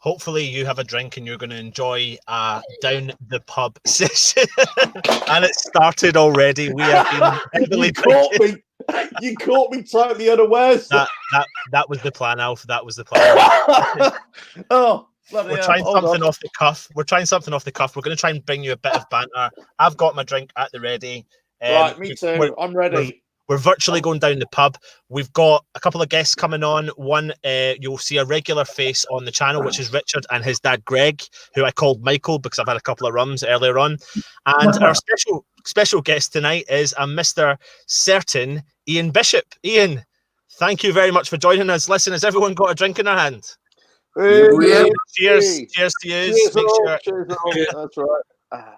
hopefully you have a drink and you're going to enjoy down the pub session. And it started already. We have been heavily drinking. You caught me totally unawares. That was the plan, Alf. That was the plan. Oh, we're trying something off the cuff. We're trying something off the cuff. We're going to try and bring you a bit of banter. I've got my drink at the ready. Right, me too. I'm ready. We're virtually going down the pub. We've got a couple of guests coming on. One, you'll see a regular face on the channel, which is Richard and his dad, Greg, who I called Michael because I've had a couple of rums earlier on. And our special guest tonight is a Mr. Certain Ian Bishop. Ian, thank you very much for joining us. Listen, has everyone got a drink in their hand? Hey, cheers. Cheers to you. Cheers. That's right.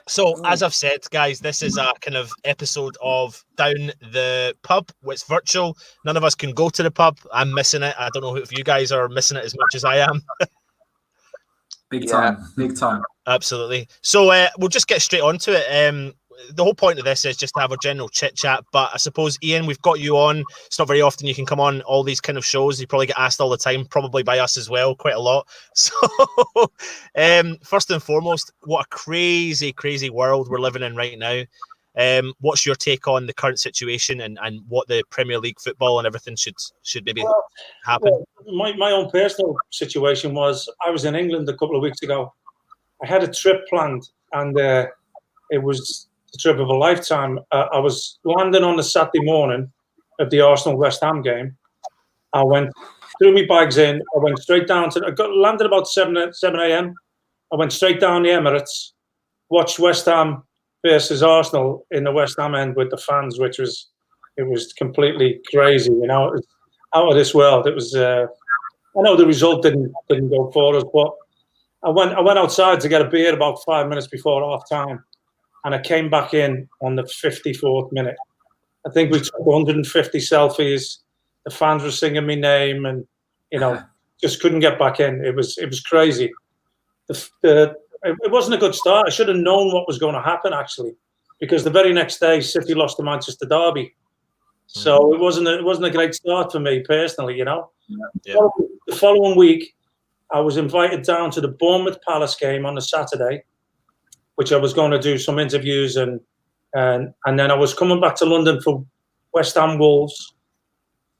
So, as I've said, guys, this is a kind of episode of Down the Pub. It's virtual. None of us can go to the pub. I'm missing it. I don't know if you guys are missing it as much as I am. Big time. Absolutely. So, we'll just get straight onto it. The whole point of this is just to have a general chit chat. But I suppose, Ian, we've got you on. It's not very often you can come on all these kind of shows. You probably get asked all the time, probably by us as well, quite a lot. So, first and foremost, what a crazy, crazy world we're living in right now. What's your take on the current situation and what the Premier League football and everything should maybe happen? Well, my own personal situation was I was in England a couple of weeks ago. I had a trip planned, and it was the trip of a lifetime. I was landing on the Saturday morning of the Arsenal-West Ham game. I threw my bags in. I went straight down landed about 7 a.m. I went straight down the Emirates, watched West Ham versus Arsenal in the West Ham end with the fans, it was completely crazy. You know, it was out of this world. It was. I know the result didn't go for us, but I went outside to get a beer about 5 minutes before half time. And I came back in on the 54th minute. I think we took 150 selfies. The fans were singing my name, and just couldn't get back in. It was crazy. It wasn't a good start. I should have known what was going to happen, actually, because the very next day City lost the Manchester derby. So it wasn't a great start for me personally. Yeah. The following week, I was invited down to the Bournemouth Palace game on the Saturday, which I was going to do some interviews and then I was coming back to London for West Ham Wolves.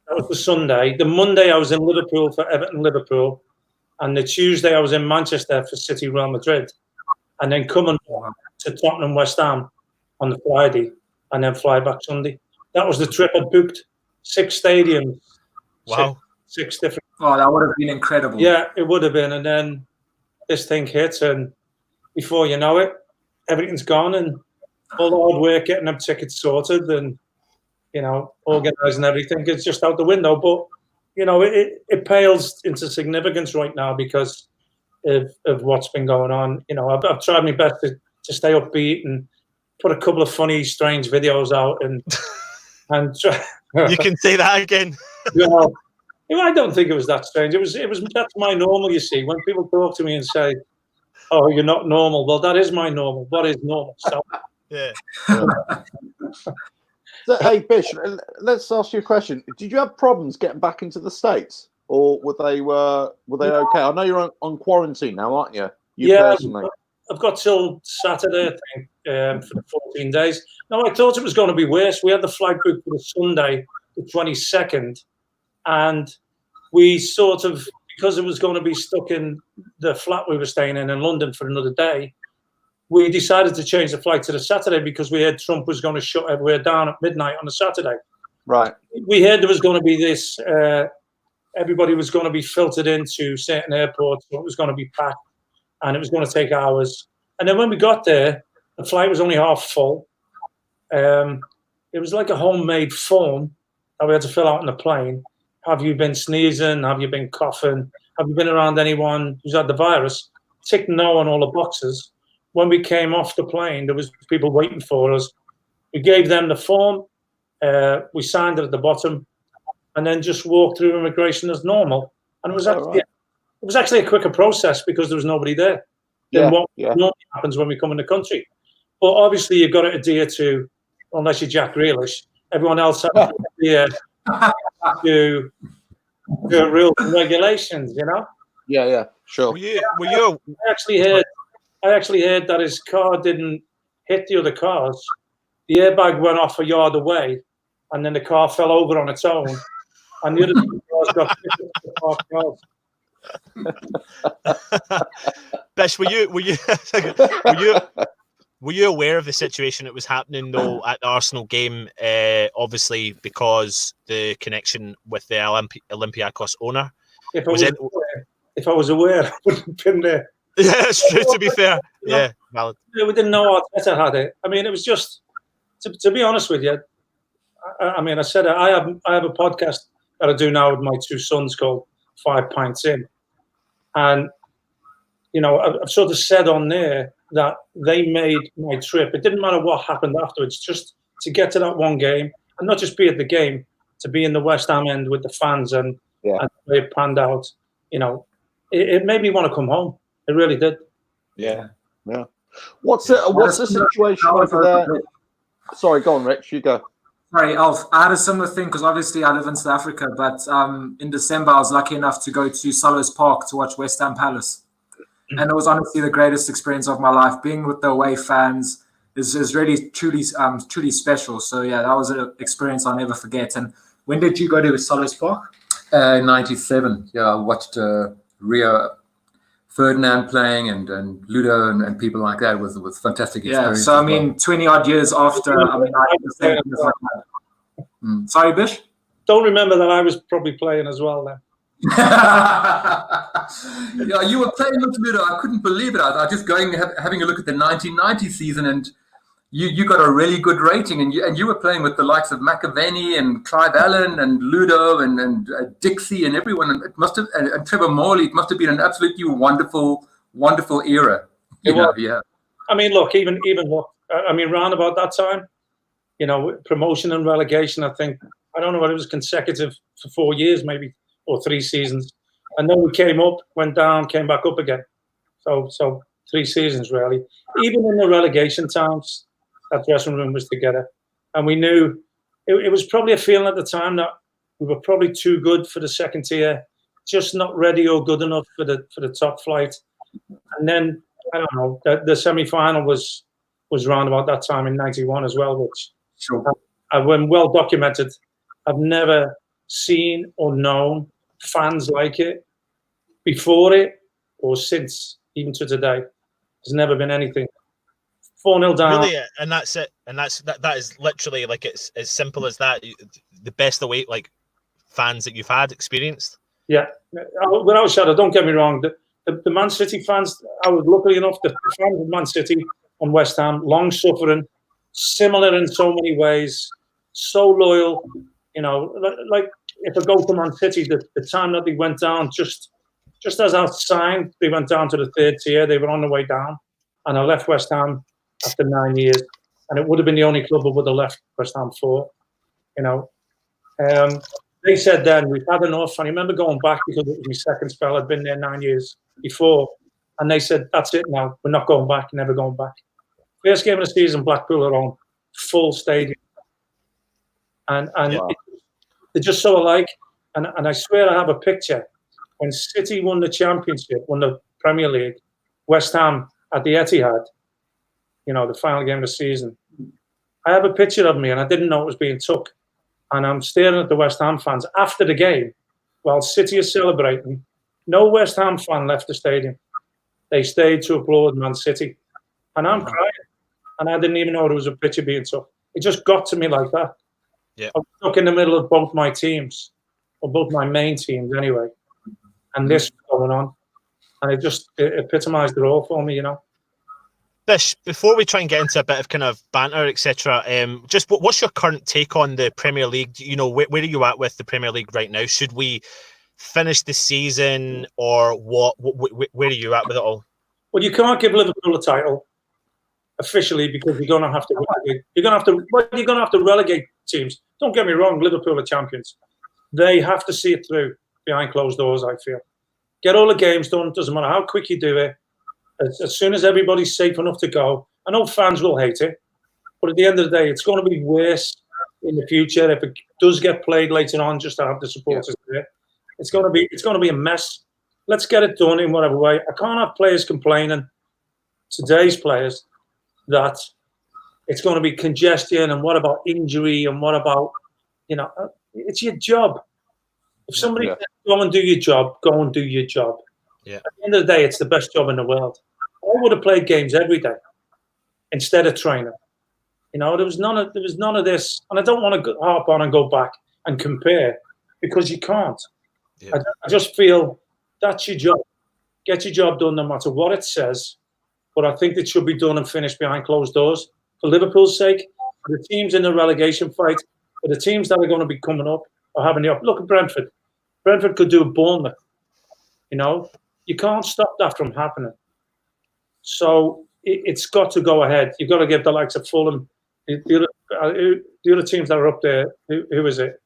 That was the Sunday. The Monday I was in Liverpool for Everton Liverpool, and the Tuesday I was in Manchester for City Real Madrid, and then coming to Tottenham West Ham on the Friday, and then fly back Sunday. That was the trip I booked. 6 stadiums. Wow. Six different. Oh, that would have been incredible. Yeah, it would have been. And then this thing hits, and before you know it, everything's gone, and all the hard work getting them tickets sorted and, organising everything is just out the window. But, it pales into significance right now because of what's been going on. I've tried my best to stay upbeat and put a couple of funny, strange videos out and try. You can say that again. I don't think it was that strange. That's my normal, you see. When people talk to me and say, "Oh, you're not normal." Well, that is my normal. What is normal? So, yeah. So, hey, Bish, let's ask you a question. Did you have problems getting back into the States, or were they okay? I know you're on quarantine now, aren't you? Personally. I've got till Saturday, I think, for the 14 days. No, I thought it was going to be worse. We had the flight booked for the Sunday, the 22nd, and we sort of, because it was going to be stuck in the flat we were staying in London for another day, we decided to change the flight to the Saturday because we heard Trump was going to shut everywhere down at midnight on the Saturday. Right. We heard there was going to be this, everybody was going to be filtered into certain airports, so it was going to be packed, and it was going to take hours. And then when we got there, the flight was only half full. It was like a homemade form that we had to fill out on the plane. Have you been sneezing? Have you been coughing? Have you been around anyone who's had the virus? Tick no on all the boxes. When we came off the plane, there was people waiting for us. We gave them the form. We signed it at the bottom, and then just walked through immigration as normal. And it was actually a quicker process because there was nobody there than what normally happens when we come in the country. But obviously, you've got to adhere to, unless you're Jack Grealish, everyone else has to adhere to rules and regulations, Yeah, sure. Were you? I actually heard that his car didn't hit the other cars. The airbag went off a yard away, and then the car fell over on its own, and the other two cars got hit with the parked cars. Bish, were you aware of the situation that was happening though at the Arsenal game? Obviously, because the connection with the Olympiacos owner. If I was aware, I wouldn't have been there. Yeah, it's true. To be fair, yeah, valid. We didn't know Arteta had it. I mean, it was just to be honest with you. I mean, I said I have a podcast that I do now with my two sons called 5 Pints In, and you know, I've sort of said on there that they made my trip. It didn't matter what happened afterwards, just to get to that one game and not just be at the game, to be in the West Ham end with the fans and the way it panned out. You know, it made me want to come home. It really did. Yeah. What's the situation over there? Sorry, go on, Rich. You go. Sorry, Alf. I had a similar thing because obviously I live in South Africa, but in December I was lucky enough to go to Selhurst Park to watch West Ham Palace. And it was honestly the greatest experience of my life. Being with the away fans is really truly special. So yeah, that was an experience I'll never forget. And when did you go to Selhurst Park? 97. Yeah, I watched Rio Ferdinand playing and Ludo and people like that with fantastic experience. Yeah, so I mean, 20 odd years after, I mean, I had the same thing like that. Sorry, Bish? Don't remember that I was probably playing as well then. Yeah, you were playing with Ludo. I couldn't believe it. I was just going having a look at the 1990 season, and you got a really good rating, and you were playing with the likes of McAvaney and Clive Allen and Ludo and Dixie and everyone. And it must have and Trevor Morley. It must have been an absolutely wonderful era. Yeah. I mean, look, even look. I mean, round about that time, you know, promotion and relegation. I think I don't know whether it was consecutive for 4 years, maybe, or 3 seasons. And then we came up, went down, came back up again. So 3 seasons, really. Even in the relegation times, that dressing room was together. And we knew it was probably a feeling at the time that we were probably too good for the second tier, just not ready or good enough for the top flight. And then, I don't know, the semi-final was round about that time in 91 as well, which when well documented, I've never seen or known fans like it before it or since, even to today. There's never been anything. 4-0 down. Really, and that's it. And that is literally like it's as simple as that. The best away like fans that you've had experienced. Yeah, without a shadow. Don't get me wrong. The Man City fans. I was lucky enough. The fans of Man City and West Ham, long suffering, similar in so many ways, so loyal. You know, like if I go to Man City, the time that they went down, just as I signed, they went down to the 3rd tier. They were on the way down, and I left West Ham after 9 years, and it would have been the only club I would have left West Ham for. You know, they said then we've had enough. And I remember going back because it was my second spell. I'd been there 9 years before, and they said that's it now. We're not going back. Never going back. First game of the season, Blackpool at home, full stadium, and wow. they're just so alike. And I swear I have a picture when City won the Championship, won the Premier League, West Ham at the Etihad. You know, the final game of the season. I have a picture of me, and I didn't know it was being took. And I'm staring at the West Ham fans after the game, while City is celebrating. No West Ham fan left the stadium. They stayed to applaud Man City, and I'm crying. And I didn't even know there was a picture being took. It just got to me like that. Yeah, I was stuck in the middle of both my teams, or both my main teams anyway, and this was going on, and it just epitomised it all for me, you know. Bish, before we try and get into a bit of kind of banter, etc., just what's your current take on the Premier League? You know, where are you at with the Premier League right now? Should we finish the season, or what? Where are you at with it all? Well, you can't give Liverpool a title officially because you're going to have to relegate. You're going to have to relegate teams. Don't get me wrong, Liverpool are champions. They have to see it through behind closed doors. I feel get all the games done. Doesn't matter how quick you do it. As soon as everybody's safe enough to go, I know fans will hate it, but at the end of the day, it's going to be worse in the future if it does get played later on. Just to have the supporters there, it's going to be a mess. let's get it done in whatever way. I can't have players complaining, today's players, that it's going to be congestion and what about injury and what about, it's your job. If somebody says, go and do your job, go and do your job. Yeah. At the end of the day, it's the best job in the world. I would have played games every day instead of training. There was none of this, and I don't want to harp on and go back and compare because you can't. Yeah. I just feel that's your job. Get your job done no matter what it says. But I think it should be done and finished behind closed doors for Liverpool's sake, for the teams in the relegation fight, for the teams that are going to be coming up or having the look at Brentford. Brentford could do a Bournemouth. You can't stop that from happening. So it's got to go ahead. You've got to give the likes of Fulham, the other teams that are up there. Who is it?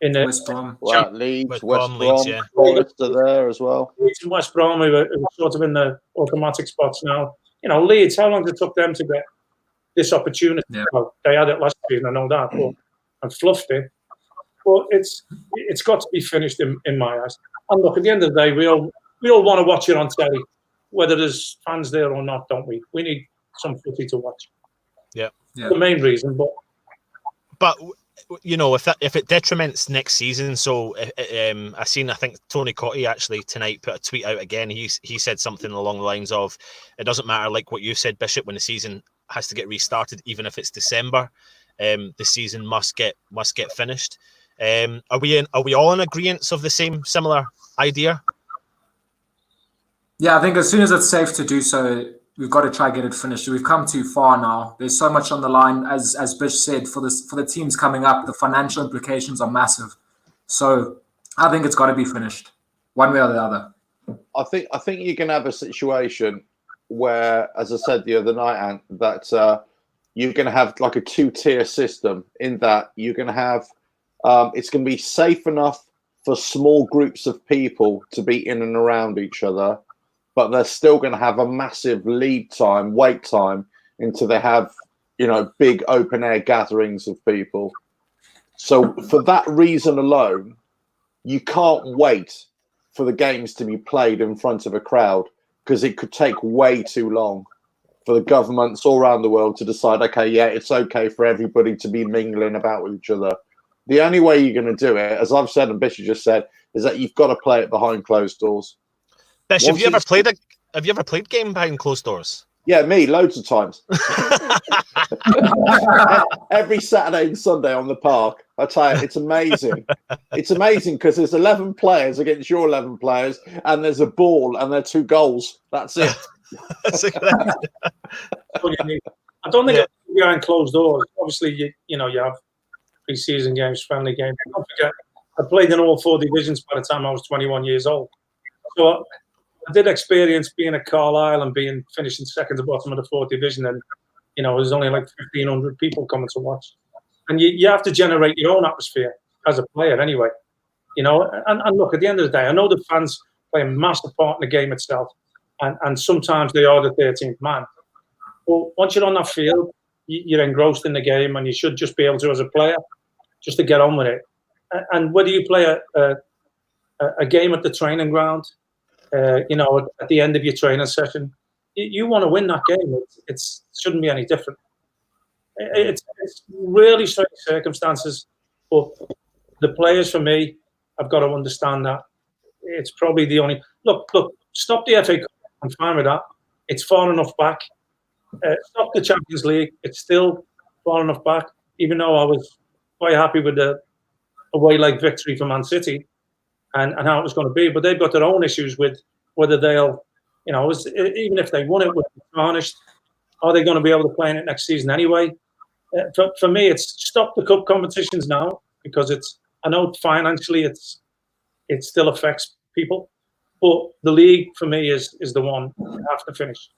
In the West Brom. Well, Leeds, West Brom, Leeds, yeah. Forest are there as well. Leeds and West Brom are sort of in the automatic spots now. Leeds, how long did it took them to get this opportunity? Yeah. Well, they had it last season, I know that, and fluffed it. But it's got to be finished in my eyes. And look, at the end of the day, we all want to watch it on telly, whether there's fans there or not, don't we? We need some footy to watch. Yeah. The main reason, but if it detriments next season, so I think Tony Cotty actually tonight put a tweet out again. He said something along the lines of, it doesn't matter, like what you said, Bishop, when the season has to get restarted, even if it's December, the season must get finished. Are we all in agreement of the similar idea? Yeah, I think as soon as it's safe to do so, we've got to try to get it finished. We've come too far now. There's so much on the line, as Bish said, for the teams coming up. The financial implications are massive. So I think it's got to be finished, one way or the other. I think you can have a situation where, as I said the other night, Ant, that you're going to have like a 2-tier system in that you're going to have it's going to be safe enough for small groups of people to be in and around each other, but they're still going to have a massive wait time until they have, big open air gatherings of people. So for that reason alone, you can't wait for the games to be played in front of a crowd because it could take way too long for the governments all around the world to decide, okay, yeah, it's okay for everybody to be mingling about with each other. The only way you're going to do it, as I've said and Bishop just said, is that you've got to play it behind closed doors. Bishop, have you ever played game behind closed doors? Yeah, me, loads of times. Every Saturday and Sunday on the park. I tell you, it's amazing. It's amazing because there's 11 players against your 11 players, and there's a ball, and there are 2 goals. That's it. I don't think behind closed doors. Obviously, you have pre-season games, friendly games. Don't forget, I played in all 4 divisions by the time I was 21 years old. So I did experience being at Carlisle and finishing second to bottom of the 4th division, and there's only like 1,500 people coming to watch, and you have to generate your own atmosphere as a player anyway. And look, at the end of the day, I know the fans play a massive part in the game itself, and sometimes they are the 13th man. But once you're on that field, you're engrossed in the game, and you should just be able to, as a player, just to get on with it. And whether you play a game at the training ground, at the end of your training session, you want to win that game. It shouldn't be any different. It's really strange circumstances, but the players, for me, have got to understand that it's probably the only look. Stop the FA Cup. I'm fine with that. It's far enough back. Stop the Champions League. It's still far enough back. Even though I was quite happy with the away leg victory for Man City and how it was going to be, but they've got their own issues with whether they'll, even if they won it, would be tarnished. Are they going to be able to play in it next season anyway? For me, it's stop the cup competitions now because I know financially it still affects people, but the league for me is the one you have to finish.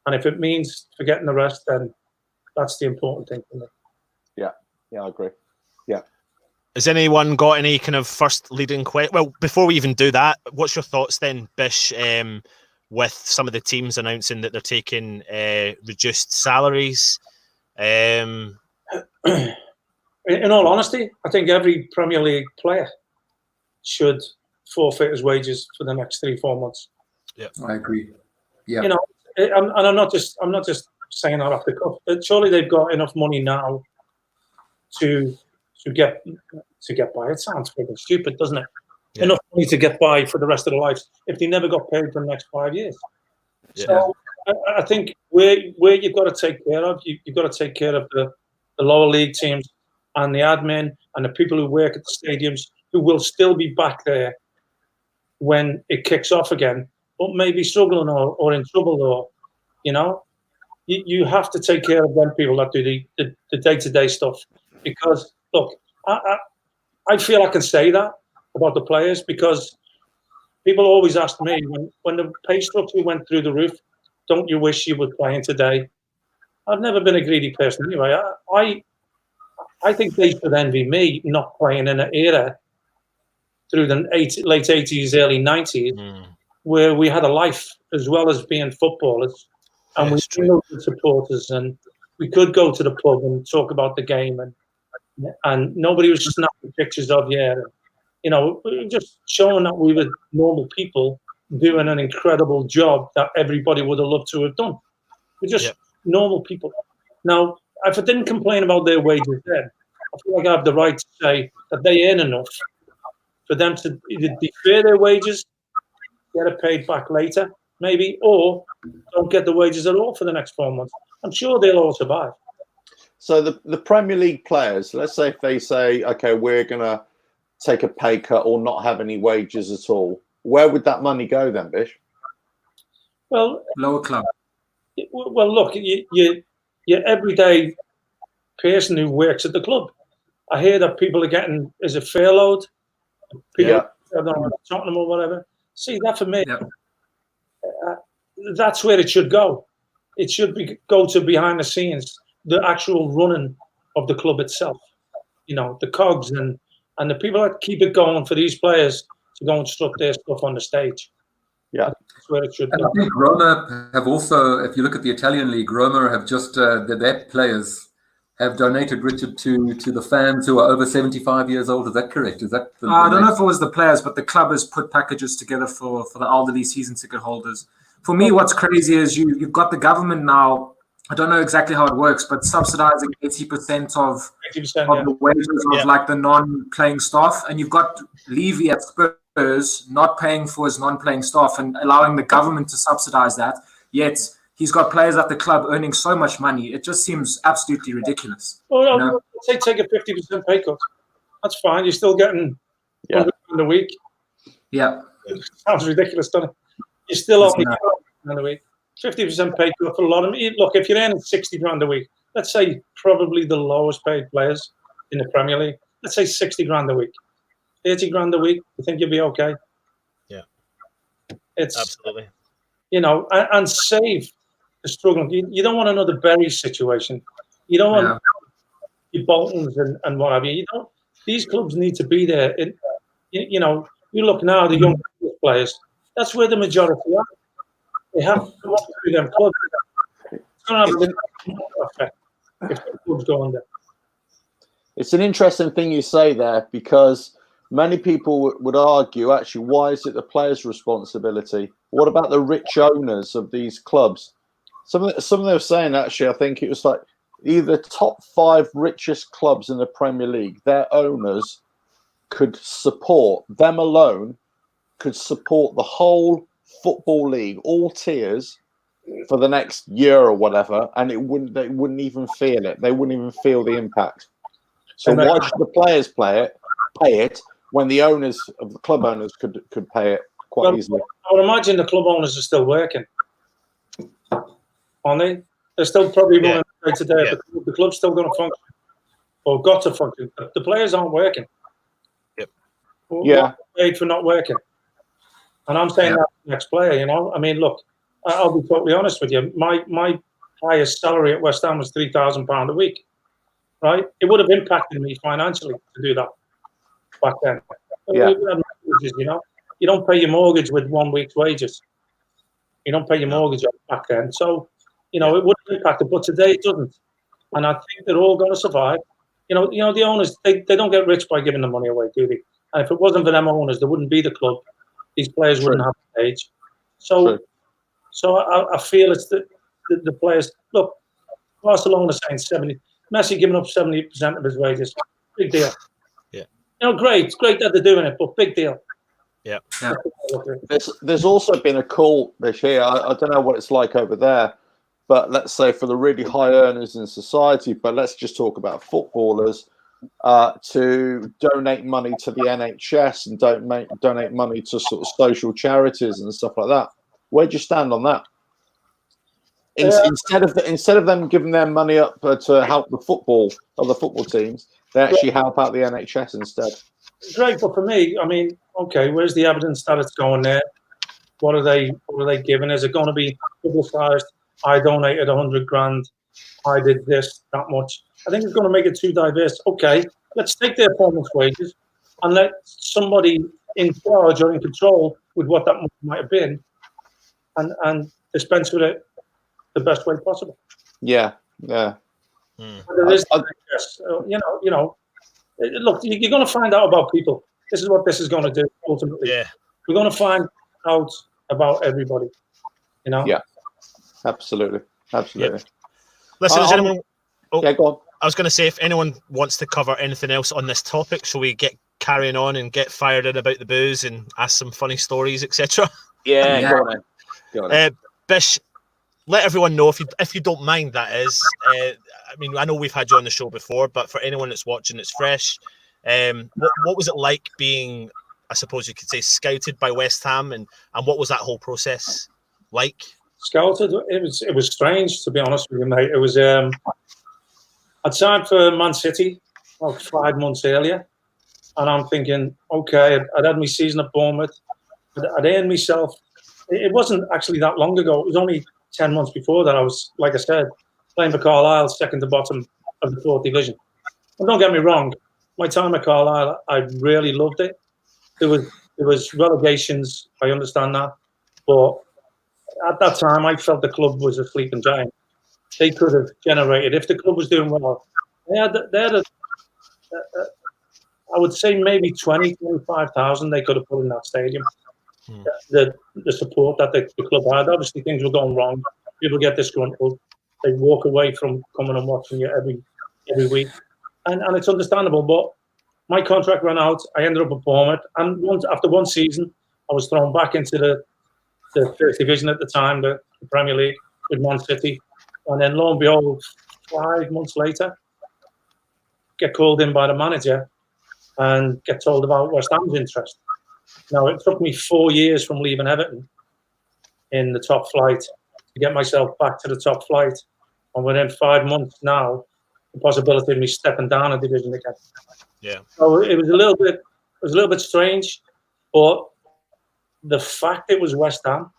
And if it means forgetting the rest, then that's the important thing for me. Yeah, I agree. Yeah. Has anyone got any kind of first leading question? Well, before we even do that, what's your thoughts then, Bish, with some of the teams announcing that they're taking reduced salaries? In all honesty, I think every Premier League player should forfeit his wages for the next 3-4 months. Yeah, I agree. Yeah. You know, and I'm not just saying that off the cuff. But surely they've got enough money now to get by. It sounds freaking stupid, doesn't it? Yeah. Enough money to get by for the rest of their lives if they never got paid for the next 5 years. Yeah. So I think where you've got to take care of, you've got to take care of the lower league teams and the admin and the people who work at the stadiums who will still be back there when it kicks off again, but maybe struggling or in trouble, or, you know, you have to take care of them people that do the day-to-day stuff. Because, look, I feel I can say that about the players, because people always ask me, when the pay structure went through the roof, don't you wish you were playing today? I've never been a greedy person anyway. I think they should envy me not playing in an era through the late 80s, early 90s, where we had a life as well as being footballers. And we knew the supporters, and we could go to the pub and talk about the game, and nobody was snapping pictures of you. You know, just showing that we were normal people doing an incredible job that everybody would have loved to have done. We're just normal people. Now, if I didn't complain about their wages then, I feel like I have the right to say that they earn enough for them to either defer their wages, get it paid back later, maybe, or don't get the wages at all for the next 4 months. I'm sure they'll all survive. So the Premier League players, let's say if they say, okay, we're going to take a pay cut or not have any wages at all, where would that money go then, Bish? Well, lower club. Well, look, your everyday person who works at the club. I hear that people are getting, is it furloughed? People, I don't know, Tottenham or whatever. See, that for me, that's where it should go. It should go to behind the scenes, the actual running of the club itself. You know, the cogs and the people that keep it going for these players to go and strut their stuff on the stage. Yeah, that's where it should go. And I think Roma have also, if you look at the Italian league, Roma have just their players have donated, Richard, to the fans who are over 75 years old. Is that correct? Is that? I don't know if it was the players, but the club has put packages together for the elderly season ticket holders. For me, what's crazy is you've got the government now. I don't know exactly how it works, but subsidizing 80% of the wages of like the non-playing staff, and you've got Levy at Spurs not paying for his non-playing staff and allowing the government to subsidize that. Yet he's got players at the club earning so much money. It just seems absolutely ridiculous. Well, no, say take a 50% pay cut. That's fine. You're still getting £100 a week. Yeah, it sounds ridiculous, doesn't it? You're still only £100 a week. 50% pay cut for a lot of them. Look, if you're earning £60,000 a week, let's say probably the lowest paid players in the Premier League, let's say £60,000 a week, £30,000 a week, you think you'll be okay? Yeah, it's absolutely. You know, and save the struggling. You don't want another Berry situation. You don't want your Boltons and what have you. You don't. These clubs need to be there. You know, you look now, the young players. That's where the majority are. They have to come up through them clubs. It's going to have an effect if the clubs go under. It's an interesting thing you say there, because many people would argue, actually, why is it the players' responsibility? What about the rich owners of these clubs? Some of them were saying, actually, I think it was like either the top 5 richest clubs in the Premier League, their owners could support, them alone could support the whole football league, all tiers, for the next year or whatever, and they wouldn't even feel it. They wouldn't even feel the impact. So why should the players pay it when the owners of the club owners could pay it quite easily? I would imagine the club owners are still working, aren't they? They're still probably running day to day. The club's still going to function, or got to function. The players aren't working. Yeah, paid for not working. And I'm saying that to the next player, you know. I mean, look, I'll be totally honest with you. My highest salary at West Ham was £3,000 a week, right? It would have impacted me financially to do that back then. Yeah. You know, you don't pay your mortgage with 1 week's wages. You don't pay your mortgage back then. So, you know, it would have impacted, but today it doesn't. And I think they're all going to survive. You know, the owners, they don't get rich by giving the money away, do they? And if it wasn't for them owners, there wouldn't be the club. These players True. wouldn't have the age. So, True. so I feel it's the players. Look, Barcelona saying 70. Messi giving up 70% of his wages. Big deal. Yeah. Great. It's great that they're doing it, but big deal. Yeah. There's also been a call this year. I don't know what it's like over there, but let's say for the really high earners in society, but let's just talk about footballers, to donate money to the NHS and donate money to sort of social charities and stuff like that. Where do you stand on that? Instead of them giving their money up to help the football teams, they actually help out the NHS instead. Great, but for me, I mean, okay, where's the evidence that it's going there? What are they giving? Is it going to be publicised? I donated 100 grand. I did this, that much. I think it's going to make it too diverse. Okay, let's take their opponent's wages and let somebody in charge or in control with what that might have been, and dispense with it the best way possible. Yeah. There is, you know. Look, you're going to find out about people. This is what this is going to do ultimately. Yeah. We're going to find out about everybody. You know. Yeah. Absolutely. Yep. Listen, is anyone? Oh, yeah, go on. I was going to say, if anyone wants to cover anything else on this topic, shall we get carrying on and get fired in about the booze and ask some funny stories, etc.? Yeah. Go on. Bish, let everyone know if you don't mind. That is, I mean, I know we've had you on the show before, but for anyone that's watching, it's fresh. What was it like being, I suppose you could say, scouted by West Ham, and what was that whole process like? Scouted, it was strange, to be honest with you, mate. It was I'd signed for Man City about 5 months earlier, and I'm thinking, okay, I'd had my season at Bournemouth, I'd earned myself. It wasn't actually that long ago. It was only 10 months before that I was, like I said, playing for Carlisle, second to bottom of the 4th division. And don't get me wrong, my time at Carlisle, I really loved it. There was relegations, I understand that, but at that time, I felt the club was a sleeping giant. They could have generated, if the club was doing well, they had I would say maybe 20, 25,000 they could have put in that stadium. The support that the club had. Obviously, things were going wrong. People get disgruntled. They walk away from coming and watching you every week. And it's understandable, but my contract ran out. I ended up at Bournemouth. And after one season, I was thrown back into the first division at the time, the Premier League, with Man City. And then lo and behold, 5 months later, get called in by the manager and get told about West Ham's interest. Now, it took me 4 years from leaving Everton in the top flight to get myself back to the top flight. And within 5 months now, the possibility of me stepping down a division again. Yeah. So it was a little bit strange, but the fact it was West Ham,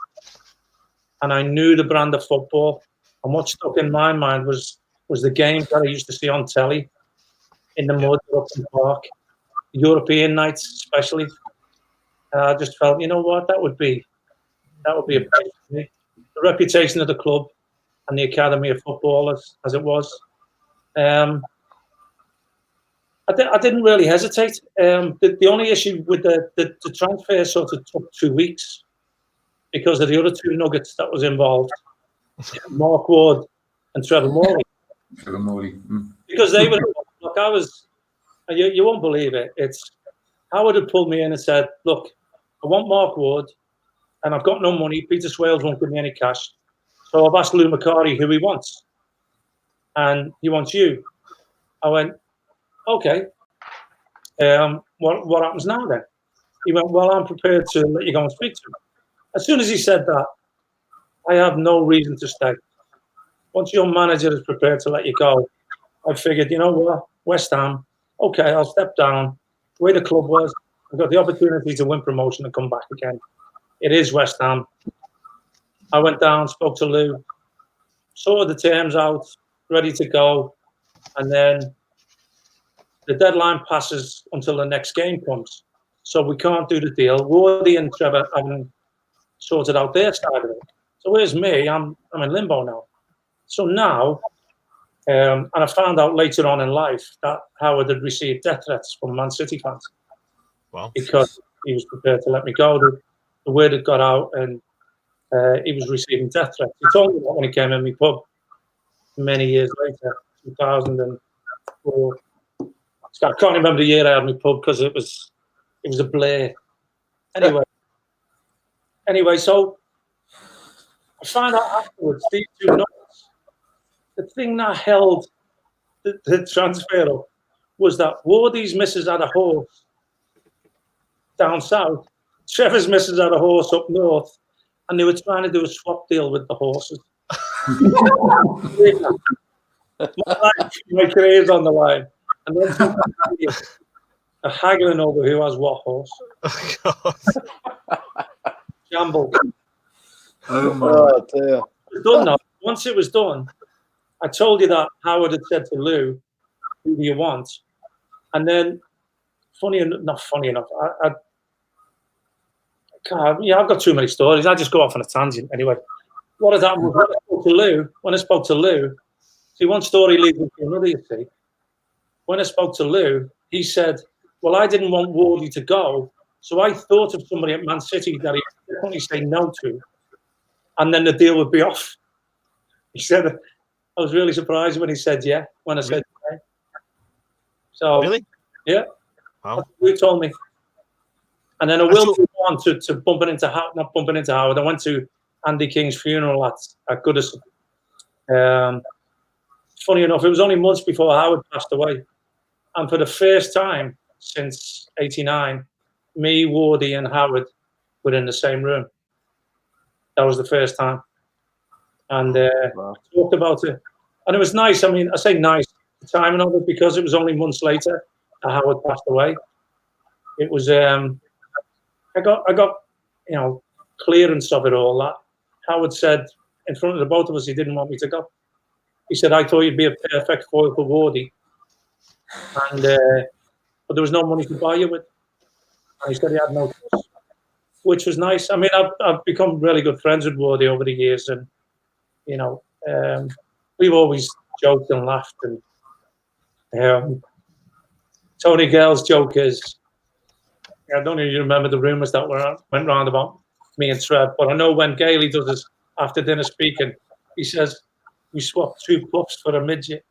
and I knew the brand of football, and what stuck in my mind was the games that I used to see on telly in the mud at Upton Park, European nights especially. I just felt, you know what, that would be a place for me. The reputation of the club and the academy of footballers as it was. I didn't really hesitate. The only issue with the transfer sort of took 2 weeks because of the other two nuggets that was involved, Mark Ward and Trevor Morley. Because they were, look, I was, you won't believe it. It's Howard had pulled me in and said, look, I want Mark Ward and I've got no money. Peter Swales won't give me any cash. So I've asked Lou McCarty who he wants. And he wants you. I went, okay. What happens now then? He went, well, I'm prepared to let you go and speak to him. As soon as he said that, I have no reason to stay. Once your manager is prepared to let you go, I figured, you know what, West Ham, okay, I'll step down. The way the club was, I've got the opportunity to win promotion and come back again. It is West Ham. I went down, spoke to Lou, sorted the terms out, ready to go, and then the deadline passes until the next game comes. So we can't do the deal. Wardy and Trevor haven't sorted out their side of it. So here's me, I'm in limbo now. So now, and I found out later on in life that Howard had received death threats from Man City fans. Wow. Because he was prepared to let me go. The word had got out, and he was receiving death threats. He told me that when he came in my pub many years later, 2004. I can't remember the year I had my pub because it was a blur. Anyway, so I found out afterwards these two nuts. The thing that held the transfer up was that Wardy's missus had a horse down south. Trevor's missus had a horse up north, and they were trying to do a swap deal with the horses. my career's on the line, and then are haggling over who has what horse. Oh, Shamble. Oh dear. It was done now. Once it was done, I told you that Howard had said to Lou, "Who do you want?" And then, not funny enough, I've got too many stories. I just go off on a tangent anyway. What had happened was when I spoke to Lou, see, one story leads into another, you see. When I spoke to Lou, he said, well, I didn't want Wardy to go, so I thought of somebody at Man City that he'd definitely say no to, and then the deal would be off. He said, I was really surprised when he said yeah, when I said yeah. So, really? Yeah. Wow. That's what he told me. And then I will move on to not bumping into Howard. I went to Andy King's funeral at Goodison. Funny enough, it was only months before Howard passed away. And for the first time since '89, me, Wardy, and Howard were in the same room. That was the first time. And talked about it. And it was nice. I mean, I say nice, the timing of it, because it was only months later that Howard passed away. It was, I got, clearance of it all. That Howard said in front of the both of us, he didn't want me to go. He said, I thought you'd be a perfect foil for Wardy. And, but there was no money to buy you with. And he said he had no choice, which was nice. I mean, I've become really good friends with Wardy over the years. And, we've always joked and laughed. And Tony Gale's joke is, I don't even remember the rumours that went round about me and Trev, but I know when Gailey does his after dinner speaking, he says, we swapped 2 puffs for a midget.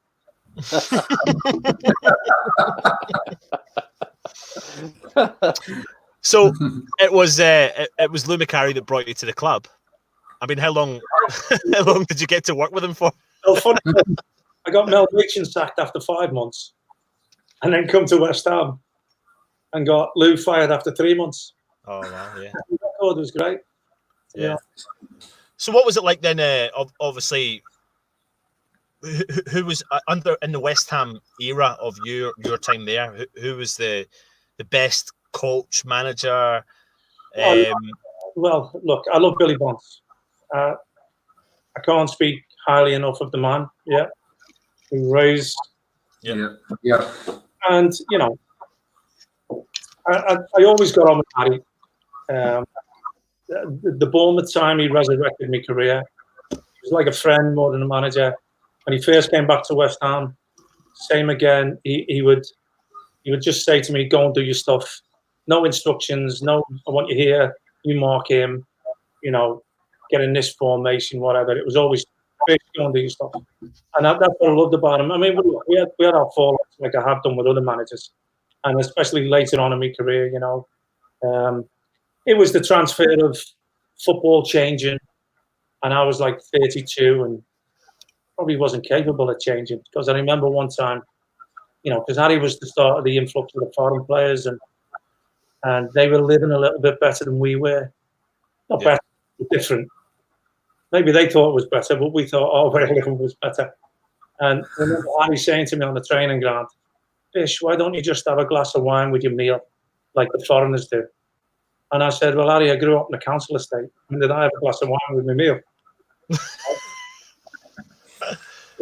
So it was Lou McCarry that brought you to the club. I mean, how long did you get to work with him for? Well, funny, I got Mel Gibson sacked after 5 months, and then come to West Ham and got Lou fired after 3 months. Oh wow, yeah. The record was great. Yeah. So what was it like then? Obviously, who was in the West Ham era of your time there? Who was the best coach, manager? Well, look, I love Billy Bonds. I can't speak highly enough of the man. Yeah, he raised. Yeah. And I always got on with Harry. The Bournemouth time, he resurrected my career. He was like a friend more than a manager. When he first came back to West Ham, same again. He would just say to me, "Go and do your stuff. No instructions. No, I want you here. You mark him. Get in this formation, whatever." It was always, "Go and do your stuff." And that's what I loved about him. I mean, we had our fallouts like I have done with other managers, and especially later on in my career. It was the transfer of football changing, and I was like 32 and probably wasn't capable of changing, because I remember one time, because Harry was the start of the influx of the foreign players, and they were living a little bit better than we were. Not better, but different. Maybe they thought it was better, but we thought our way of living was better. And I remember Harry saying to me on the training ground, "Bish, why don't you just have a glass of wine with your meal like the foreigners do?" And I said, "Well, Harry, I grew up in a council estate. When did I have a glass of wine with my meal?"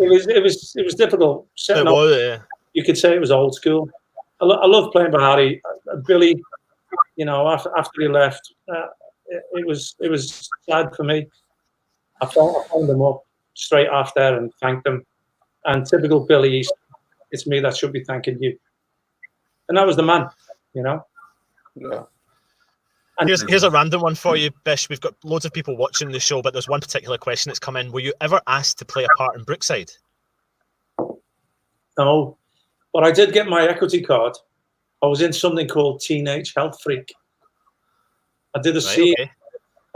It was difficult. You could say it was old school. I love playing for Harry. Billy, after he left, it was sad for me. I phoned them up straight after and thanked them. And typical Billy, it's me that should be thanking you. And that was the man, Yeah. And Here's a random one for you, Bish. We've got loads of people watching the show, but there's one particular question that's come in. Were you ever asked to play a part in Brookside? no, but I did get my equity card. I was in something called Teenage Health Freak. I did a scene. Okay.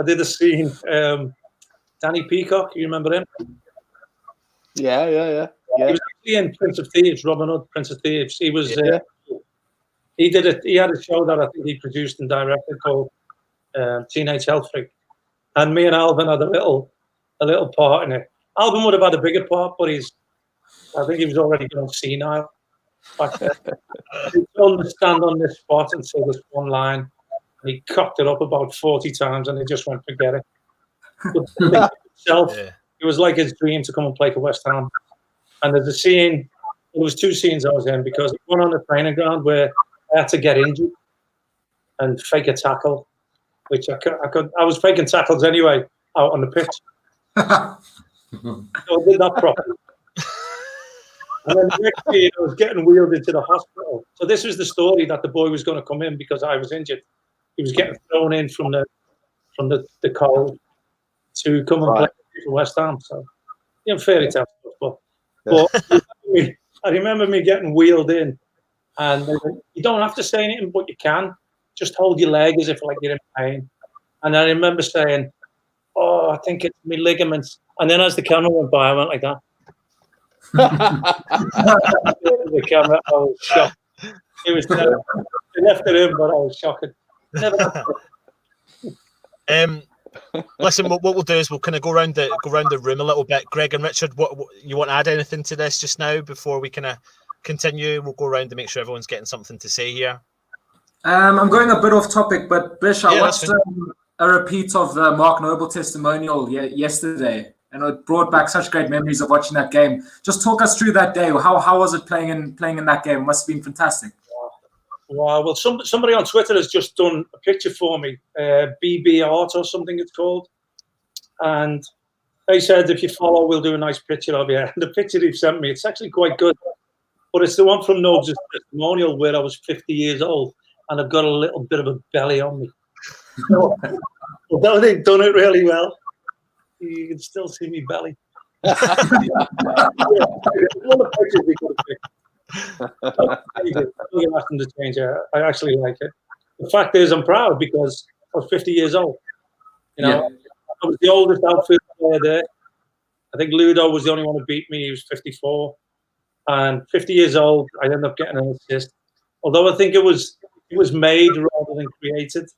I did a scene. Danny Peacock, you remember him? Yeah. He was actually in Prince of Thieves, Robin Hood, Prince of Thieves. He was. He did it. He had a show that I think he produced and directed called Teenage Health Freak, and me and Alvin had a little part in it. Alvin would have had a bigger part, but I think he was already going senile. He told to stand on this spot and say this one line, and he cocked it up about 40 times, and he just went, forget it. But itself, it was like his dream to come and play for West Ham. And there's a scene. There was 2 scenes I was in, because one on the training ground where I had to get injured and fake a tackle, which I was faking tackles anyway out on the pitch. So I did that properly. And then the next scene, I was getting wheeled into the hospital. So this was the story, that the boy was going to come in because I was injured. He was getting thrown in from the cold to come and play for West Ham. So, fairy tale stuff. But I remember me getting wheeled in, and you don't have to say anything, but you can. Just hold your leg as if like you're in pain. And I remember saying, "Oh, I think it's my ligaments." And then as the camera went by, I went like that. The camera, I was shocked. It was terrible. I left it in, but I was shocked. Listen, what we'll do is we'll kind of go around the room a little bit. Greg and Richard, what you want to add anything to this just now before we kind of continue? We'll go around to make sure everyone's getting something to say here. I'm going a bit off topic, but Bish, I watched a repeat of the Mark Noble testimonial yesterday, and it brought back such great memories of watching that game. Just talk us through that day. How was it playing in that game? It must have been fantastic. Wow. Well, somebody on Twitter has just done a picture for me, BB Art or something it's called. And they said, if you follow, we'll do a nice picture of you. And the picture they've sent me, it's actually quite good. But it's the one from Nobes' testimonial where I was 50 years old and I've got a little bit of a belly on me. So, although they've done it really well, you can still see me belly. One of the pictures we could have picked. You ask them to change it. I actually like it. The fact is, I'm proud because I was 50 years old. I was the oldest outfield player there. I think Ludo was the only one who beat me. He was 54, and 50 years old. I ended up getting an assist. Although I think it was made rather than created.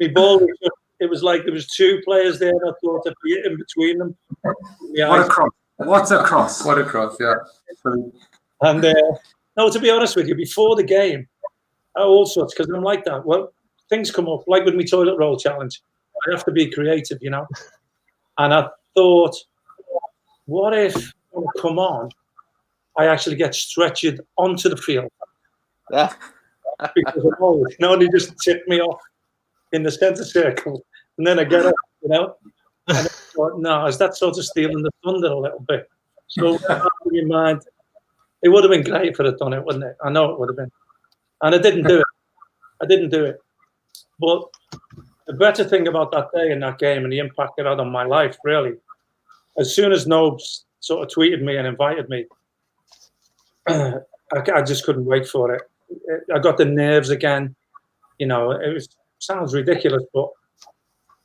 My ball was just, it was like there was 2 players there, and I thought I'd be in between them. What a cross! What a cross! What a cross! Yeah. And no, to be honest with you, before the game, all sorts, because I'm like that. Well, things come up, like with my toilet roll challenge. I have to be creative, And I thought, what if when I come on, I actually get stretched onto the field? Yeah. Because I'm old. They just tip me off in the centre circle, and then I get up, And I thought, no, is that sort of stealing the thunder a little bit? So in your mind, it would have been great if I'd have done it, wouldn't it? I know it would have been. And I didn't do it. But the better thing about that day and that game and the impact it had on my life, really, as soon as Nobes sort of tweeted me and invited me, I just couldn't wait for it. I got the nerves again. It sounds ridiculous, but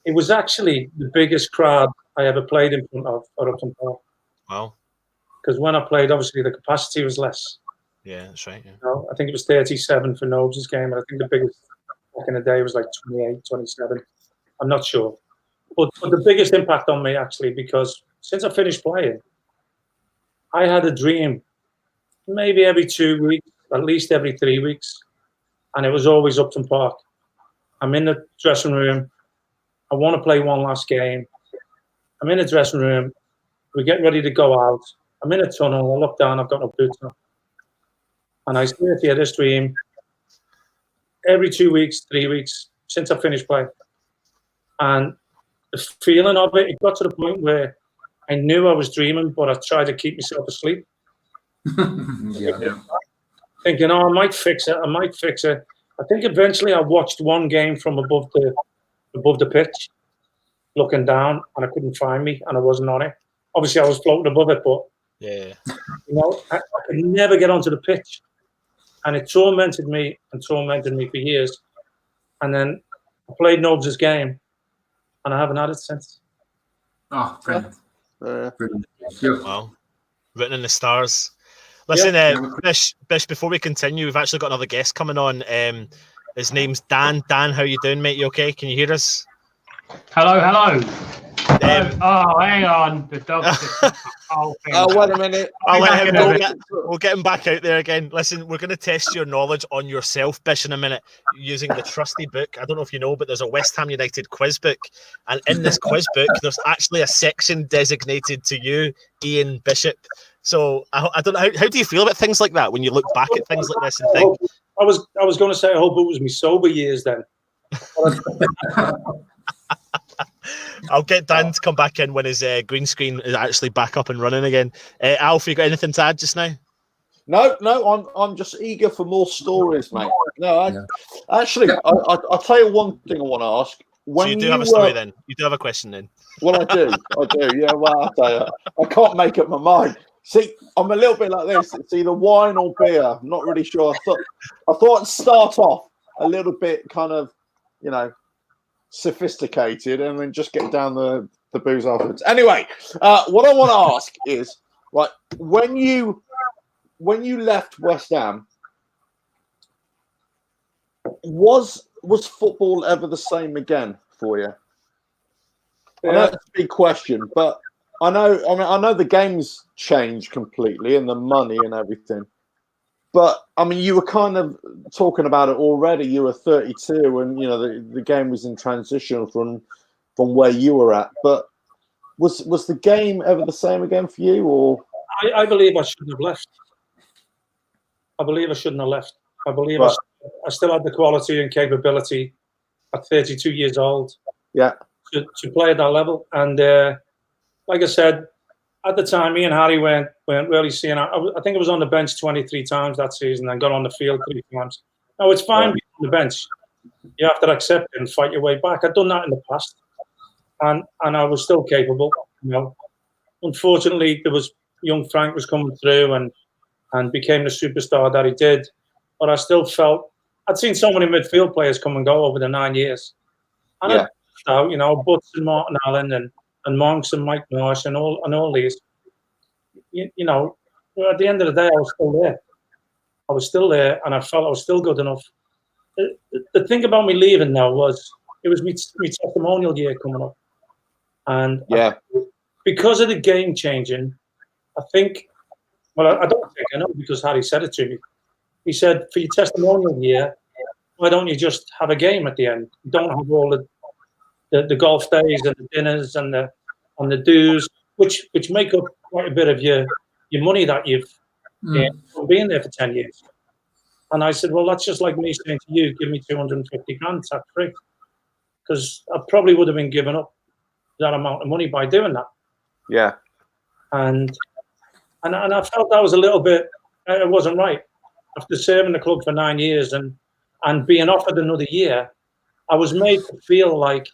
it was actually the biggest crowd I ever played in front of at Upton Park. Wow. Because when I played, obviously the capacity was less. Yeah, that's right. Yeah. I think it was 37 for Nobes' game, and I think the biggest back in the day was like 28, 27. I'm not sure. But the biggest impact on me, actually, because since I finished playing, I had a dream maybe every 2 weeks, at least every 3 weeks, and it was always Upton Park. I'm in the dressing room. I want to play one last game. I'm in the dressing room. We get ready to go out. I'm in a tunnel. I look down. I've got no boots on. And I swear to you, this dream, every 2 weeks, 3 weeks, since I finished playing. And the feeling of it, it got to the point where I knew I was dreaming, but I tried to keep myself asleep. Yeah. thinking, oh, I might fix it. I think eventually I watched one game from above the pitch, looking down, and I couldn't find me, and I wasn't on it. Obviously, I was floating above it, but Yeah. I could never get onto the pitch, and it tormented me for years. And then I played Nobs' game, and I haven't had it since. Oh, brilliant. Brilliant. Wow. Written in the stars. Listen, Bish, before we continue, we've actually got another guest coming on. His name's Dan. Dan, how you doing, mate? You okay? Can you hear us? Hello. Oh, hang on. The dog's just Oh, wait a minute. I'll let him know. We'll get him back out there again. Listen, we're going to test your knowledge on yourself, Bish, in a minute, using the trusty book. I don't know if you know, but there's a West Ham United quiz book. And in this quiz book, there's actually a section designated to you, Ian Bishop. So I don't know. How do you feel about things like that when you look back at things like this and think? I was going to say, I hope it was me sober years then. I'll get Dan to come back in when his green screen is actually back up and running again. Alf, you got anything to add just now? No, I'm just eager for more stories, mate. No, actually, I'll tell you one thing I want to ask. So you do have a story then? You do have a question then? Well, I do. Yeah, well, I'll tell you. I can't make up my mind. See, I'm a little bit like this. It's either wine or beer. I'm not really sure. I thought I'd start off a little bit kind of, sophisticated and then just get down the booze afterwards. Anyway, what I want to ask is, like, when you left West Ham, was football ever the same again for you? I know it's a big question, but I know the game's changed completely and the money and everything. But I mean, you were kind of talking about it already. You were 32, and the game was in transition from where you were at. But was the game ever the same again for you, or? I believe I shouldn't have left. I believe I still had the quality and capability at 32 years old. Yeah. To play at that level, and like I said, at the time, me and Harry weren't really seeing. I think I was on the bench 23 times that season and got on the field 3 times. Now, it's fine being on the bench. You have to accept it and fight your way back. I'd done that in the past, and I was still capable. Unfortunately, there was young Frank was coming through and became the superstar that he did. But I still felt I'd seen so many midfield players come and go over the 9 years, and Butts and Martin Allen and Monks and Mike Marsh and all these, at the end of the day, I was still there. And I felt I was still good enough. The thing about me leaving now was it was my testimonial year coming up. And because of the game changing, I think, well, I don't think, I know because Harry said it to me. He said, for your testimonial year, why don't you just have a game at the end? You don't have all the golf days and the dinners and the dues, which make up quite a bit of your money that you've from being there for 10 years. And I said, well, that's just like me saying to you, give me 250 grand tax free, because I probably would have been giving up that amount of money by doing that. Yeah. And I felt that was a little bit, it wasn't right. After serving the club for 9 years and being offered another year, I was made to feel like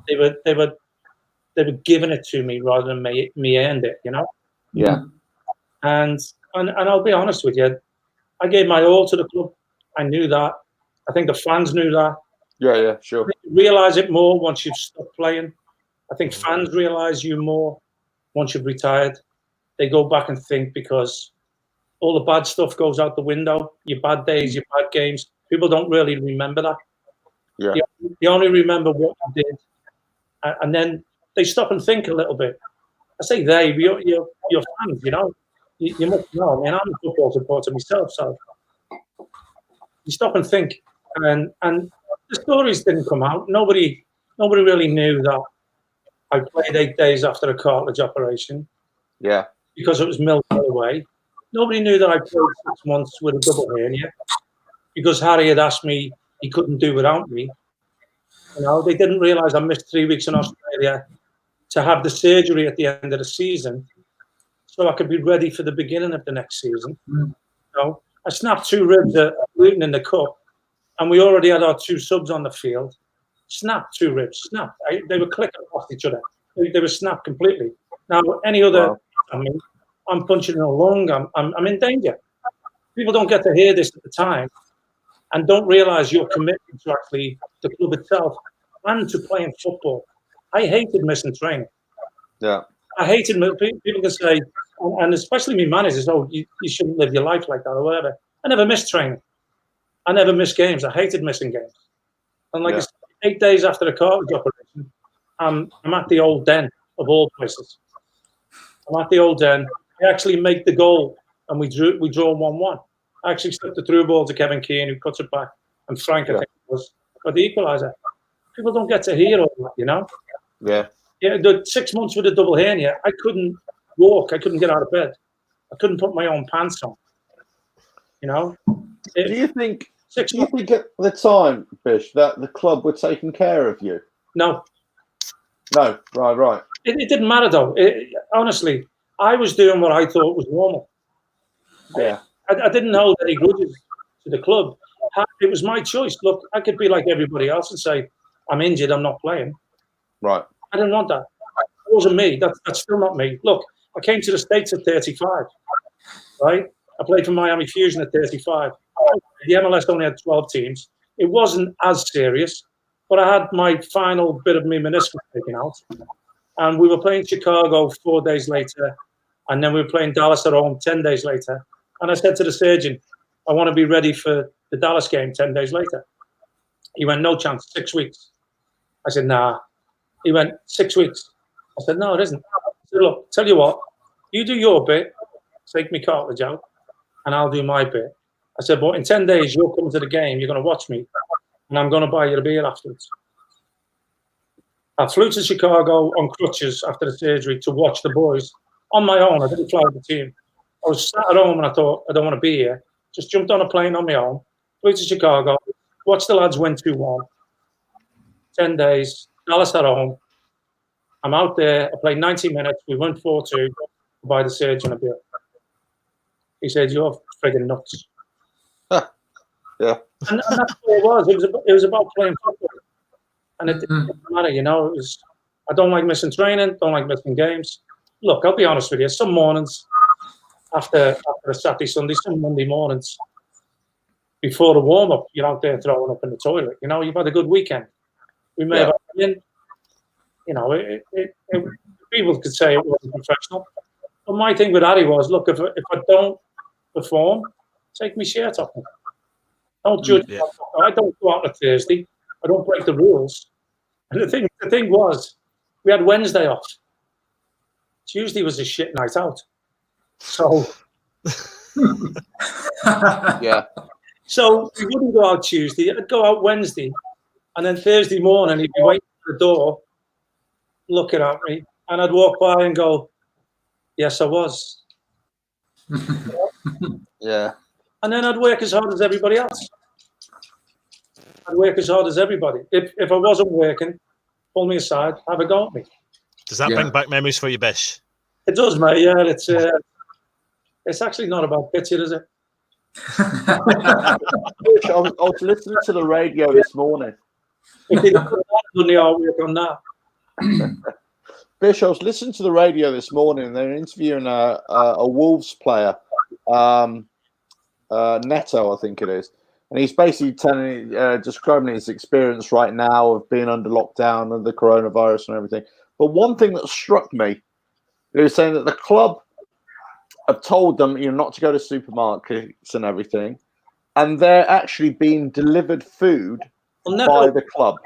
they were giving it to me rather than me earned it, Yeah. And I'll be honest with you, I gave my all to the club. I knew that. I think the fans knew that. Yeah, sure. You realize it more once you've stopped playing. I think fans realize you more once you've retired. They go back and think, because all the bad stuff goes out the window. Your bad days, your bad games. People don't really remember that. Yeah. They only remember what you did. And then they stop and think a little bit. I say they, your fans, you must know. I mean, I'm a football supporter myself, so you stop and think. And the stories didn't come out. Nobody really knew that I played 8 days after a cartilage operation. Yeah. Because it was milled away. Nobody knew that I played 6 months with a double hernia, because Harry had asked me he couldn't do without me. They didn't realise I missed 3 weeks in Australia to have the surgery at the end of the season, so I could be ready for the beginning of the next season. I I snapped 2 ribs at Luton in the cup, and we already had our 2 subs on the field. Snapped 2 ribs, snapped. They were clicking past each other. They were snapped completely. Now, any other, I mean, I'm punching in a lung. I'm in danger. People don't get to hear this at the time, and don't realise your commitment to actually the club itself and to playing football. I hated missing training. Yeah. I hated people can say, and especially me managers, oh, you shouldn't live your life like that or whatever. I never missed training. I never missed games. I hated missing games. And like 8 days after the cartilage operation, I'm at the old Den of all places. I'm at the old Den. I actually make the goal, and we draw 1-1. I actually slipped the through ball to Kevin Keane, who cuts it back, and Frank, I think it was, got the equaliser. People don't get to hear all that, you know? Yeah. Yeah, the 6 months with a double hernia, I couldn't walk. I couldn't get out of bed. I couldn't put my own pants on. You know? Do you think at the time, Bish, that the club were taking care of you? No. No, right. It didn't matter, though. Honestly, I was doing what I thought was normal. Yeah. I didn't hold any grudges to the club. It was my choice. Look, I could be like everybody else and say, I'm injured, I'm not playing. Right. I didn't want that. It wasn't me. That's still not me. Look, I came to the States at 35, right? I played for Miami Fusion at 35. The MLS only had 12 teams. It wasn't as serious, but I had my final bit of me meniscus taken out. And we were playing Chicago 4 days later, and then we were playing Dallas at home 10 days later. And I said to the surgeon, I want to be ready for the Dallas game 10 days later. He went, no chance, 6 weeks. I said, nah. He went, 6 weeks. I said, no, it isn't. I said, look, tell you what, you do your bit, take me cartilage out, and I'll do my bit. I said, but in 10 days, you'll come to the game, you're going to watch me, and I'm going to buy you a beer afterwards. I flew to Chicago on crutches after the surgery to watch the boys on my own. I didn't fly with the team. I was sat at home and I thought, I don't want to be here. Just jumped on a plane on my own, flew to Chicago, watched the lads win 2-1. 10 days, Dallas at home. I'm out there, I played 90 minutes, we won 4-2, buy the surgeon a beer. He said, you're friggin' nuts. Yeah. And that's what it was. It was about playing football. And it didn't matter, you know. It was. I don't like missing training, don't like missing games. Look, I'll be honest with you, some mornings, after a Saturday, Sunday, some Monday mornings, before the warm-up, you're out there throwing up in the toilet. You know, you've had a good weekend. We may have been, you know, people could say it wasn't professional. But my thing with Harry was, look, if I don't perform, take my shirt off me. Don't judge me. I don't go out on a Thursday. I don't break the rules. And the thing was, we had Wednesday off. Tuesday was a shit night out. So, yeah. So we wouldn't go out Tuesday. I'd go out Wednesday, and then Thursday morning he'd be waiting at the door, looking at me, and I'd walk by and go, "Yes, I was." Yeah. And then I'd work as hard as everybody else. I'd work as hard as everybody. If I wasn't working, pull me aside, have a go at me. Does that bring back memories for you, Bish? It does, mate. Yeah, it's actually not about picture, is it? I was listening to the radio this morning. If done the hard work on that. Bish, I was listening to the radio this morning, and they're interviewing a Wolves player, Neto, I think it is. And he's basically describing his experience right now of being under lockdown and the coronavirus and everything. But one thing that struck me, he was saying that the club have told them, not to go to supermarkets and everything, and they're actually being delivered food by the club.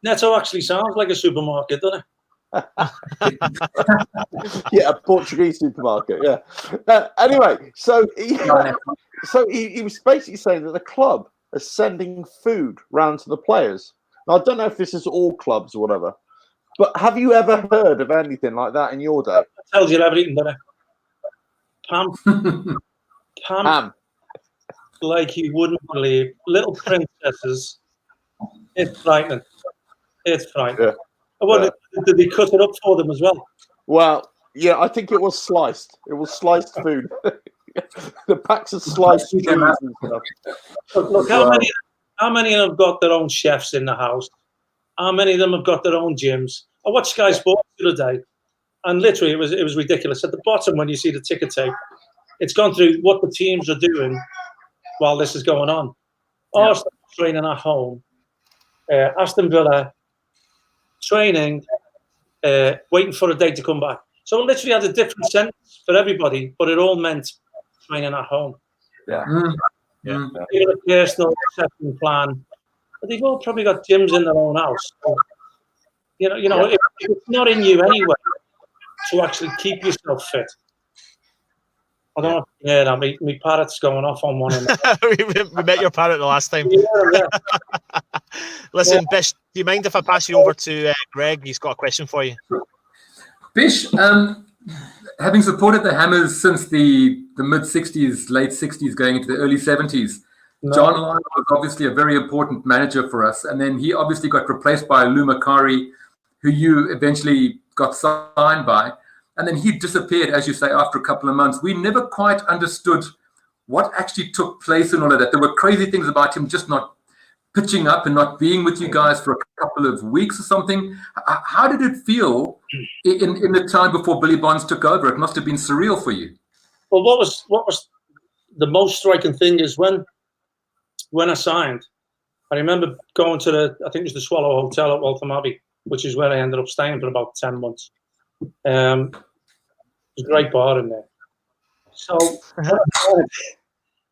Neto actually sounds like a supermarket, doesn't it? Yeah, a Portuguese supermarket. Yeah. Anyway, so he was basically saying that the club are sending food round to the players. Now, I don't know if this is all clubs or whatever, but have you ever heard of anything like that in your day? That tells you everything, doesn't it? Pam, like you wouldn't believe. Little princesses. It's frightening. It's frightening. Yeah. Did they cut it up for them as well? Well, yeah, I think it was sliced. It was sliced food. The packs of sliced cheese and stuff. Look, how many of them have got their own chefs in the house? How many of them have got their own gyms? I watched Sky Sports the other day, and literally it was ridiculous. At the bottom, when you see the ticker tape, it's gone through what the teams are doing while this is going on. Arsenal training at home, Aston Villa training, waiting for a date to come back. So it literally had a different sentence for everybody, but it all meant training at home. Yeah. They got a personal session plan, but they've all probably got gyms in their own house. So, if it's not in you anyway to actually keep yourself fit. I don't know. Yeah, my parrot's going off on one. We met your parrot the last time. Yeah. Listen, Bish, do you mind if I pass you over to Greg? He's got a question for you. Bish, having supported the Hammers since the mid-'60s, late 60s, going into the early 70s, John Lyon was obviously a very important manager for us. And then he obviously got replaced by Lou Macari, who you eventually got signed by. And then he disappeared, as you say, after a couple of months. We never quite understood what actually took place and all of that. There were crazy things about him just not pitching up and not being with you guys for a couple of weeks or something. How did it feel in the time before Billy Bonds took over? It must have been surreal for you. Well, what was the most striking thing is when I signed, I remember going to I think it was the Swallow Hotel at Waltham Abbey, which is where I ended up staying for about 10 months. It was a great bar in there. So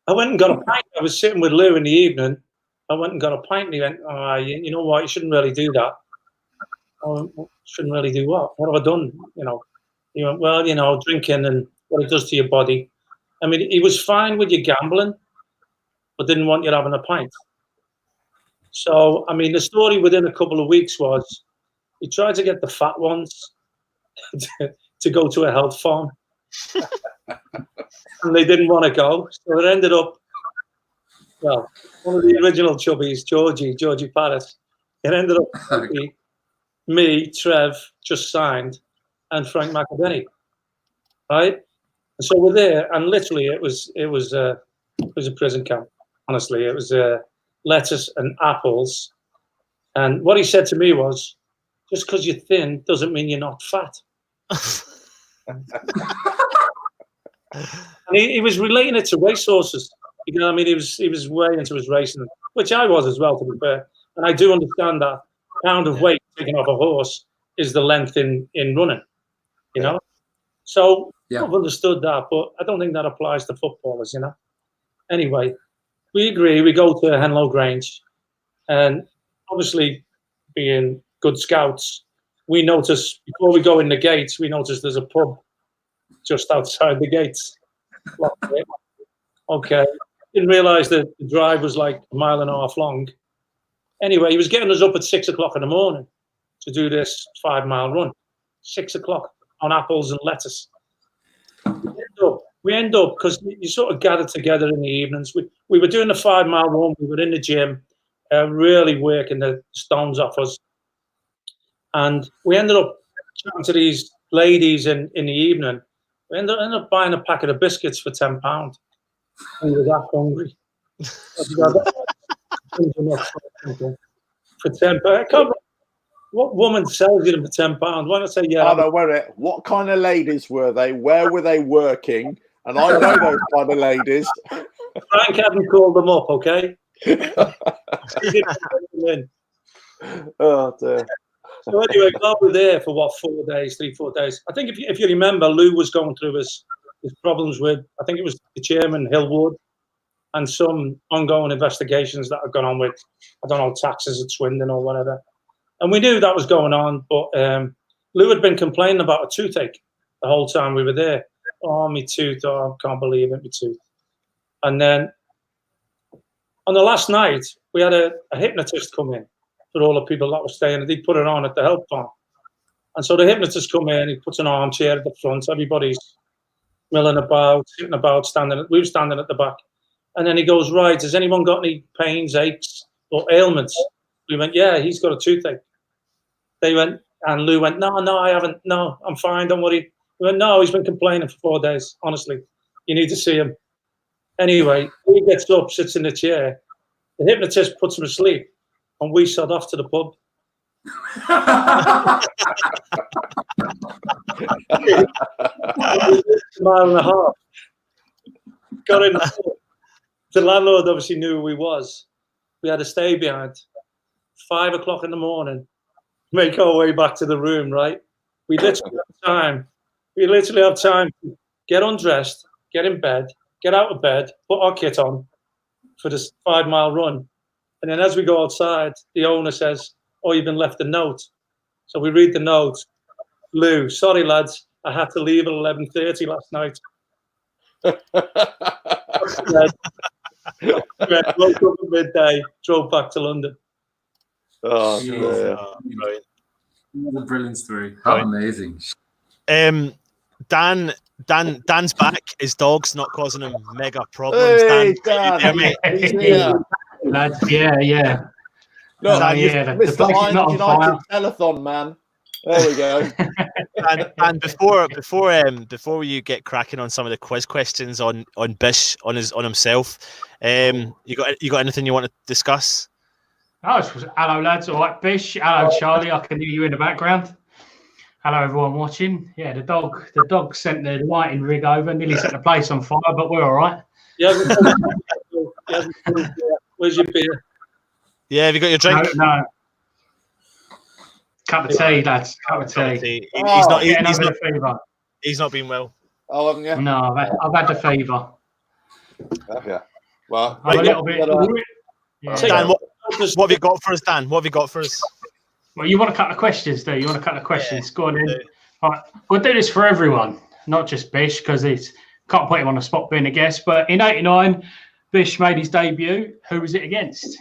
I went and got a pint. I was sitting with Lou in the evening. I went and got a pint, and he went, you know what, you shouldn't really do that. Shouldn't really do what? What have I done? He went, well, drinking and what it does to your body. I mean, he was fine with you gambling, but didn't want you having a pint. So, I mean, the story within a couple of weeks was he tried to get the fat ones to go to a health farm. And they didn't want to go. So it ended up, well, one of the original chubbies, Georgie Paris, it ended up me, Trev, just signed, and Frank McAvenny, right? And so we're there, and literally it was a prison camp. Honestly, it was lettuce and apples. And what he said to me was, just because you're thin doesn't mean you're not fat. And he was relating it to racehorses. You know what I mean? He was way into his racing, which I was as well, to be fair. And I do understand that pound of weight taken off a horse is the length in running, you know? So I've understood that, but I don't think that applies to footballers, you know? Anyway, we agree. We go to Henlow Grange, and obviously being good scouts, we notice, before we go in the gates, we notice there's a pub just outside the gates. Okay. Didn't realise that the drive was like a mile and a half long. Anyway, he was getting us up at 6 o'clock in the morning to do this 5-mile run. 6 o'clock on apples and lettuce. We end up because you sort of gather together in the evenings. We were doing the 5-mile run. We were in the gym, really working the stones off us. And we ended up chatting to these ladies in the evening. We ended up buying a packet of biscuits for £10. We were that hungry. For £10. What woman sells you them for £10? Why not say what kind of ladies were they? Where were they working? And I know those kind of ladies. Frank hadn't called them up, okay? Oh dear. So anyway, God, we're there for what, 4 days, 3-4 days. I think if you remember, Lou was going through his problems with, I think it was the chairman, Hillwood, and some ongoing investigations that have gone on with, I don't know, taxes at Swindon or whatever. And we knew that was going on, but Lou had been complaining about a toothache the whole time we were there. Oh, me tooth, oh, I can't believe it, me tooth. And then on the last night, we had a hypnotist come in for all the people that were staying, and he put it on at the health farm. And so the hypnotist come in, he puts an armchair at the front, everybody's milling about, sitting about, we were standing at the back. And then he goes, right, has anyone got any pains, aches, or ailments? We went, yeah, he's got a toothache. They went, and Lou went, no, I haven't, no, I'm fine, don't worry. We went, no, he's been complaining for 4 days, honestly. You need to see him. Anyway, he gets up, sits in the chair. The hypnotist puts him asleep, and we sod off to the pub. A mile and a half. Got in the pub. The landlord obviously knew who he was. We had to stay behind. 5 o'clock in the morning, make our way back to the room, right? We literally have time to get undressed, get in bed, get out of bed, put our kit on for this 5-mile run. And then as we go outside, the owner says, "Oh, you've been left a note." So we read the note. "Lou, sorry lads, I had to leave at 11:30 last night." Woke up at midday, drove back to London. Oh, Brilliant. What a brilliant story. How amazing. Dan's back. His dog's not causing him mega problems. Hey, Dan, Dan. mate. He's here. Lads, yeah. No, Dan, you've yeah, the missed the dog's not Lions on United telethon, man. There we go. And before you get cracking on some of the quiz questions on Bish on himself, you got anything you want to discuss? Oh, hello lads, all right, Bish. Hello, Charlie. I can hear you in the background. Hello, everyone watching. Yeah, the dog sent the lighting rig over, nearly set the place on fire, but we're all right. Yeah. Where's your beer? Yeah, have you got your drink? No. Cup of tea, lads. Cup of tea. He's not been well. Oh, haven't you? No, I've had the fever. Yeah. Well, I'm a little bit. Yeah. Dan, what have you got for us, Dan? What have you got for us? Well, you want a couple of questions, do you? You want a couple of questions? Go on in. Right. We'll do this for everyone, not just Bish, because can't put him on the spot being a guest. But in '89, Bish made his debut. Who was it against?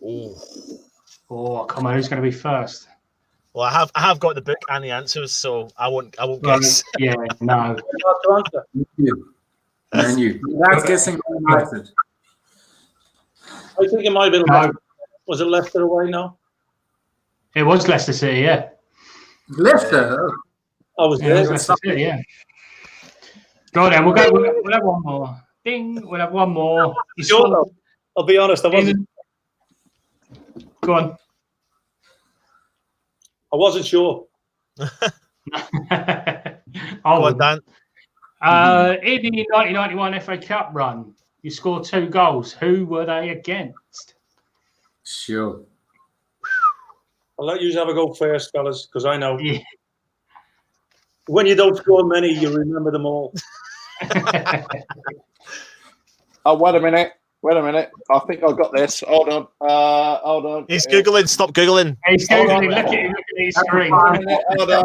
Oh, come on, who's going to be first? Well, I have got the book and the answers, so I won't guess. Yeah, no. Man, you. That's guessing United. I think it might have been. Was it Leicester away now? It was Leicester City, yeah. Leicester. I was It there. was Leicester City, yeah. Go on then. We'll have one more. Ding. We'll have one more. I'll be honest. I wasn't. Go on. I wasn't sure. Go on, Dan. In the 1991 FA Cup run, you scored 2 goals. Who were they against? Sure. I'll let you have a go first, fellas, because I know. Yeah. When you don't score many, you remember them all. Oh, wait a minute. I think I got this. Hold on. He's Googling. Stop Googling. He's Googling. Look at his screen. Hold on.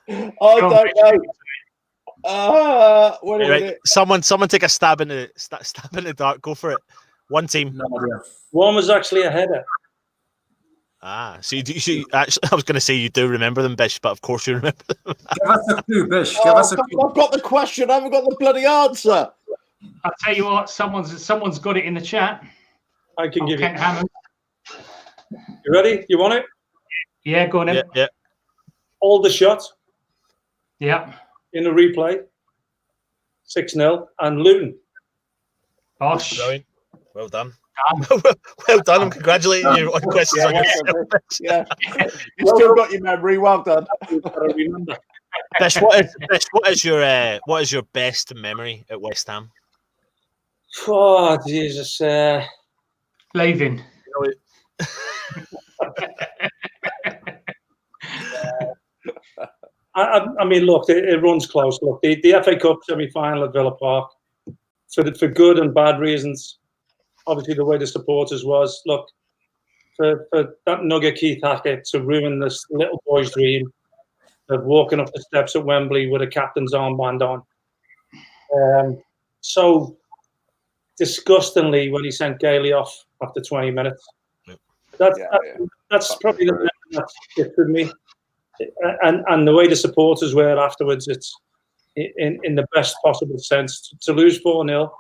I don't know. Wait a minute. Someone take a stab in the dark. Go for it. One team. One was actually a header. So you actually, I was going to say you do remember them, Bish, but of course you remember them. Give us a clue, Bish. Give us a clue. I've got the question. I haven't got the bloody answer. I'll tell you what. Someone's got it in the chat. I can give you. Kent Hammond. You ready? You want it? Yeah, go on in. Yeah. Aldershot Yeah. in the replay. 6-0 and Luton. Bosh. Brilliant. Well done. Well done. I'm congratulating you on questions on yourself. Yeah. You still got your memory. Well done. I remember. Bish, what is your best memory at West Ham? Oh Jesus! Leaving. I mean, look, it runs close. Look, the FA Cup semi-final at Villa Park, for good and bad reasons. Obviously, the way the supporters was. Look, for that nugget Keith Hackett to ruin this little boy's dream of walking up the steps at Wembley with a captain's armband on. So disgustingly when he sent Gailey off after 20 minutes. That's probably the thing that sticks with me. And the way the supporters were afterwards, it's in the best possible sense. To lose 4-0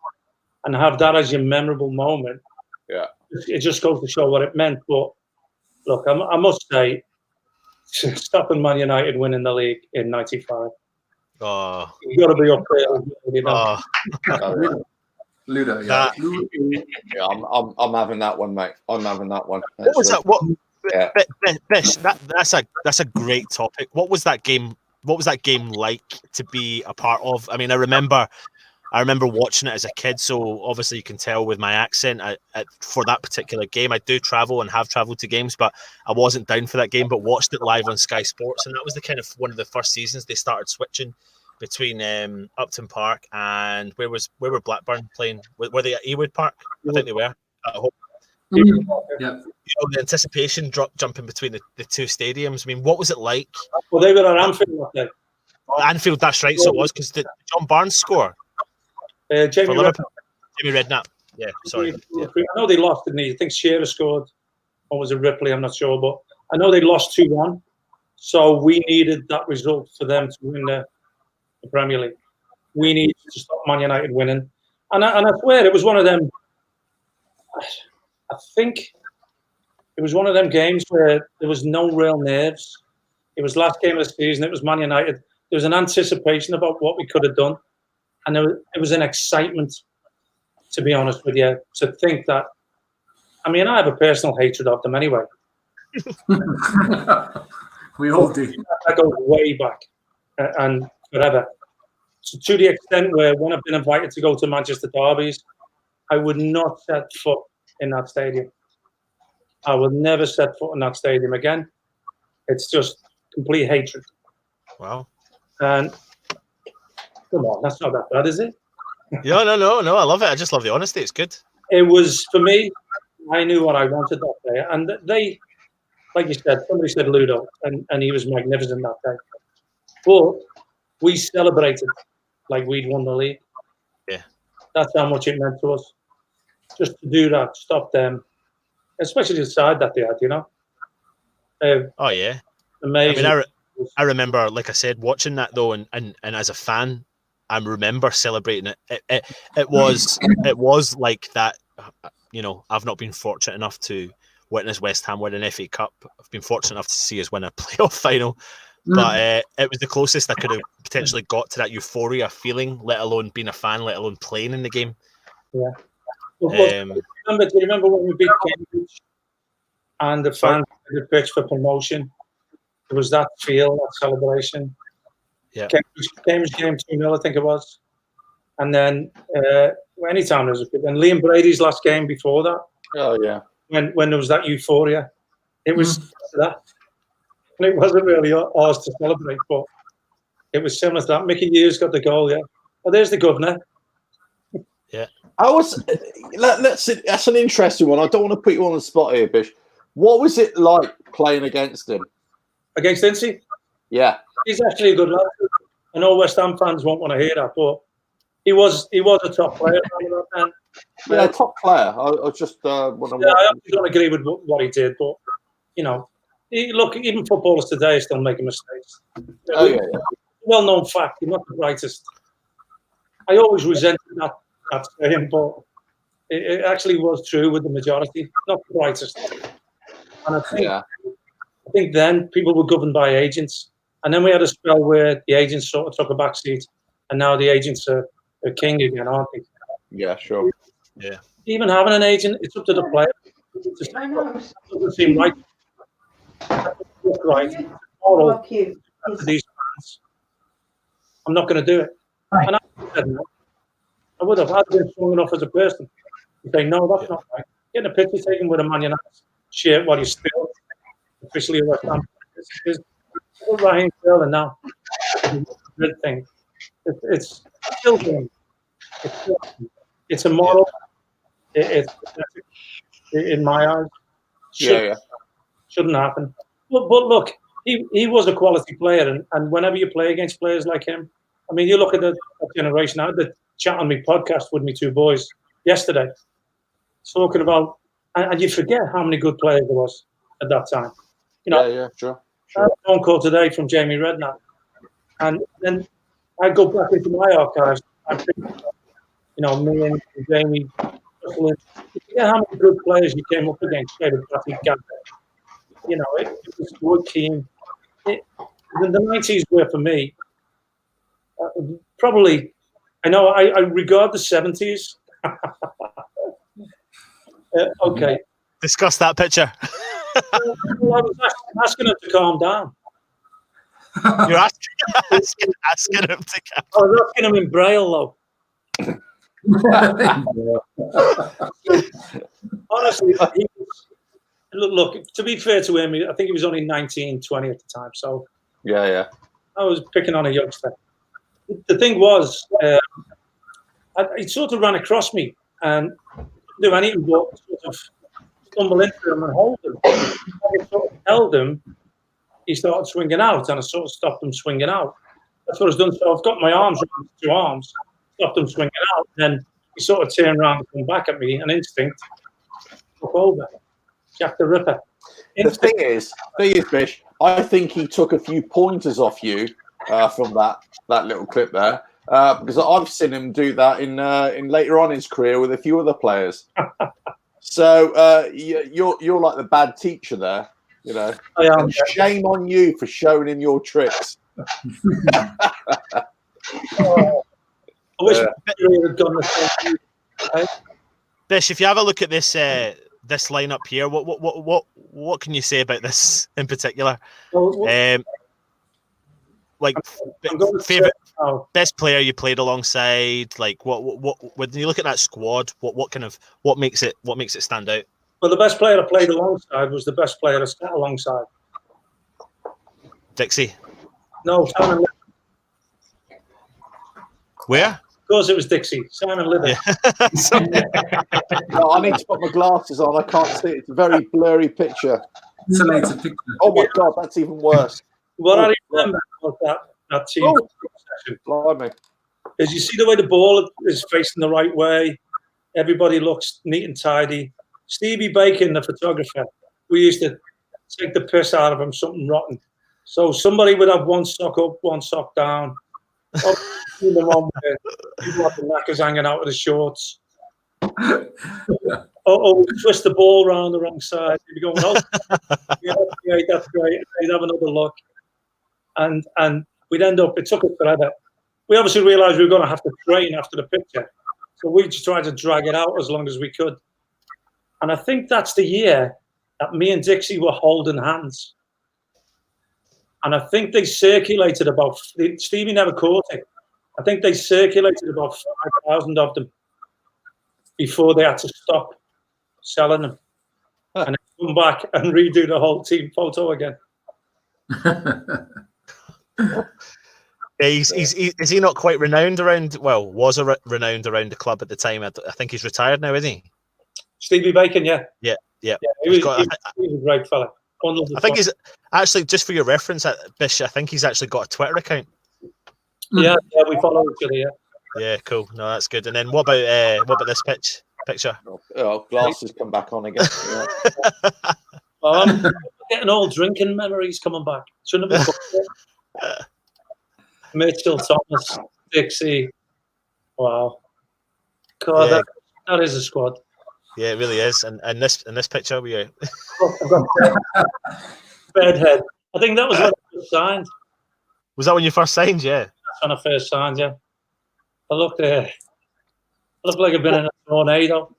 and have that as your memorable moment, it just goes to show what it meant. But look, I must say, stopping Man United winning the league in '95, Oh, You got to be up there. You know. oh. Ludo, yeah. That- Yeah, I'm having that one, mate. I'm having that one. What was that? What? Yeah. Bish, that's a great topic. What was that game? What was that game like to be a part of? I mean, I remember watching it as a kid, so obviously you can tell with my accent. For that particular game, I do travel and have travelled to games, but I wasn't down for that game. But watched it live on Sky Sports, and that was the kind of one of the first seasons they started switching between Upton Park and where were Blackburn playing? Were they at Ewood Park? I think they were. At home. Yeah. You know, the anticipation jumping between the two stadiums. I mean, what was it like? Well, they were at Anfield that day. Oh, Anfield, that's right. So it was because John Barnes score Jamie for Liverpool. Redknapp. Jamie Redknapp. Yeah, sorry. Yeah. I know they lost, didn't he? I think Shearer scored. Or was it Ripley? I'm not sure. But I know they lost 2-1. So we needed that result for them to win the Premier League. We needed to stop Man United winning. And I swear it was one of them. I think it was one of them games where there was no real nerves. It was last game of the season. It was Man United. There was an anticipation about what we could have done. And it was an excitement, to be honest with you, to think that. I mean, I have a personal hatred of them anyway. We all do. That goes way back and forever. So to the extent where when I've been invited to go to Manchester derbies, I would not set foot in that stadium. I will never set foot in that stadium again. It's just complete hatred. Wow. And come on, that's not that bad, is it? Yeah, no. I love it. I just love the honesty. It's good. It was, for me, I knew what I wanted that day. And they, like you said, somebody said Ludo, and he was magnificent that day. But we celebrated like we'd won the league. Yeah. That's how much it meant to us. Just to do that, stop them, especially the side that they had, you know. Oh yeah, amazing. I mean, I remember, like I said, watching that though, and as a fan, I remember celebrating it. It was like that. You know, I've not been fortunate enough to witness West Ham win an FA Cup. I've been fortunate enough to see us win a playoff final, but it was the closest I could have potentially got to that euphoria feeling, let alone being a fan, let alone playing in the game. Yeah. Do you remember when we beat Cambridge and the fans did the pitch for promotion? There was that feel, that celebration. Yeah. Cambridge game 2-0, I think it was. And then anytime there was a good, and Liam Brady's last game before that. Oh yeah. When there was that euphoria, it was that. And it wasn't really ours to celebrate, but it was similar to that. Mickey Hughes got the goal, yeah. Oh, there's the governor. Yeah. That's an interesting one. I don't want to put you on the spot here, Bish. What was it like playing against him? Against Incy? Yeah. He's actually a good lad. I know West Ham fans won't want to hear that, but he was a top player. Yeah, top player. I just want to. I don't agree with what he did, but you know, look, even footballers today are still making mistakes. Oh yeah. Well-known fact, you're not the brightest. I always resented that saying, but it actually was true with the majority. Not the brightest. And I think then people were governed by agents, and then we had a spell where the agents sort of took a back seat, and now the agents are king again, aren't they? Yeah, sure. Yeah. Even having an agent, it's up to the player. It doesn't seem right. Look right. Moral to these fans. I'm not going to do it. And I said no. I would have. I'd been strong enough as a person to say, no, that's not right. Getting a picture taken with a Man United shirt while you're still officially a West Ham. It's Raheem Sterling now. It's a good thing. It's still good. It's immoral. It's in my eyes. Shouldn't happen. But look, he was a quality player, and whenever you play against players like him, I mean, you look at that generation. I had the chat on my podcast with me two boys yesterday, talking about, and you forget how many good players there was at that time. You know, sure. I had a phone call today from Jamie Redknapp, and then I go back into my archives. I think, you know, me and Jamie, you forget how many good players you came up against. You know, it was a good team. The 90s were, for me, Probably, I know I regard the 70s. Okay. Discuss that picture. Well, I was asking him to calm down. You're asking him to calm. I was asking him in Braille, though. Honestly, look, to be fair to him, I think he was only 19, 20 at the time. So Yeah. I was picking on a youngster. The thing was, he sort of ran across me and didn't do anything but sort of stumble into him and hold him. I sort of held him. He started swinging out, and I sort of stopped him swinging out. That's what I've done. So I've got my arms around his 2 arms, stopped him swinging out, and then he sort of turned around and come back at me. An instinct took over. Jack the Ripper. The thing is, Bish, I think he took a few pointers off you from that little clip there, because I've seen him do that in later on in his career with a few other players. So you're like the bad teacher there, you know. I am. And shame on you for showing him your tricks. I wish we had done the same. Right? Bish, if you have a look at this this lineup here, what can you say about this in particular? Like favorite best player you played alongside, like what when you look at that squad, what makes it stand out? Well, the best player I played alongside was the best player I sat alongside. Dixie. No, Simon Little. Where? Of course it was Dixie. Simon Little. Yeah. No, I need to put my glasses on. I can't see it. It's a very blurry picture. Isolated picture. Oh my God, that's even worse. What I remember about that team session Blimey. is you see the way the ball is facing the right way. Everybody looks neat and tidy. Stevie Bacon, the photographer, we used to take the piss out of him, something rotten. So somebody would have one sock up, one sock down. People have the knackers hanging out of the shorts. Or twist the ball around the wrong side. You'd be going, oh, yeah, that's great. They'd have another look. And we'd end up, it took us forever. We obviously realised we were going to have to train after the picture. So we just tried to drag it out as long as we could. And I think that's the year that me and Dixie were holding hands. And I think they circulated about, Stevie never caught it. I think they circulated about 5,000 of them before they had to stop selling them. And then come back and redo the whole team photo again. Is he not quite renowned around? Well, was renowned around the club at the time. I think he's retired now, isn't he? Stevie Bacon, yeah. Yeah. He was a great fella. I think he's actually, just for your reference, Bish, I think he's actually got a Twitter account. Yeah, we follow each other. Yeah. Yeah, cool. No, that's good. And then what about this picture? Oh, glasses come back on again. Yeah. I'm getting all drinking memories coming back. Shouldn't have been. Mitchell, Thomas, Dixie. Wow. God, Yeah. that is a squad. Yeah, it really is. And this picture, we Bedhead. I think that was when I first signed. was that when you first signed? Yeah. That's when I first signed, yeah. I looked like I've been in a tornado.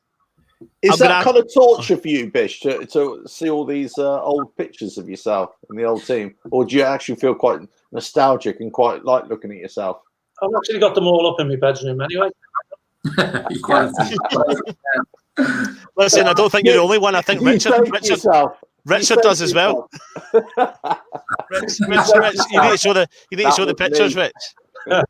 Is that kind of torture for you, Bish, to see all these old pictures of yourself in the old team? Or do you actually feel quite nostalgic and quite like looking at yourself? I've actually got them all up in my bedroom anyway. Listen, I don't think you're the only one. I think Richard does as well. Rich, you need to show the pictures, Rich. Yeah,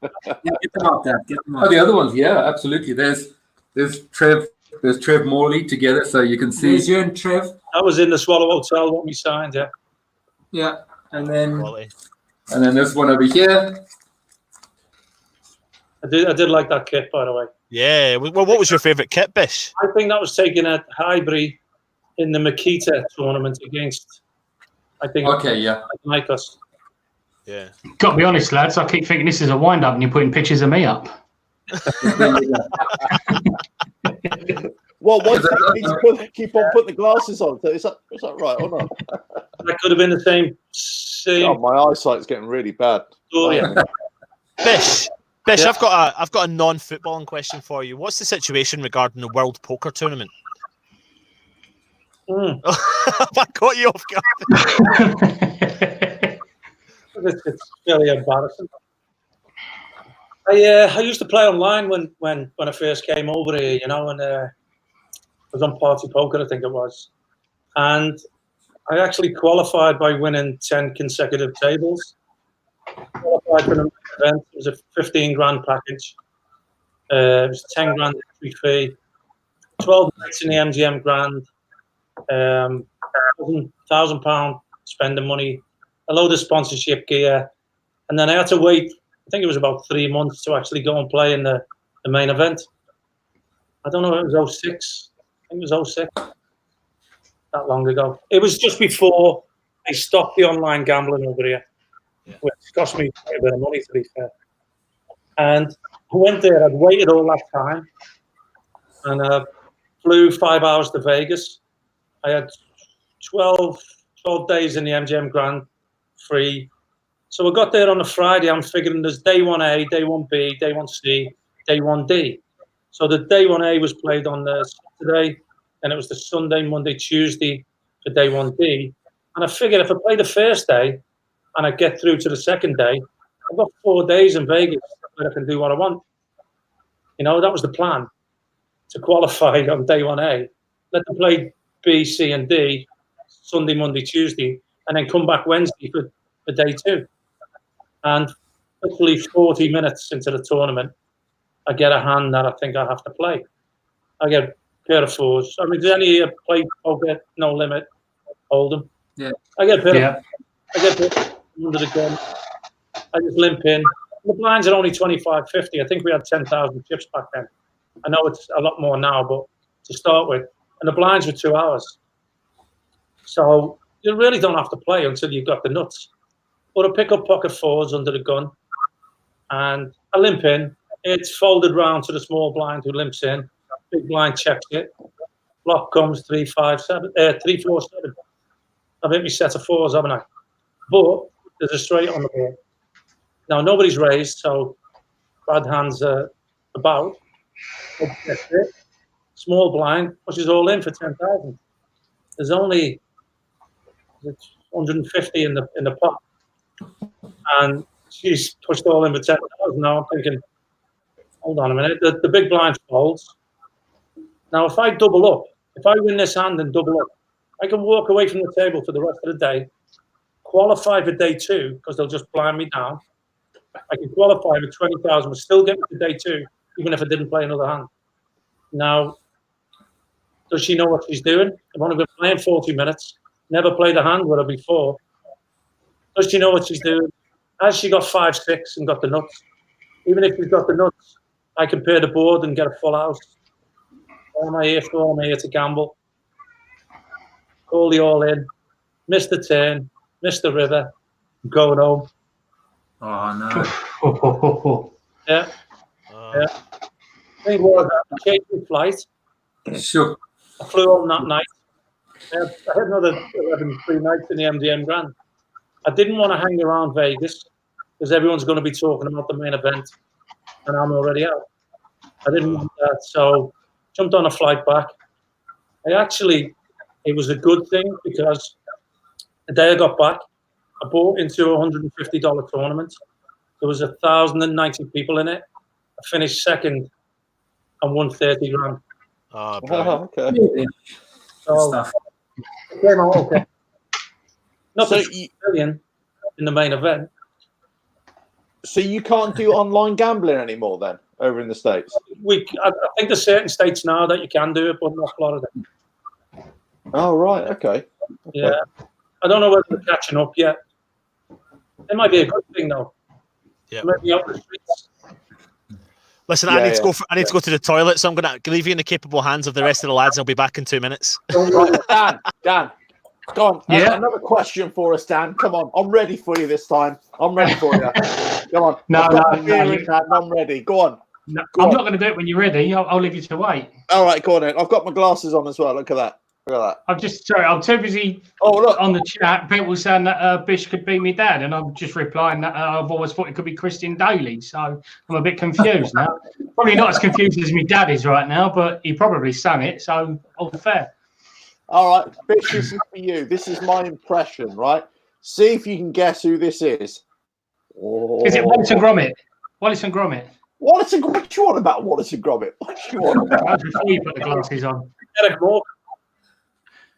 get them out there. Get them out. Oh, the other ones, yeah, absolutely. There's Trev Morley together, so you can see. There's you and Trev. That was in the Swallow Hotel when we signed, yeah. Yeah, and then this one over here. I did like that kit, by the way. Yeah. Well, what was your favourite kit, Bish? I think that was taken at Highbury in the Makita tournament against, I think. Okay, yeah. Nikos. Yeah. Got to be honest, lads. I keep thinking this is a wind-up, and you're putting pictures of me up. Well, one thing you need to keep on putting the glasses on. Is that right or not? That could have been the same. Oh, my eyesight's getting really bad. Oh, yeah. Bish, Bish, I've got a non-footballing question for you. What's the situation regarding the World Poker Tournament? I caught you off guard. It's fairly embarrassing. I used to play online when I first came over here, and I was on Party Poker, I think it was, and I actually qualified by winning 10 consecutive tables. Qualified for an event. It was a 15 grand package. It was 10 grand entry fee, 12 nights in the MGM Grand, £1,000 spending money, a load of sponsorship gear, and then I had to wait. I think it was about 3 months to actually go and play in the main event. I don't know if it was 06. I think it was 06. That long ago. It was just before they stopped the online gambling over here, which cost me quite a bit of money, to be fair. And I went there. I'd waited all that time, and I flew 5 hours to Vegas. I had 12 days in the MGM Grand free. So I got there on a Friday. I'm figuring there's day 1A, day 1B, day 1C, day 1D. So the day 1A was played on the Saturday, and it was the Sunday, Monday, Tuesday for day 1D. And I figured if I play the first day and I get through to the second day, I've got 4 days in Vegas where I can do what I want. That was the plan, to qualify on day 1A. Let them play B, C, and D Sunday, Monday, Tuesday, and then come back Wednesday for day 2. And literally 40 minutes into the tournament, I get a hand that I think I have to play. I get a pair of 4s. I mean, does any here play poker, no limit, Hold'em? Yeah. I get a pair of under the gun. I just limp in. The blinds are only 25.50. I think we had 10,000 chips back then. I know it's a lot more now, but to start with. And the blinds were 2 hours. So you really don't have to play until you've got the nuts. But I pick up pocket 4s under the gun, and I limp in. It's folded round to the small blind who limps in. Big blind checks it. Flop comes 3-4-7. I've hit me set of 4s, haven't I? But there's a straight on the board. Now nobody's raised, so bad hands are about. Small blind pushes all in for 10,000. There's only 150 in the pot, and she's pushed all in for 10,000. Now I'm thinking, hold on a minute. The big blind folds. Now if I double up, if I win this hand and double up, I can walk away from the table for the rest of the day, qualify for day 2 because they'll just blind me down. I can qualify for 20,000, but still get me to day 2, even if I didn't play another hand. Now, does she know what she's doing? I've only been playing 40 minutes, never played a hand with her before. Does she know what she's doing? Has she got 5-6 and got the nuts? Even if she's got the nuts, I can pair the board and get a full house. What am I here for? I'm here to gamble. Call the all in, miss the turn, miss the river, I'm going home. Oh, no. Yeah. Thing was, I changed my flight. Sure. I flew home that night. I had another 3 nights in the MGM Grand. I didn't want to hang around Vegas because everyone's going to be talking about the main event, and I'm already out. I didn't want that, so jumped on a flight back. It was a good thing because the day I got back, I bought into a $150 tournament. There was 1,090 people in it. I finished second and won 30 grand. Oh, okay. So it came out okay. Not so million in the main event. So you can't do online gambling anymore then over in the States? I think there's certain states now that you can do it, but not Florida. Oh, right. Okay. Yeah. I don't know whether they're catching up yet. It might be a good thing, though. Yeah. Maybe up the streets. Listen, I need to go. I need to go to the toilet, so I'm going to leave you in the capable hands of the rest of the lads. I'll be back in 2 minutes. Right, Dan, go on. Yeah. Another question for us, Dan. Come on, I'm ready for you this time. I'm ready for you. Come on. No, I'm ready. Go on. No, I'm not going to do it when you're ready. I'll leave you to wait. All right, go on then. I've got my glasses on as well. Look at that. Look at that. I'm too busy on the chat. People saying that Bish could be me dad, and I'm just replying that I've always thought it could be Christian Daly. So I'm a bit confused now. Probably not as confused as my dad is right now, but he probably sang it, so all fair. All right, Bish, this is for you. This is my impression, right? See if you can guess who this is. Oh. Is it Wallace and Gromit? Wallace and Gromit. What do you want about Wallace and Gromit? What do you want about? Before you put the glasses on.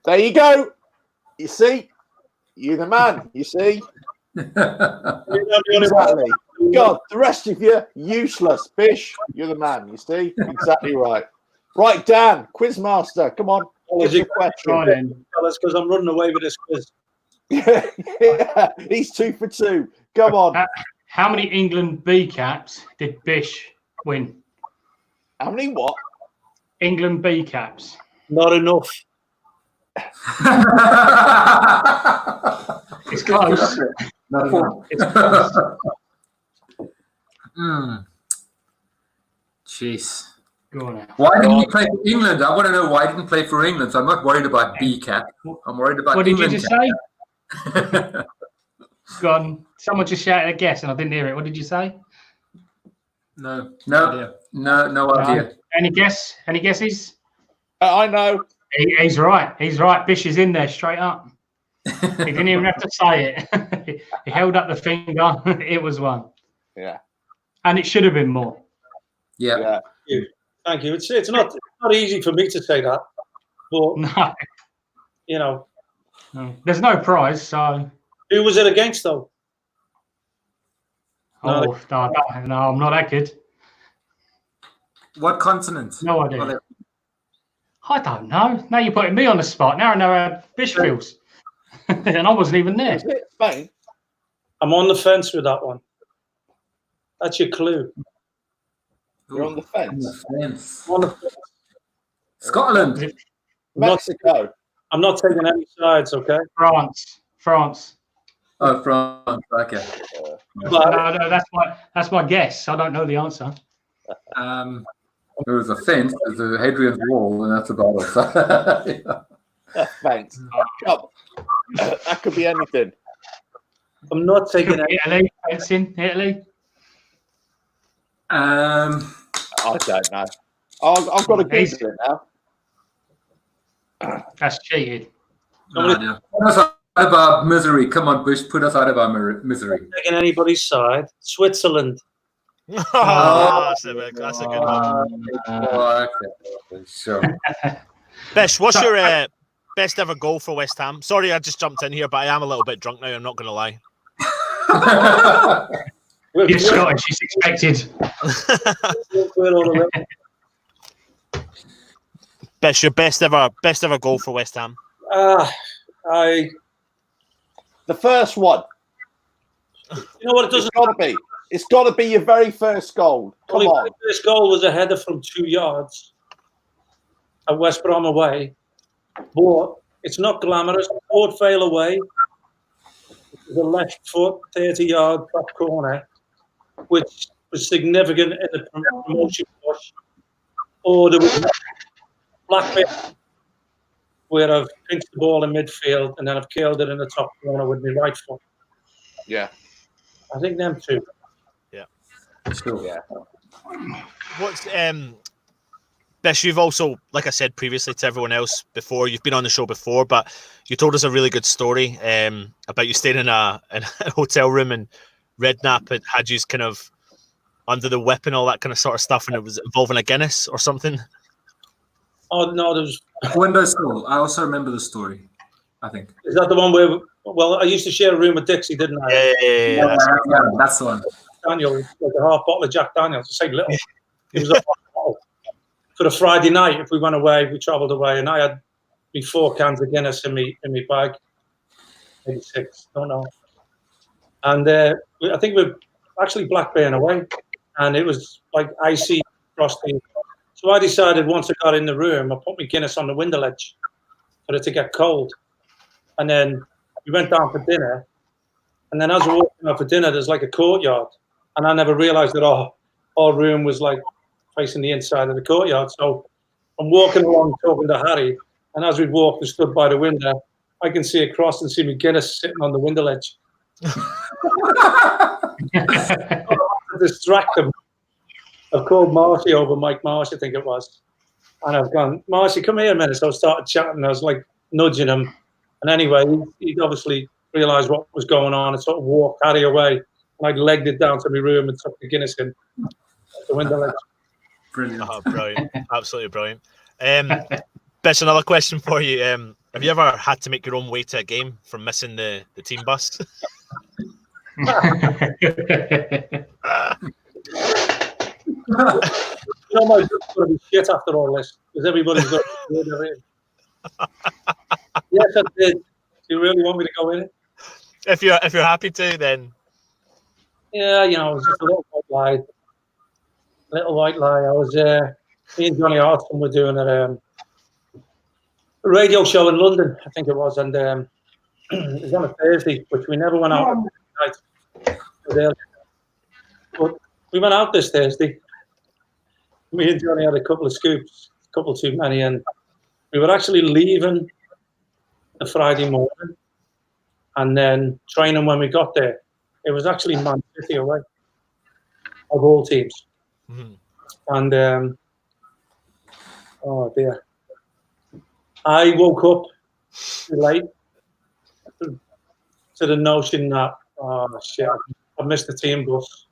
There you go. You see? You're the man. You see? Exactly. God, the rest of you, useless. Bish, you're the man. You see? Exactly right. Right, Dan, Quizmaster, come on. Give us a question. Because I'm running away with this quiz. Yeah, he's 2 for 2. Come on. How many England B caps did Bish win? How many what? England B caps. Not enough. It's close. It's close. Jeez. Go on now. Why didn't he play for England? I want to know why he didn't play for England. So I'm not worried about B cap. I'm worried about what England. Did you just say? Go on. Someone just shouted a guess and I didn't hear it. What did you say? No idea. Any guess? Any guesses? I know. He's right. He's right. Bish is in there straight up. He didn't even have to say it. He held up the finger. It was one. Yeah. And it should have been more. Yeah. Thank you. It's not easy for me to say that, but no. You know, there's no prize. So who was it against though? No, I'm not that good. What continent? No idea. I don't know. Now you're putting me on the spot. Now I know how Bish feels. And I wasn't even there. Is it Spain? I'm on the fence with that one. That's your clue. You're on the fence. On the fence. Scotland. Mexico. I'm not taking any sides, okay? France. Oh, France. Okay. No, that's my guess. I don't know the answer. There was a fence, there's a Hadrian's Wall, and that's about it. Thanks. That could be anything. I'm not taking Italy. Fencing, Italy. I don't know. I've got to Google it now. That's cheated. Put us out of our misery. Come on, Bush. Put us out of our misery. I'm not taking anybody's side. Switzerland. That's a good one. Okay. Sure. Bish, what's your best ever goal for West Ham? Sorry, I just jumped in here, but I am a little bit drunk now. I'm not going to lie. You're Scottish. She's expected. Bish, your best ever goal for West Ham? The first one. You know what? It's got to be your very first goal. Come on. My first goal was a header from 2 yards at West Brom away. But it's not glamorous. Forward fail away. The left foot, 30-yard top corner, which was significant in the promotion push. Or there was Blackburn, where I've pinched the ball in midfield and then I've killed it in the top corner with my right foot. Yeah. I think them two. Yeah. Sure. Yeah. What's Bish, you've also, like I said previously to everyone else before, you've been on the show before, but you told us a really good story about you staying in a hotel room and Redknapp had you kind of under the whip and all that kind of sort of stuff, and it was involving a Guinness or something. Oh no, there was Windowsill. I also remember the story. I think is that the one where? Well, I used to share a room with Dixie, didn't I? Yeah, that's the one. Daniel, like a half bottle of Jack Daniels, the same little. It was a bottle. For a Friday night, if we went away, we travelled away, and I had me 4 cans of Guinness in me bag, maybe 6, don't know. And I think we're actually Blackburn away, and it was like icy, frosty. So I decided once I got in the room, I put my Guinness on the window ledge for it to get cold. And then we went down for dinner. And then as we're walking out for dinner, there's like a courtyard. And I never realised that our room was like facing the inside of the courtyard. So I'm walking along talking to Harry, And as we walked and stood by the window, I can see across and see McGuinness sitting on the window ledge. To distract him, I've called Marshy over, Mike Marsh, I think it was. And I've gone, Marshy, come here a minute. So I started chatting. I was like nudging him. And anyway, he'd obviously realised what was going on and sort of walked Harry away. And I'd legged it down to my room and took the Guinness in the window ledge. Brilliant. Oh, brilliant. Absolutely brilliant. Bitch, another question for you. Have you ever had to make your own way to a game from missing the team bus? You know, my job's going to be shit after all this because everybody's got to do everything. Yes, I did. Do you really want me to go in it? If you're happy to, then Yeah, you know, it was just a little white lie. Little white lie. I was me and Johnny Upton were doing a radio show in London, I think it was, and it was on a Thursday, which we never went out on night. But we went out this Thursday. Me and Johnny had a couple of scoops, a couple too many, and we were actually leaving the Friday morning and then training when we got there. It was actually Man City away, of all teams. Mm-hmm. And, oh dear. I woke up too late to the notion that, oh shit, I missed the team bus.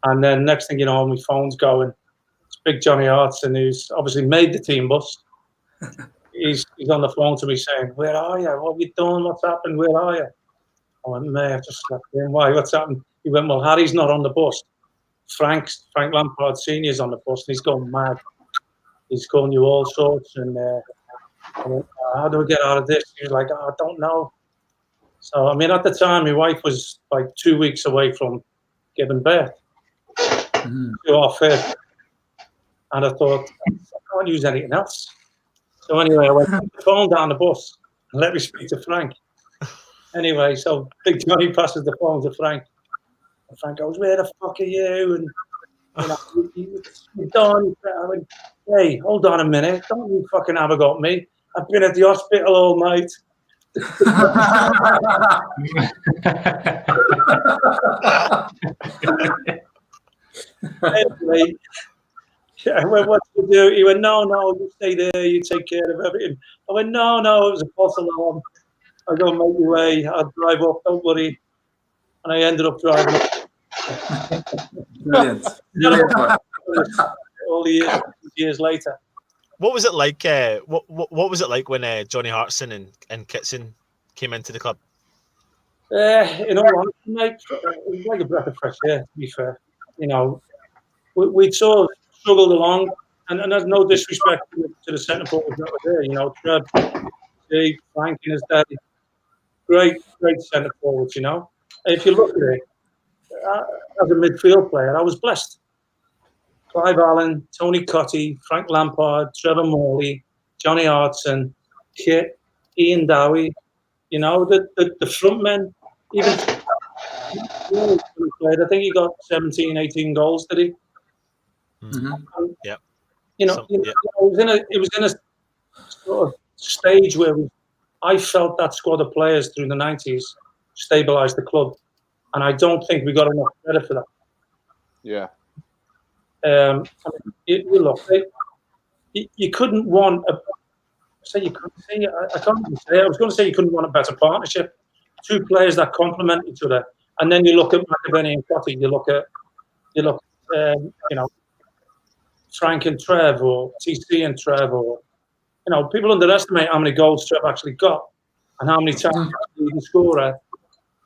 And then next thing you know, my phone's going. It's big Johnny Hartson, who's obviously made the team bus. He's on the phone to me saying, "Where are you? What have you done? What's happened? Where are you?" I went, "Mate, I've just slept in. Why? What's happened?" He went, "Well, Harry's not on the bus. Frank Lampard Sr.'s on the bus, and he's going mad. He's calling you all sorts." And I went, "How do we get out of this?" He was like, "Oh, I don't know." So, I mean, at the time, my wife was like 2 weeks away from giving birth to our first. And I thought, I can't use anything else. So anyway, I went, put the phone down the bus and let me speak to Frank. Anyway, so Big Johnny passes the phone to Frank. And Frank goes, "Where the fuck are you?" And, you know, you're done. I went, "Hey, hold on a minute. Don't you fucking have a go at me. I've been at the hospital all night." Anyway, I went, "What do you do?" He went, no, you stay there, you take care of everything. I went, no, it was a false alarm. I go, "Make your way, I'll drive up, don't worry." And I ended up driving up. Brilliant. All the years later. what was it like? What was it like when Johnny Hartson and Kitson came into the club? In all honesty, mate, it was like a breath of fresh air, to be fair. You know, we'd sort of struggled along, and there's no disrespect to the centre forwards that were there. You know, Trev, Steve, Frank in his day, great centre forwards. You know, if you look at it, as a midfield player, I was blessed. Clive Allen, Tony Cotty, Frank Lampard, Trevor Morley, Johnny Hartson, Kit, Ian Dowie. You know, the front men, even played. I think he got 17, 18 goals, did he? Mm-hmm. Yeah. You know, it was in a sort of stage where I felt that squad of players through the 90s stabilised the club, and I don't think we got enough credit for that. Yeah. I mean, look, you couldn't want a. I can't even say. I was going to say you couldn't want a better partnership. Two players that complement each other, and then you look at McAvenny and Cotty. You look, you know, Frank and Trev, or TC and Trev, or you know, people underestimate how many goals Trev actually got and how many times he can score.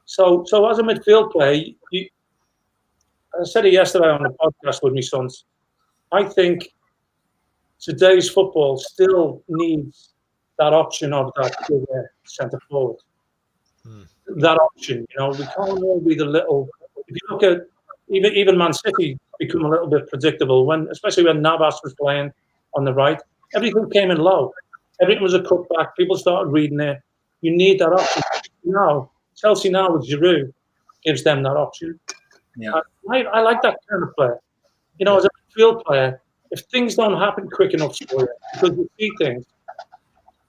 So as a midfield player, I said it yesterday on the podcast with my sons. I think today's football still needs that option of that centre forward. That option, you know, we can't all be the little. If you look at even Man City become a little bit predictable especially when Navas was playing on the right. Everything came in low. Everything was a cutback. People started reading it. You need that option. Now Chelsea now with Giroud gives them that option. Yeah, I like that kind of player. You know, as a midfield player, if things don't happen quick enough for you because you see things,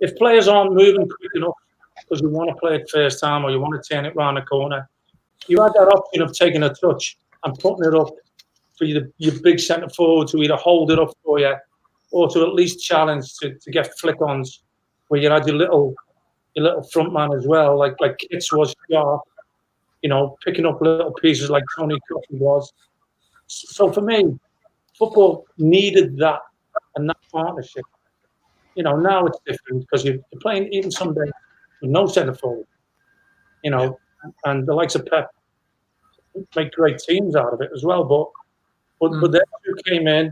if players aren't moving quick enough because you want to play it first time or you want to turn it round the corner, you had that option of taking a touch and putting it up for your big centre forward to either hold it up for you or to at least challenge to get flick-ons where you had your little front man as well, like Kitts was sharp, picking up little pieces like Tony Coffey was. So for me, football needed that and that partnership. Now it's different because you're playing even some days with no centre forward, and the likes of Pep make great teams out of it as well. But they two came in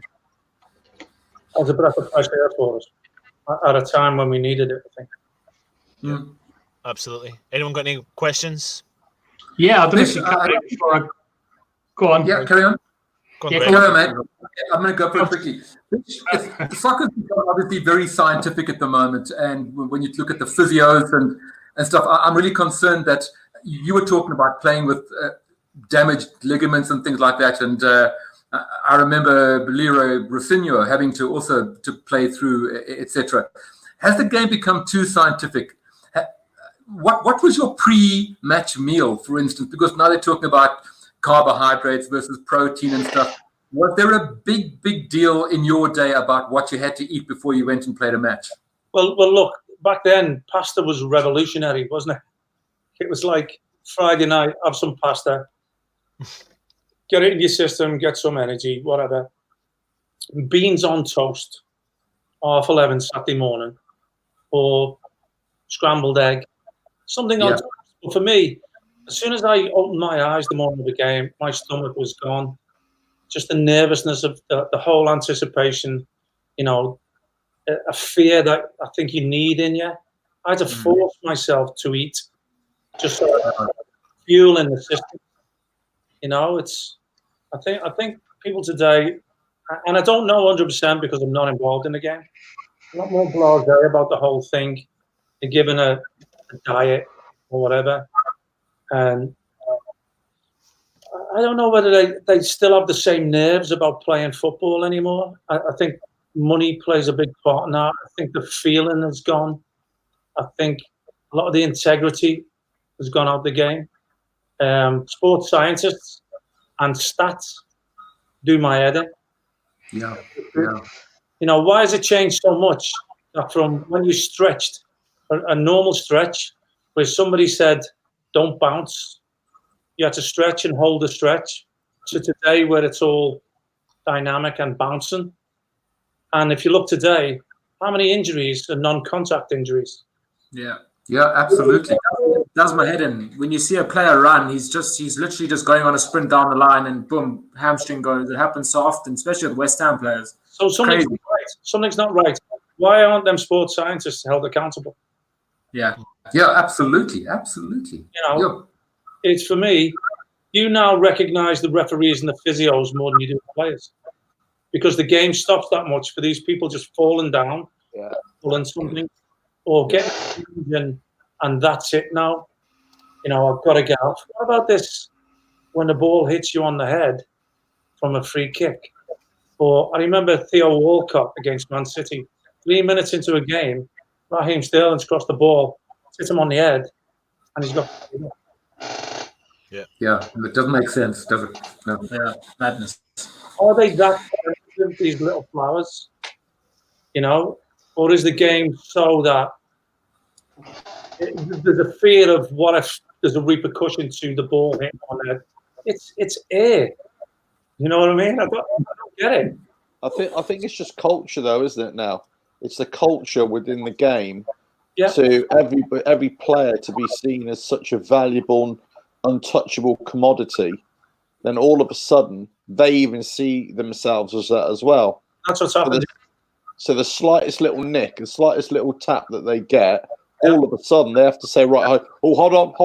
as a breath of fresh air for us at a time when we needed it, I think. Yeah, absolutely. Anyone got any questions? Yeah, I don't know if you covered it before I go on. Yeah, carry on. Go on, Yeah, Greg. carry on, mate. I'm going to go for it quickly. Soccer's become obviously very scientific at the moment, and when you look at the physios and stuff, I'm really concerned that you were talking about playing with damaged ligaments and things like that, and I remember Leroy Rafinha having to also to play through, etc. Has the game become too scientific? What was your pre-match meal, for instance? Because now they're talking about carbohydrates versus protein and stuff. Was there a big deal in your day about what you had to eat before you went and played a match? Well, look, back then, pasta was revolutionary, wasn't it? It was like Friday night, have some pasta, get it in your system, get some energy, whatever. Beans on toast, 11:30 Saturday morning, or scrambled egg, something on toast. But for me, as soon as I opened my eyes the morning of the game, my stomach was gone. Just the nervousness of the whole anticipation, a fear that I think you need in you. I had to force myself to eat, just so I had fuel in the system. I think people today, and I don't know 100% because I'm not involved in the game, a lot more blasé about the whole thing. They're given a diet or whatever, and I don't know whether they still have the same nerves about playing football anymore. I think money plays a big part in that. I think the feeling has gone. I think a lot of the integrity has gone out the game. Sports scientists and stats do my head in. Yeah. Why has it changed so much from when you stretched a normal stretch where somebody said, don't bounce, you had to stretch and hold the stretch, to today where it's all dynamic and bouncing. And if you look today, how many injuries are non-contact injuries? Yeah, absolutely. It does my head in. When you see a player run, he's literally just going on a sprint down the line and boom, hamstring goes. It happens so often, especially with West Ham players. So something's not right. Something's not right. Why aren't them sports scientists held accountable? Yeah, absolutely. It's for me, you now recognise the referees and the physios more than you do the players. Because the game stops that much for these people just falling down, pulling something, or getting and that's it now. I've got to get off. What about this when the ball hits you on the head from a free kick? Or I remember Theo Walcott against Man City. 3 minutes into a game, Raheem Sterling's crossed the ball, hits him on the head, and he's got... Yeah, it doesn't make sense, does it? No. Yeah, madness. Are they that these little flowers? Or is the game so that there's a fear of what if there's a repercussion to the ball hitting on there? It's air. You know what I mean? I don't get it. I think it's just culture, though, isn't it? Now it's the culture within the game to every player to be seen as such a valuable, untouchable commodity. Then all of a sudden, they even see themselves as that as well. That's what's happening. So the slightest little nick, the slightest little tap that they get, all of a sudden they have to say, right, hold on.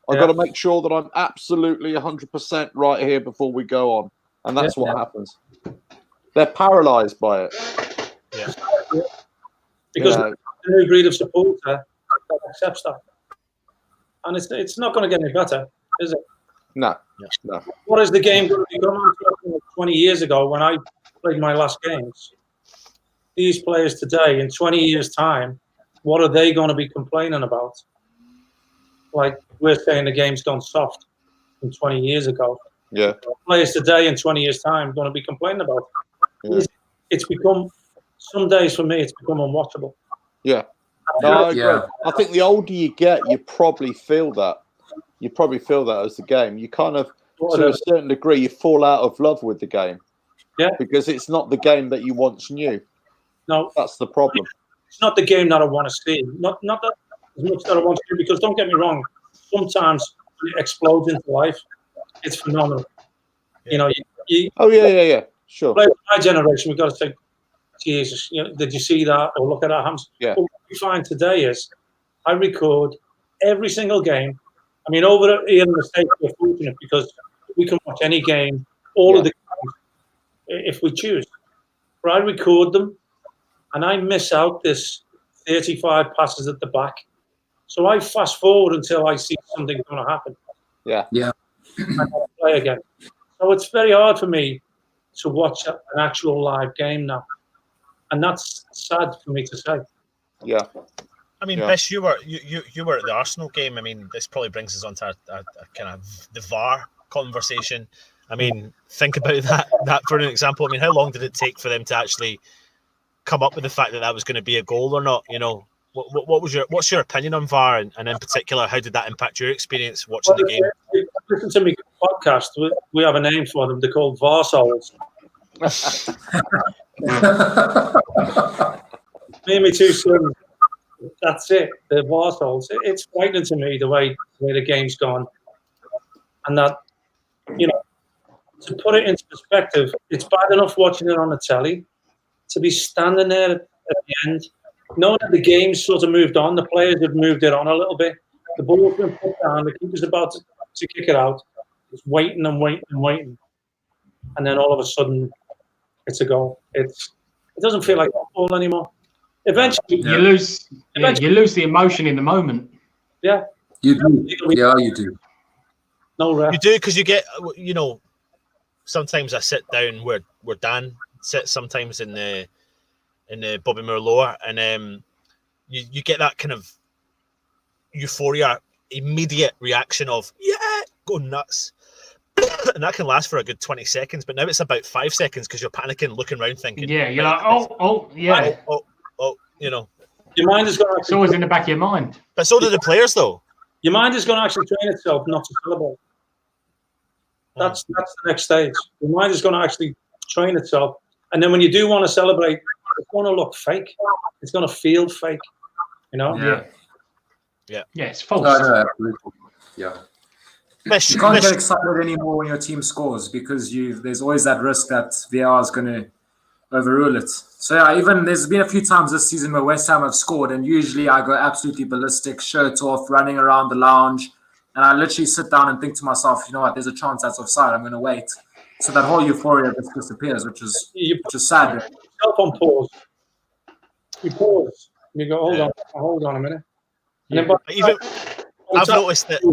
I've got to make sure that I'm absolutely 100% right here before we go on. And that's what happens. They're paralysed by it. Yeah. Because the new breed of supporter that accepts that. And it's not going to get any better, is it? No. What is the game going to become? 20 years ago when I played my last games, these players today in 20 years' time, what are they going to be complaining about? Like we're saying the game's gone soft from 20 years ago. Yeah. Players today in 20 years' time are going to be complaining about it. Yeah. It's become, some days for me, it's become unwatchable. Yeah. No, I agree. I think the older you get, you probably feel that. You probably feel that as the game. You kind of, to a certain degree, you fall out of love with the game. Yeah. Because it's not the game that you once knew. No. That's the problem. It's not the game that I want to see. Not that as much that I want to see, because don't get me wrong, sometimes when it explodes into life, it's phenomenal. You know, Sure. My generation, we've got to say, Jesus, you know, did you see that? Or look at our hands. Yeah. But what we find today is I record every single game. I mean, over here in the States, we're fortunate because we can watch any game, all of the games, if we choose. But I record them, and I miss out this 35 passes at the back. So I fast forward until I see something going to happen. Yeah. Yeah. And I'll play again. So it's very hard for me to watch an actual live game now. And that's sad for me to say. Yeah. I mean, Bish, you were at the Arsenal game. I mean, this probably brings us on to a kind of the VAR conversation. I mean, think about that for an example. I mean, how long did it take for them to actually come up with the fact that was going to be a goal or not? You know, what's your opinion on VAR, and in particular, how did that impact your experience watching the game? Listen to me podcast. We have a name for them. They're called VAR souls. Me and my two sons. That's it. The VAR souls. It's frightening to me the way the game's gone, and that, you know, to put it into perspective, it's bad enough watching it on the telly, to be standing there at the end, knowing that the game's sort of moved on, the players have moved it on a little bit, the ball's been put down, the keeper's about to kick it out, it's waiting and waiting and waiting, and then all of a sudden, it's a goal. It doesn't feel like football anymore. Eventually, you lose the emotion in the moment. Yeah, you do. Yeah, you do. No rest. You do, because you get, you know, sometimes I sit down where Dan sits, sometimes in the Bobby Moore lower, and you get that kind of euphoria, immediate reaction of go nuts. And that can last for a good 20 seconds, but now it's about 5 seconds because you're panicking, looking around, thinking, yeah, you're like, oh, you know, your mind is going to. It's always in the back of your mind. But so do the players, though. Your mind is going to actually train itself not to celebrate. That's the next stage. Your mind is going to actually train itself, and then when you do want to celebrate, it's going to look fake. It's going to feel fake. You know? Yeah, it's false. No, absolutely. Yeah. You can't get excited anymore when your team scores because there's always that risk that VAR is going to overrule it. So yeah, even there's been a few times this season where West Ham have scored, and usually I go absolutely ballistic, shirt off, running around the lounge, and I literally sit down and think to myself, you know what, there's a chance that's offside, I'm going to wait. So that whole euphoria just disappears, which is sad. Yourself on pause. You pause. You go, hold on a minute. And then, I've noticed that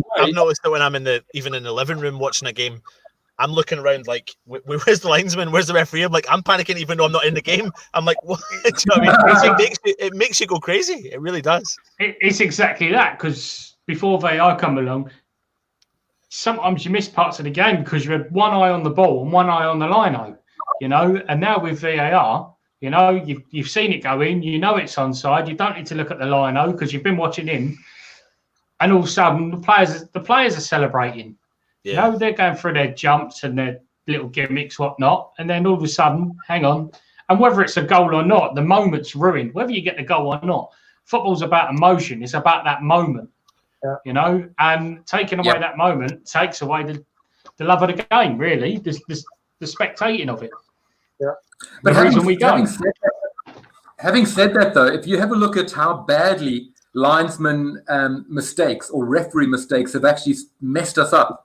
when I'm in the living room watching a game, I'm looking around like, where's the linesman? Where's the referee? I'm like, I'm panicking even though I'm not in the game. I'm like, what? Do you know what I mean? It makes you go crazy. It really does. It's exactly that, because before VAR come along, sometimes you miss parts of the game because you had one eye on the ball and one eye on the lino, you know. And now with VAR, you know, you've seen it go in, you know it's onside. You don't need to look at the lino because you've been watching him. And all of a sudden, the players are celebrating. Yeah. You know, they're going through their jumps and their little gimmicks, whatnot. And then all of a sudden, hang on. And whether it's a goal or not, the moment's ruined. Whether you get the goal or not, football's about emotion. It's about that moment, you know. And taking away that moment takes away the love of the game, really, the spectating of it. Yeah. But having said that, though, if you have a look at how badly linesman mistakes or referee mistakes have actually messed us up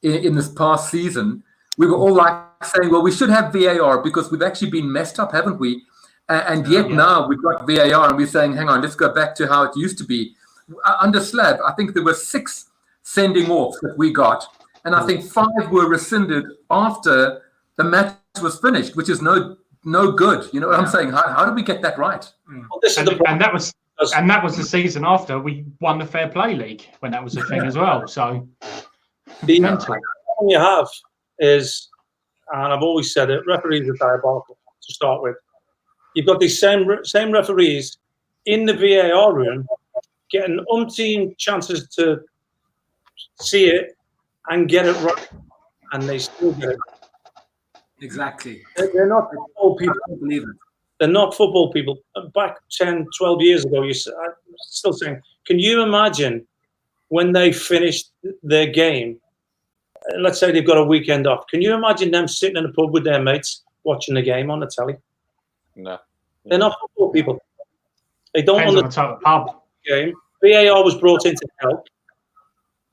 in this past season, we were all like saying, well, we should have VAR because we've actually been messed up, haven't we? And yet now we've got VAR and we're saying, hang on, let's go back to how it used to be. Under Slab, I think there were 6 sending offs that we got, and I think 5 were rescinded after the match was finished, which is no no good. You know what I'm saying? How did we get that right? Well, this is the And that was the season after we won the Fair Play League when that was a thing as well. So the mental. problem you have is, and I've always said it, referees are diabolical to start with. You've got these same referees in the VAR room getting umpteen chances to see it and get it right, and they still get it. Exactly. They're not football people. I can't believe it. They're not football people. Back 10, 12 years ago, I'm still saying, can you imagine when they finished their game? Let's say they've got a weekend off. Can you imagine them sitting in a pub with their mates watching the game on the telly? No. They're not football people. They don't Depends understand on the type of pub. the game. VAR was brought in to help,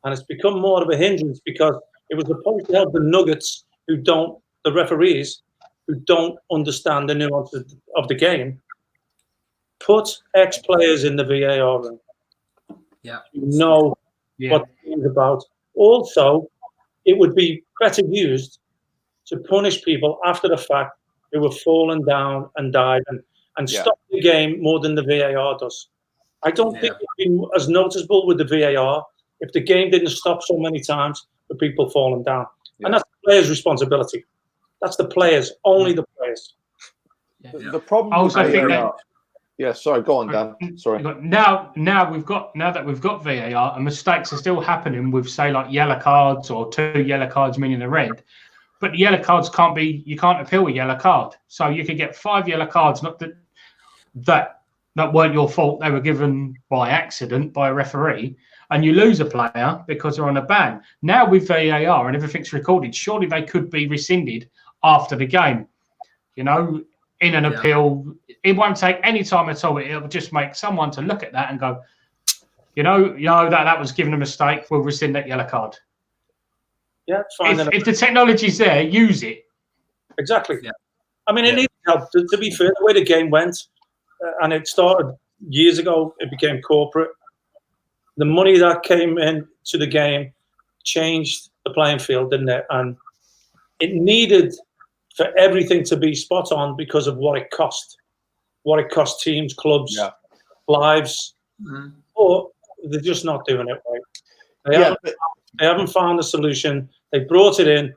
and it's become more of a hindrance because it was supposed to help the nuggets the referees who don't understand the nuances of the game. Put ex-players in the VAR room. Yeah. You know what the game's about. Also, it would be better used to punish people after the fact who have fallen down and died and stop the game more than the VAR does. I don't think it would be as noticeable with the VAR if the game didn't stop so many times for people falling down. Yeah. And that's the players' responsibility. That's the players, only the players. The problem with VAR. Yeah, sorry, go on, Dan. Sorry. Now that we've got VAR, and mistakes are still happening with, say, like yellow cards or 2 yellow cards meaning a red. But the yellow cards you can't appeal a yellow card. So you could get 5 yellow cards, not that weren't your fault. They were given by accident by a referee, and you lose a player because they're on a ban. Now with VAR and everything's recorded, surely they could be rescinded after the game. You know, in an appeal, it won't take any time at all. It'll just make someone to look at that and go, you know that was given a mistake. We'll rescind that yellow card. Yeah, it's fine. If the technology's there, use it. Exactly. Yeah. I mean, it needs help. To be fair, the way the game went, and it started years ago, it became corporate. The money that came in to the game changed the playing field, didn't it? And it needed for everything to be spot on because of what it cost teams, clubs, lives. Mm-hmm. Or they're just not doing it right. They haven't found a solution. They brought it in.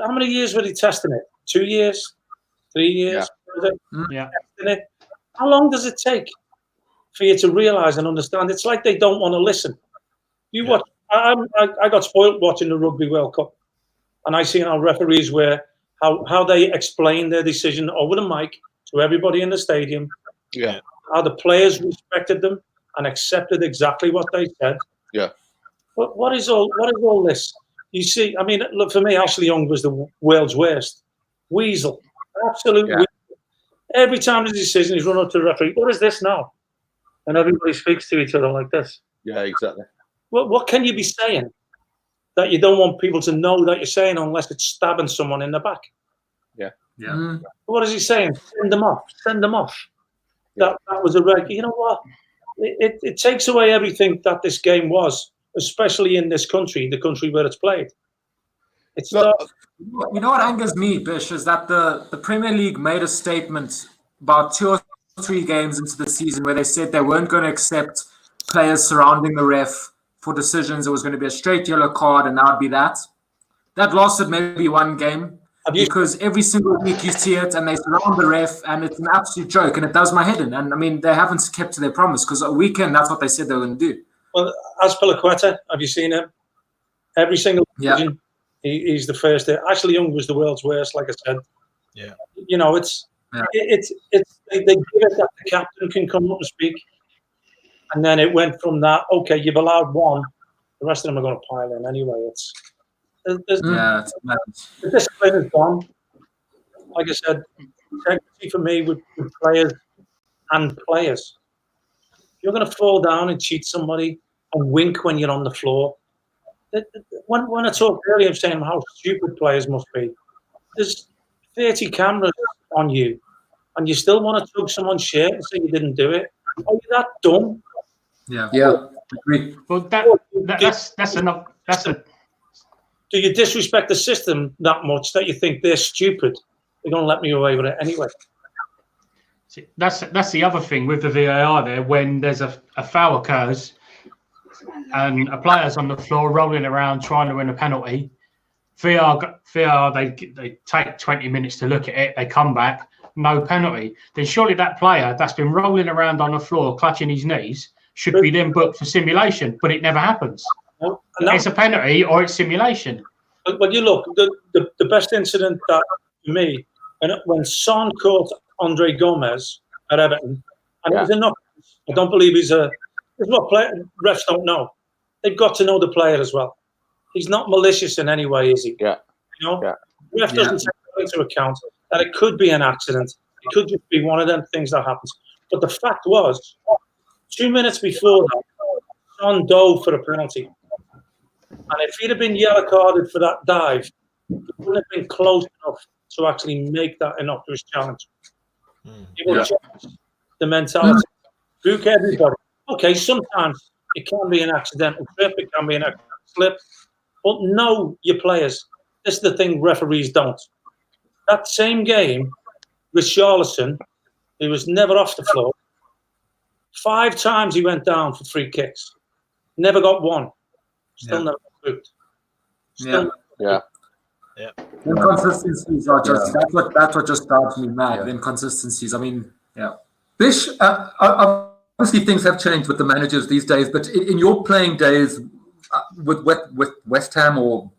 How many years were they testing it? 2 years? 3 years? Yeah. How long does it take for you to realise and understand? It's like they don't want to listen. Watch. I got spoiled watching the Rugby World Cup, and I seen our referees how they explained their decision over the mic to everybody in the stadium. Yeah. How the players respected them and accepted exactly what they said. Yeah. But what is all this? You see, I mean, look, for me, Ashley Young was the world's worst. Weasel. Absolute weasel. Every time there's a decision, he's run up to the referee. What is this now? And everybody speaks to each other like this. Yeah, exactly. What can you be saying that you don't want people to know that you're saying unless it's stabbing someone in the back? Yeah. Yeah. Mm. What is he saying? Send them off. Send them off. Yeah. That was a reg. You know what? It takes away everything that this game was, especially in this country, the country where it's played. It's you know what angers me, Bish, is that the Premier League made a statement about 2 or 3 games into the season where they said they weren't going to accept players surrounding the ref for decisions. It was going to be a straight yellow card, and that would be that. That lasted maybe 1 game because every single week you see it and they surround the ref, and it's an absolute joke, and it does my head in. And I mean, they haven't kept to their promise because a weekend, that's what they said they were going to do. Well, Azpilicueta, have you seen him? Every single decision, he's the first there. Ashley Young was the world's worst, like I said. Yeah. You know, they give it that the captain can come up and speak. And then it went from that, okay, you've allowed 1. The rest of them are going to pile in anyway. The discipline is gone. Like I said, integrity for me with players and players. You're going to fall down and cheat somebody and wink when you're on the floor. When I talked earlier of saying how stupid players must be, there's 30 cameras on you, and you still want to tug someone's shirt and say you didn't do it. Are you that dumb? Yeah. Well, that's enough. Do you disrespect the system that much that you think they're stupid they're going to let me away with it anyway. See, that's the other thing with the VAR there. When there's a foul occurs and a player's on the floor rolling around trying to win a penalty, VAR they take 20 minutes to look at it. They come back, no penalty. Then surely that player that's been rolling around on the floor clutching his knees should be then booked for simulation, but it never happens. No, it's a penalty or it's simulation. But you look, the best incident that for me, when Son caught Andre Gomez at Everton, and it was a knock. I don't believe he's what refs don't know. They've got to know the player as well. He's not malicious in any way, is he? Yeah. You know, the ref doesn't take into account that it could be an accident. It could just be one of them things that happens. But the fact was, 2 minutes before that, Son dove for a penalty. And if he'd have been yellow carded for that dive, he wouldn't have been close enough to actually make that innocuous challenge. It will change the mentality. Book everybody. Okay, sometimes it can be an accidental trip, it can be an accidental slip, but know your players. This is the thing referees don't. That same game with Richarlison, he was never off the floor. 5 times he went down for free kicks. Never got one. Still never got booked. Inconsistencies are just that's what just drives me mad. The inconsistencies. I mean, Bish, obviously things have changed with the managers these days, but in your playing days with West Ham or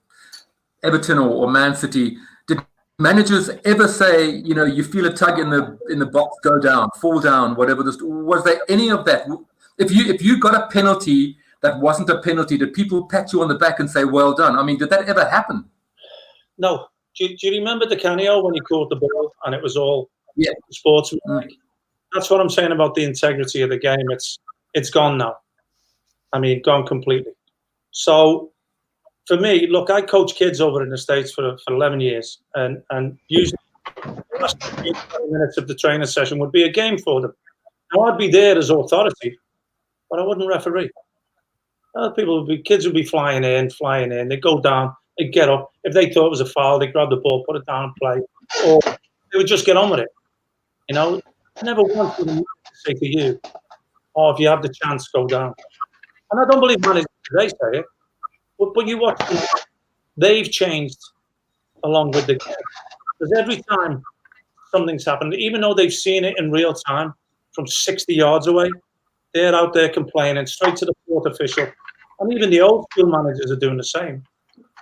Everton or Man City, did managers ever say, you feel a tug in the box, go down, fall down, whatever this was? There any of that? If you got a penalty that wasn't a penalty, did people pat you on the back and say, well done? I mean, did that ever happen? No. Do you remember the Canio when he caught the ball and it was all sportsmanlike? That's what I'm saying about the integrity of the game. It's gone now. I mean, gone completely. So for me, look, I coach kids over in the States for 11 years, and usually the last 20 minutes of the training session would be a game for them. Now I'd be there as authority, but I wouldn't referee. Other kids would be flying in, they'd go down, they'd get up. If they thought it was a foul, they'd grab the ball, put it down and play. Or they would just get on with it. Never once would I say to you, if you have the chance, go down. And I don't believe managers today say it, but you watch them, they've changed along with the game. Because every time something's happened, even though they've seen it in real time from 60 yards away, they're out there complaining straight to the fourth official. And even the old school managers are doing the same.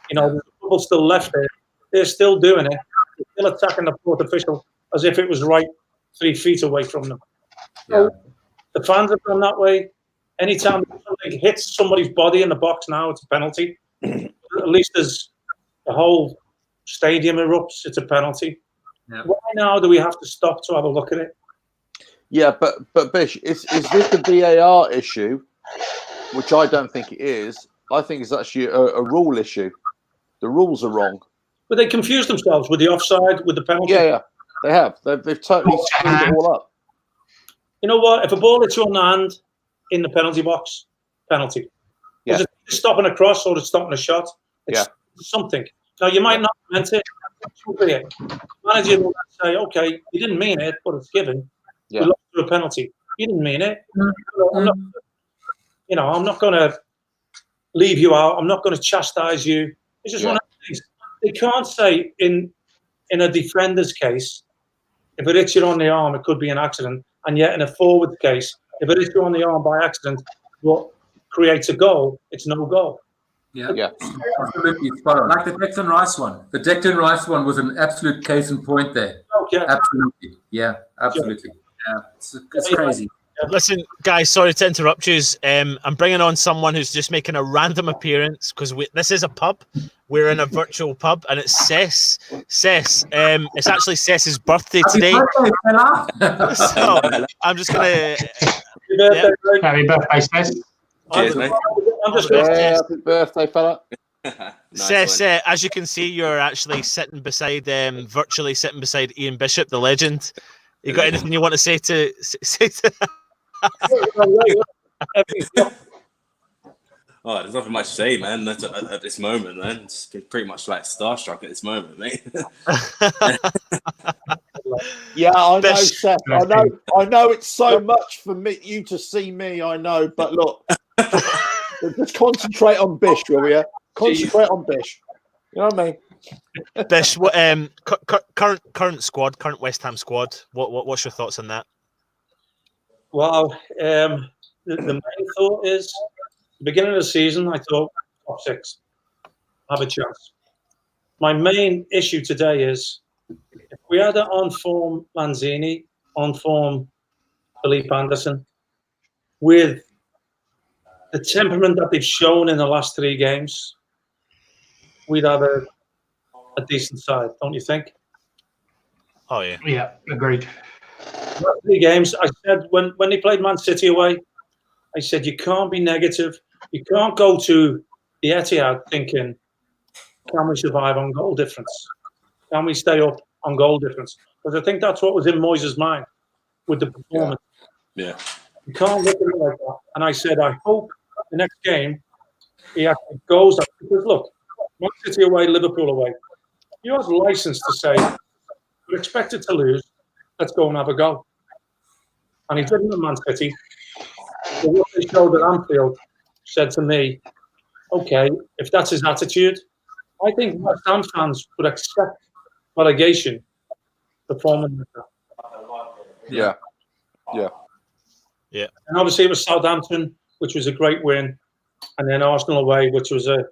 There's a couple still left there. They're still doing it. They're still attacking the fourth official as if it was right 3 feet away from them. So the fans have gone that way. Anytime something hits somebody's body in the box now, it's a penalty. At least as the whole stadium erupts, it's a penalty. Yeah. Why now do we have to stop to have a look at it? Yeah, but Bish, is this the VAR issue, which I don't think it is. I think it's actually a rule issue. The rules are wrong. But they confused themselves with the offside, with the penalty. Yeah, they have. They've totally screwed it all up. You know what? If a ball hits you on the hand in the penalty box, penalty. Yeah. Is it stopping a cross or it's stopping a shot? It's something. Now, you might not have meant it. The manager will say, okay, you didn't mean it, but it's given. You lost to a penalty. You didn't mean it. I'm not going to leave you out. I'm not going to chastise you. It's just one of the things. They can't say in a defender's case, if it hits you on the arm, it could be an accident. And yet in a forward case, if it hits you on the arm by accident, what creates a goal, it's no goal. Yeah. Absolutely spot on. Like the Declan Rice one. The Declan Rice one was an absolute case in point there. Okay. Absolutely. Yeah, absolutely. Yeah, it's crazy. Listen, guys, sorry to interrupt you. I'm bringing on someone who's just making a random appearance because this is a pub. We're in a virtual pub, and it's Cess. Cess. It's actually Cess's birthday today. Happy birthday, fella. So I'm just gonna. Happy birthday, Cess. Cheers, mate. Happy birthday, fella. Cess, as you can see, you're actually sitting beside, virtually sitting beside Ian Bishop, the legend. You got anything you want to say to? Oh, there's nothing much to say, man. At this moment, man, it's pretty much like starstruck at this moment, mate. Yeah, I know, Seth. I know it's so much for you to see me. I know, but look, just concentrate on Bish, will you? Concentrate on Bish. You know what I mean? Bish, what current squad, current West Ham squad. What's your thoughts on that? Well, the main thought is, the beginning of the season, I thought top 6, have a chance. My main issue today is, if we had an on-form Lanzini, on-form Felipe Anderson, with the temperament that they've shown in the last 3 games, we'd have a decent side, don't you think? Oh, yeah. Yeah, agreed. Last 3 games, I said, when they played Man City away, I said, you can't be negative. You can't go to the Etihad thinking, can we survive on goal difference? Can we stay up on goal difference? Because I think that's what was in Moyes' mind with the performance. Yeah. You can't look at it like that. And I said, I hope the next game he actually goes up. Because look, Man City away, Liverpool away. You have license to say, we're expected to lose, let's go and have a go. And he didn't at Man City. So what they showed at Anfield said to me, okay, if that's his attitude, I think West Ham fans would accept relegation performing like that. Yeah. And obviously it was Southampton, which was a great win, and then Arsenal away, which was a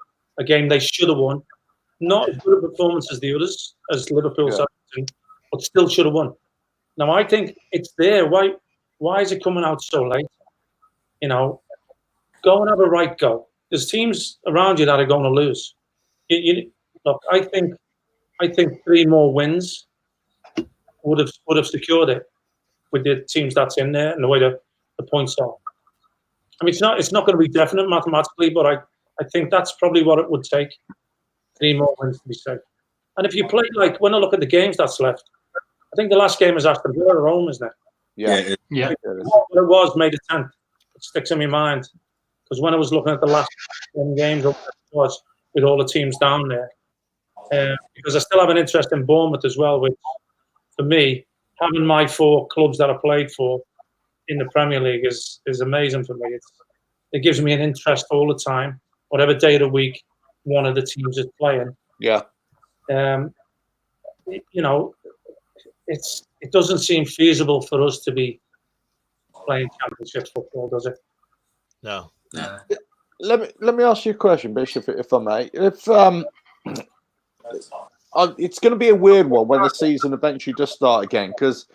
game they should have won. Not as good a performance as the others, as Liverpool, Southampton, but still should have won. Now I think it's there. Why is it coming out so late? You know, go and have a right go. There's teams around you that are going to lose. Look, I think 3 more wins would have secured it with the teams that's in there and the way the points are. I mean, it's not going to be definite mathematically, but I think that's probably what it would take. 3 more wins to be safe. And if you play, like, when I look at the games that's left, I think the last game is Aston Villa at home, isn't it? Yeah. What it was made a 10th. It sticks in my mind. Because when I was looking at the last 10 games, it was with all the teams down there. Because I still have an interest in Bournemouth as well, which, for me, having my 4 clubs that I played for in the Premier League is amazing for me. It gives me an interest all the time, whatever day of the week one of the teams is playing. Yeah. You know, it doesn't seem feasible for us to be playing Championship football, does it? No. Let me ask you a question, Bishop, if I may. If it's going to be a weird one when the season eventually does start again, because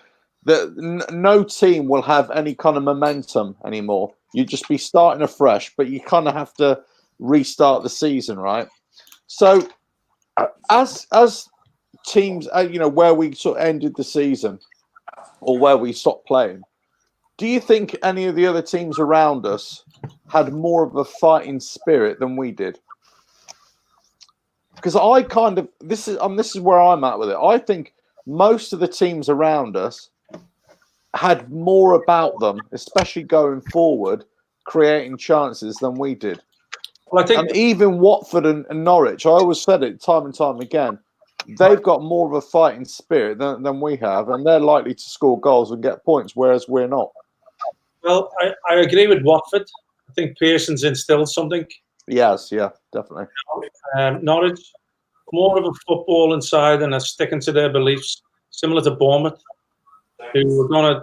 no team will have any kind of momentum anymore. You just be starting afresh, but you kind of have to restart the season, right? So, as teams, you know, where we sort of ended the season or where we stopped playing, do you think any of the other teams around us had more of a fighting spirit than we did? Because I kind of this is where I'm at with it. I think most of the teams around us had more about them, especially going forward, creating chances than we did. Well, I think, and even Watford and Norwich, I always said it time and time again, they've got more of a fighting spirit than we have, and they're likely to score goals and get points, whereas we're not. Well, I agree with Watford. I think Pearson's instilled something. Yes, yeah, definitely. Norwich, more of a football inside and are sticking to their beliefs, similar to Bournemouth, who are going to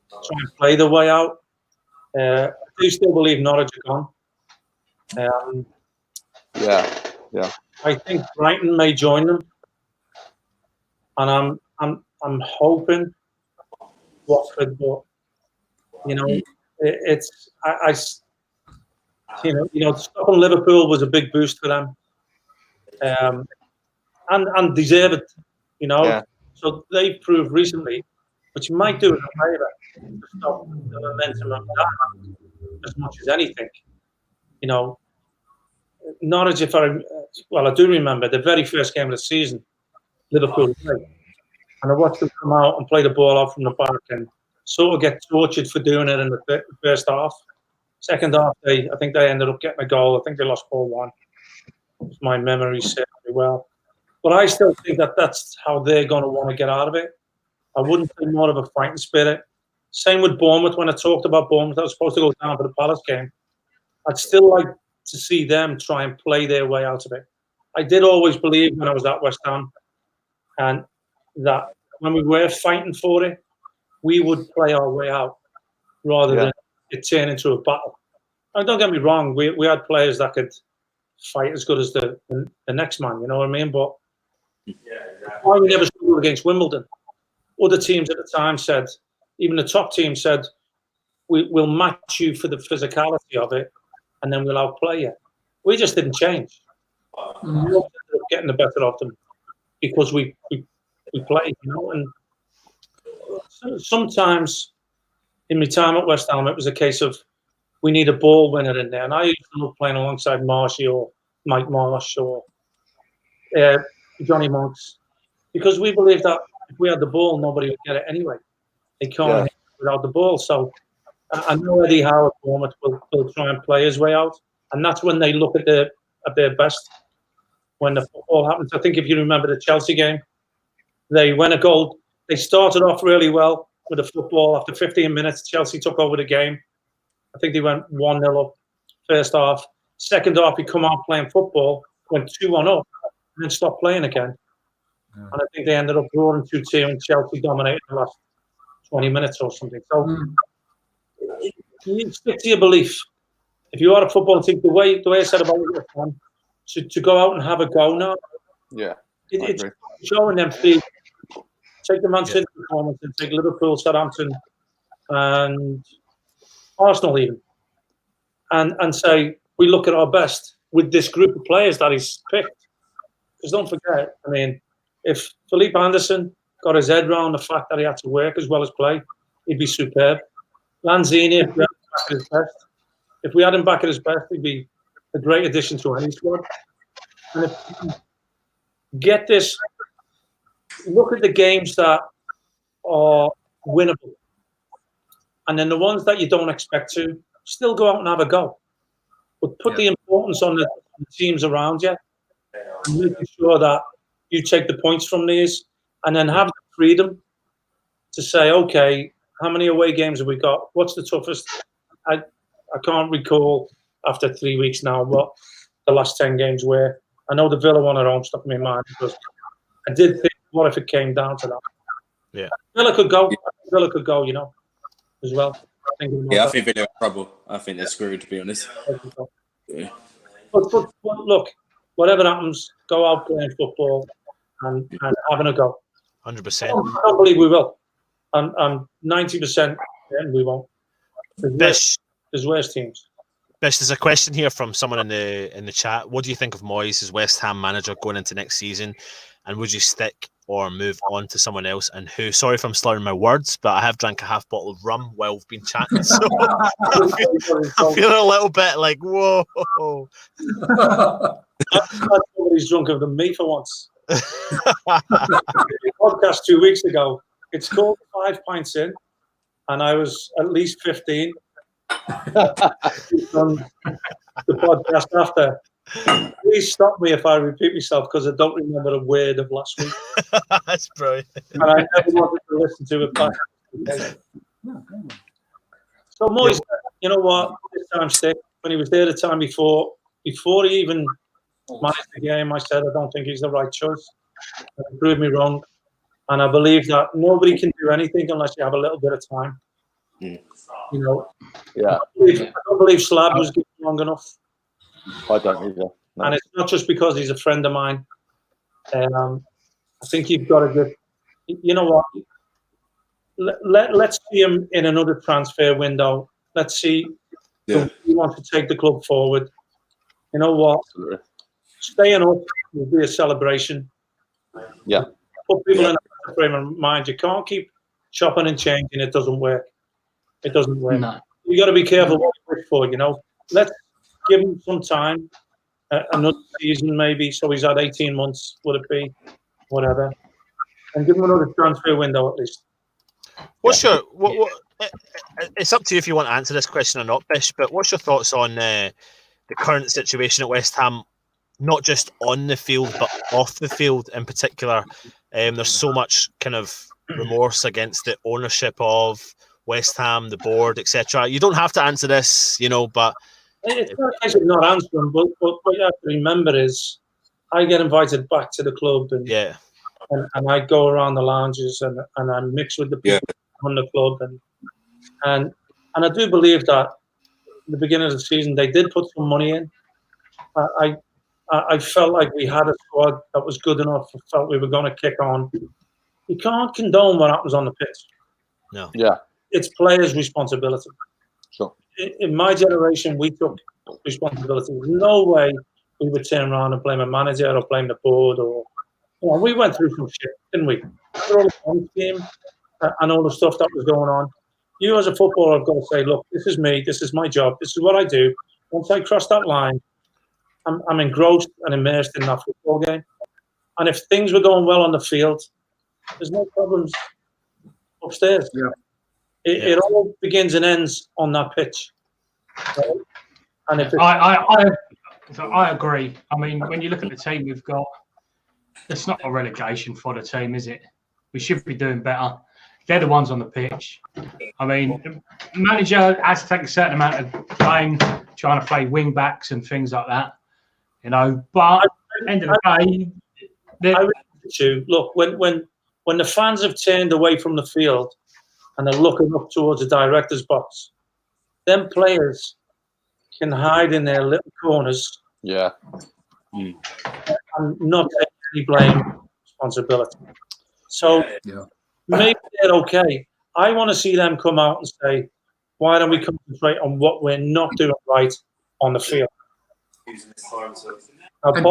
try and play their way out. I do still believe Norwich are gone. Yeah. I think Brighton may join them, and I'm hoping Watford, but you know, it's stopping Liverpool was a big boost for them, and deserved, you know. Yeah. So they've proved recently, but you might do it a favour to stop the momentum of that as much as anything, you know. Norwich, I do remember the very first game of the season, Liverpool played, and I watched them come out and play the ball off from the back and sort of get tortured for doing it in the first half. Second half, I think they ended up getting a goal. I think they lost 4-1. If my memory serves me well. But I still think that that's how they're going to want to get out of it. I wouldn't say more of a fighting spirit. Same with Bournemouth. When I talked about Bournemouth, I was supposed to go down for the Palace game. I'd still like to see them try and play their way out of it. I did always believe when I was at West Ham, and that when we were fighting for it, we would play our way out rather than it turn into a battle. And don't get me wrong, we had players that could fight as good as the next man, you know what I mean? But why we never struggled against Wimbledon? Other teams at the time said, even the top team said, we'll match you for the physicality of it, and then we'll outplay you. We just didn't change. We ended up getting the better of them because we played, you know. And sometimes in my time at West Ham, it was a case of we need a ball winner in there. And I used to love playing alongside Marshy or Mike Marsh or Johnny Monks, because we believe that if we had the ball, nobody would get it anyway. They can't hit it without the ball. So I know Eddie Howe at Bournemouth will try and play his way out. And that's when they look at their best, when the football happens. I think if you remember the Chelsea game, they went a goal. They started off really well with the football. After 15 minutes, Chelsea took over the game. I think they went 1-0 up first half. Second half, he come out playing football, went 2-1 up, and then stopped playing again. And I think they ended up drawing 2-2, and Chelsea dominated the last 20 minutes or something. So you stick to your belief. If you are a football team, the way I said about it, to go out and have a go now, it's showing them feet. Take the Man City performance and take Liverpool, Southampton, and Arsenal even, and say we look at our best with this group of players that he's picked. Because don't forget, I mean, if Felipe Anderson got his head around the fact that he had to work as well as play, he'd be superb. Lanzini, if we had him back at his best, he'd be a great addition to any squad. And if you get this, look at the games that are winnable. And then the ones that you don't expect to, still go out and have a go. But put the importance on the teams around you and making sure that you take the points from these and then have the freedom to say, okay, how many away games have we got? What's the toughest? I can't recall after 3 weeks now what the last 10 games were. I know the Villa one at home stuck in my mind because I did think, what if it came down to that? Yeah. Villa could go, you know, as well. I think Villa are in trouble. I think they're screwed, to be honest. But look, whatever happens, go out playing football and having a go. 100%. I don't believe we will. I'm 90% we won't. There's worse teams. Bish, there's a question here from someone in the chat. What do you think of Moyes as West Ham manager going into next season? And would you stick or move on to someone else? And who? Sorry if I'm slurring my words, but I have drank a half bottle of rum while we've been chatting. So I'm feeling a little bit like, whoa. Somebody's drunker than me for once. Podcast 2 weeks ago. It's called 5 Pints In, and I was at least 15. On the podcast after. Please stop me if I repeat myself because I don't remember a word of last week. That's brilliant. And I never wanted to listen to it back. So Moyes, you know what? This time stick. When he was there the time before he even managed the game, I said I don't think he's the right choice. And he proved me wrong. And I believe that nobody can do anything unless you have a little bit of time. You know. Yeah. I don't believe Slab was given long enough. I don't either. No. And it's not just because he's a friend of mine. I think you've got to give. You know what? Let's see him in another transfer window. Let's see if he wants to take the club forward. You know what? Absolutely. Staying up will be a celebration. Yeah. Put people in a frame of mind. You can't keep chopping and changing. It doesn't work. It doesn't work. No. You got to be careful what you wish for. You know. Let's give him some time, another season maybe. So he's had 18 months. Would it be? Whatever. And give him another transfer window at least. What's your it's up to you if you want to answer this question or not, Bish. But what's your thoughts on the current situation at West Ham? Not just on the field, but off the field in particular. There's so much kind of remorse against the ownership of West Ham, the board, etc. You don't have to answer this, but it's not a case of not answering. But what you have to remember is, I get invited back to the club, and I go around the lounges and I mix with the people on the club, and I do believe that at the beginning of the season they did put some money in. I felt like we had a squad that was good enough. I felt we were going to kick on. You can't condone what happens on the pitch. No. Yeah. It's players' responsibility. Sure. In my generation, we took responsibility. There's no way we would turn around and blame a manager or blame the board. We went through some shit, didn't we? All the team and all the stuff that was going on. You as a footballer have got to say, look, this is me. This is my job. This is what I do. Once I cross that line, I'm engrossed and immersed in that football game. And if things were going well on the field, there's no problems upstairs. Yeah. It all begins and ends on that pitch. Right? And if I agree. I mean, when you look at the team we've got, it's not a relegation for the team, is it? We should be doing better. They're the ones on the pitch. I mean, the manager has to take a certain amount of blame trying to play wing backs and things like that. But at the end of the day, I look, when the fans have turned away from the field and they're looking up towards the director's box, them players can hide in their little corners. Yeah. And not take any blame, responsibility. So maybe they're okay. I want to see them come out and say, why don't we concentrate on what we're not doing right on the field? Now,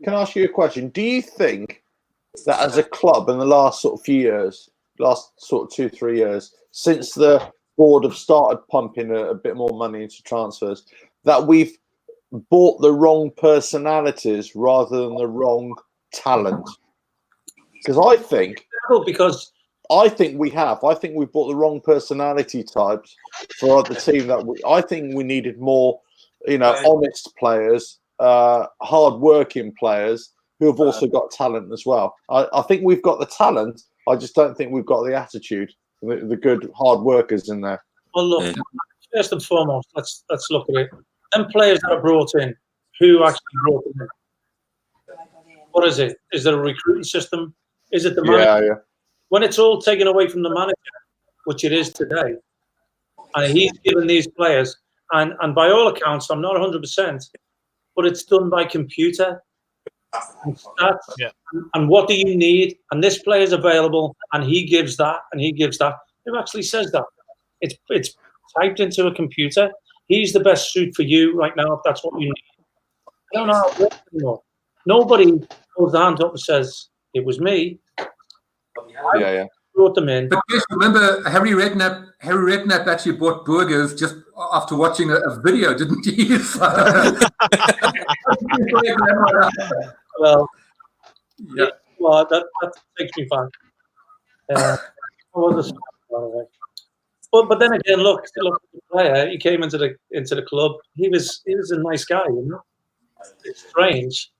can I ask you a question? Do you think that as a club in the last sort of few years, last sort of 2-3 years, since the board have started pumping a bit more money into transfers, that we've bought the wrong personalities rather than the wrong talent? Because I think we have. I think we've bought the wrong personality types for the team. I think we needed more, honest players, hard-working players who have also got talent as well. I think we've got the talent. I just don't think we've got the attitude, the good hard workers in there. Well, look, first and foremost, let's look at it. Them players that are brought in, who actually brought them in? What is it? Is there a recruiting system? Is it the manager? Yeah. When it's all taken away from the manager, which it is today, and he's given these players, and by all accounts, I'm not 100%, but it's done by computer and stats. And what do you need? And this player is available, and he gives that, and he gives that. Who actually says that? It's typed into a computer. He's the best suit for you right now, if that's what you need. I don't know how it works anymore. Nobody goes the hand up and says, it was me. I brought them in. But yes, remember Harry Redknapp actually bought burgers just after watching a video, didn't he? Well, that takes me back. But then again, look at the player. He came into the club. He was a nice guy, It's strange.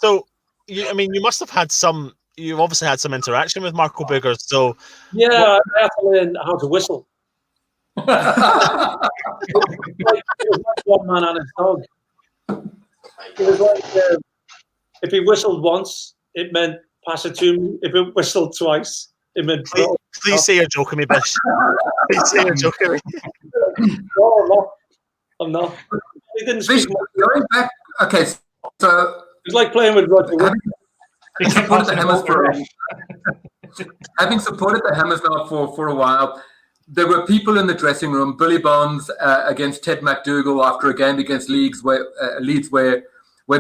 So you must have had some. You've obviously had some interaction with Marco Boogers. So I had to learn how to whistle. It was like one man and his dog. It was like if he whistled once, it meant pass it to me. If he whistled twice, it meant. Please say you're joking me, Bish. Please say you're joking me. No, I'm not. He didn't speak. Going back, okay, so it's like playing with Roger. Having supported the Hammers now for a while, there were people in the dressing room, Billy Bonds against Ted McDougall after a game against Leeds where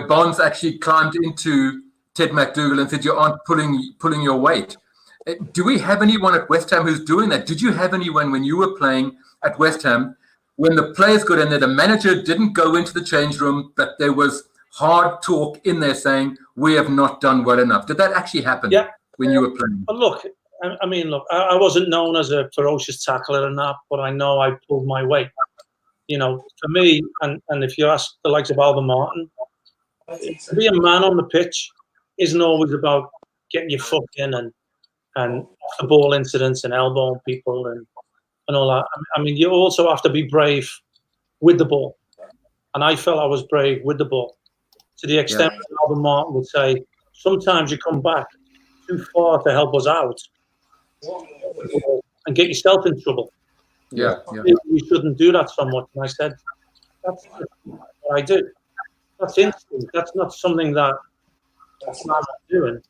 Bonds actually climbed into Ted McDougall and said, you aren't pulling your weight. Do we have anyone at West Ham who's doing that? Did you have anyone when you were playing at West Ham, when the players got in there, the manager didn't go into the change room, but there was hard talk in there saying, we have not done well enough? Did that actually happen? Yeah, when you were playing? But look, I mean, look, I wasn't known as a ferocious tackler and that, but I know I pulled my weight. You know, for me, and if you ask the likes of Alvin Martin, to be a man on the pitch isn't always about getting your foot in and off the ball incidents and elbowing people and all that. I mean, you also have to be brave with the ball. And I felt I was brave with the ball, to the extent that Alvin Martin would say, sometimes you come back too far to help us out and get yourself in trouble. Yeah. We shouldn't do that so much. And I said, that's what I do. That's instinct. That's not something that's not doing.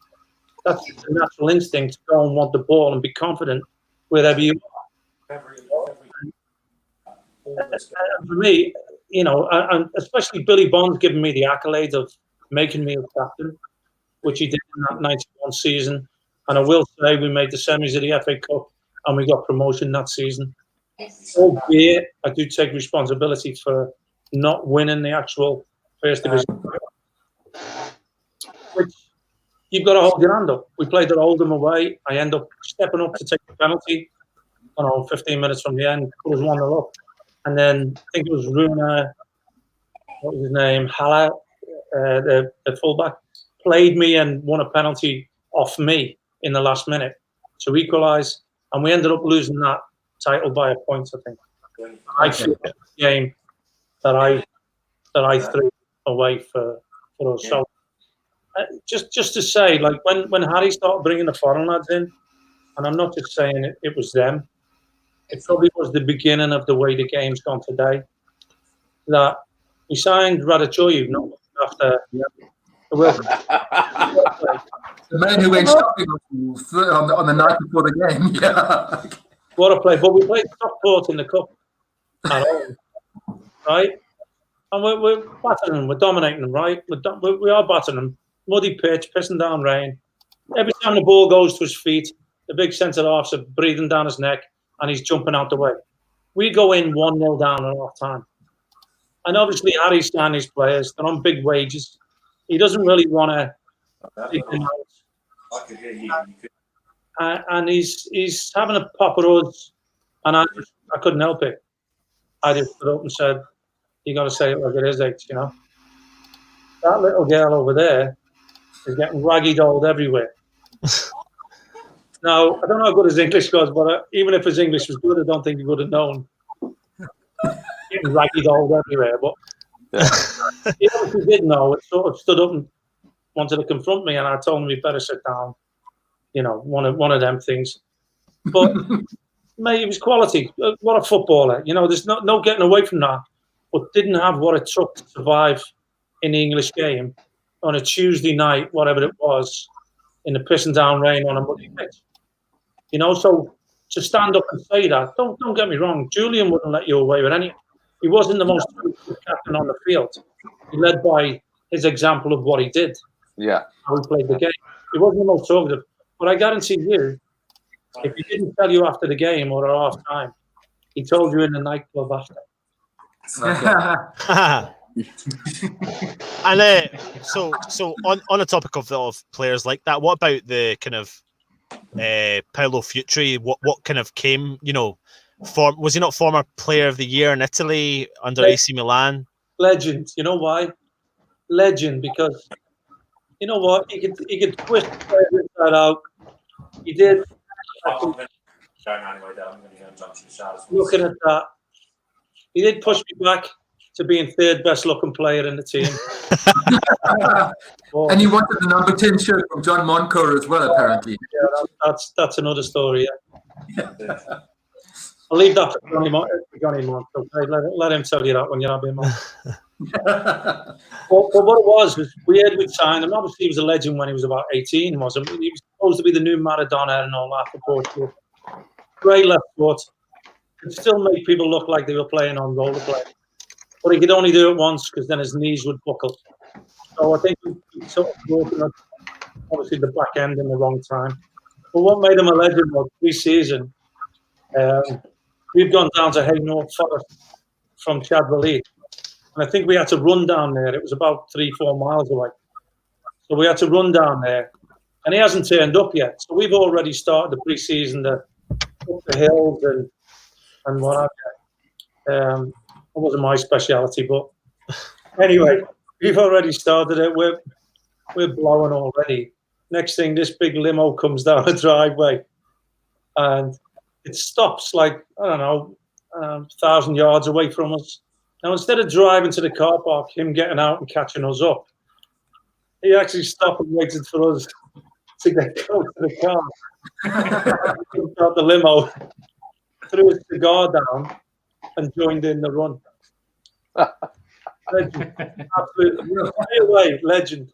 That's a natural instinct to go and want the ball and be confident wherever you are. For me, you know, and especially Billy Bonds giving me the accolade of making me a captain, which he did in that 91 season. And I will say we made the semis of the FA Cup and we got promotion that season. Albeit, I do take responsibility for not winning the actual first division title, which you've got to hold your hand up. We played at Oldham away. I end up stepping up to take the penalty. I don't know, 15 minutes from the end, it was 1-0 up. And then I think it was Runa, what was his name, Haller, the fullback, played me and won a penalty off me in the last minute to equalise. And we ended up losing that title by a point, I think. I feel the game that I threw away for us. So just to say, like when Harry started bringing the foreign lads in, and I'm not just saying it was them, it probably was the beginning of the way the game's gone today. That we signed Radachoyu not after the World Cup. The man who went shopping on the night before the game. Yeah. What a play. But we played Stockport in the Cup at home, right? And we're battering them. We're dominating them, right? We are battering them. Muddy pitch, pissing down rain. Every time the ball goes to his feet, the big centre-halves are breathing down his neck and he's jumping out the way. We go in 1-0 down at half time. And obviously, Harry's signed his players. They're on big wages. He doesn't really want to take them out. And he's having a pop at us. And I couldn't help it. I just stood up and said, you got to say it like it is, H, you know. That little girl over there is getting raggy-dolled everywhere. Now, I don't know how good his English was, but even if his English was good, I don't think he would have known. Getting raggy-dolled everywhere. But he obviously did know. It sort of stood up and wanted to confront me, and I told him he'd better sit down. You know, one of them things. But, mate, it was quality. What a footballer. You know, there's no getting away from that. But didn't have what it took to survive in the English game on a Tuesday night, whatever it was, in the pissing down rain on a muddy pitch. You know, so to stand up and say that, don't get me wrong, Julian wouldn't let you away with anything. He wasn't the most captain on the field. He led by his example of what he did. Yeah. How he played the game. He wasn't the most talkative. But I guarantee you, if he didn't tell you after the game or at half time, he told you in the nightclub after. And so on the topic of players like that, what about the kind of Paolo Fucci? What kind of came? You know, was he not former Player of the Year in Italy under AC Milan? Legend. You know why? Legend, because you know what? He could twist the player inside out. He did. Looking at that, he did push me back to being third best looking player in the team. And he wanted the number 10 shirt from John Moncur as well, apparently. Yeah, that's another story. Yeah. I'll leave that for Johnny Monk. Okay? Let him tell you that when you're not being Monk. But what it was we had signed him. Obviously, he was a legend when he was about 18, wasn't he? He was supposed to be the new Maradona and all that for Portugal. Great left foot. Could still make people look like they were playing on rollerblades. But he could only do it once because then his knees would buckle. So I think he sort of broken up, obviously, the back end in the wrong time. But what made him a legend was pre-season. We'd gone down to Hay North Forest from Chadwell. And I think we had to run down there. It was about 3-4 miles away. So we had to run down there. and he hasn't turned up yet. So we've already started the pre-season, up the hills and what have you. It wasn't my speciality, but anyway, we've already started it. We're blowing already. Next thing, this big limo comes down the driveway, and it stops like, I don't know, 1,000 yards away from us. Now, instead of driving to the car park, him getting out and catching us up, he actually stopped and waited for us to get close to the car. He got the limo, threw his cigar down, and joined in the run. Legend. Absolutely. Away, legend.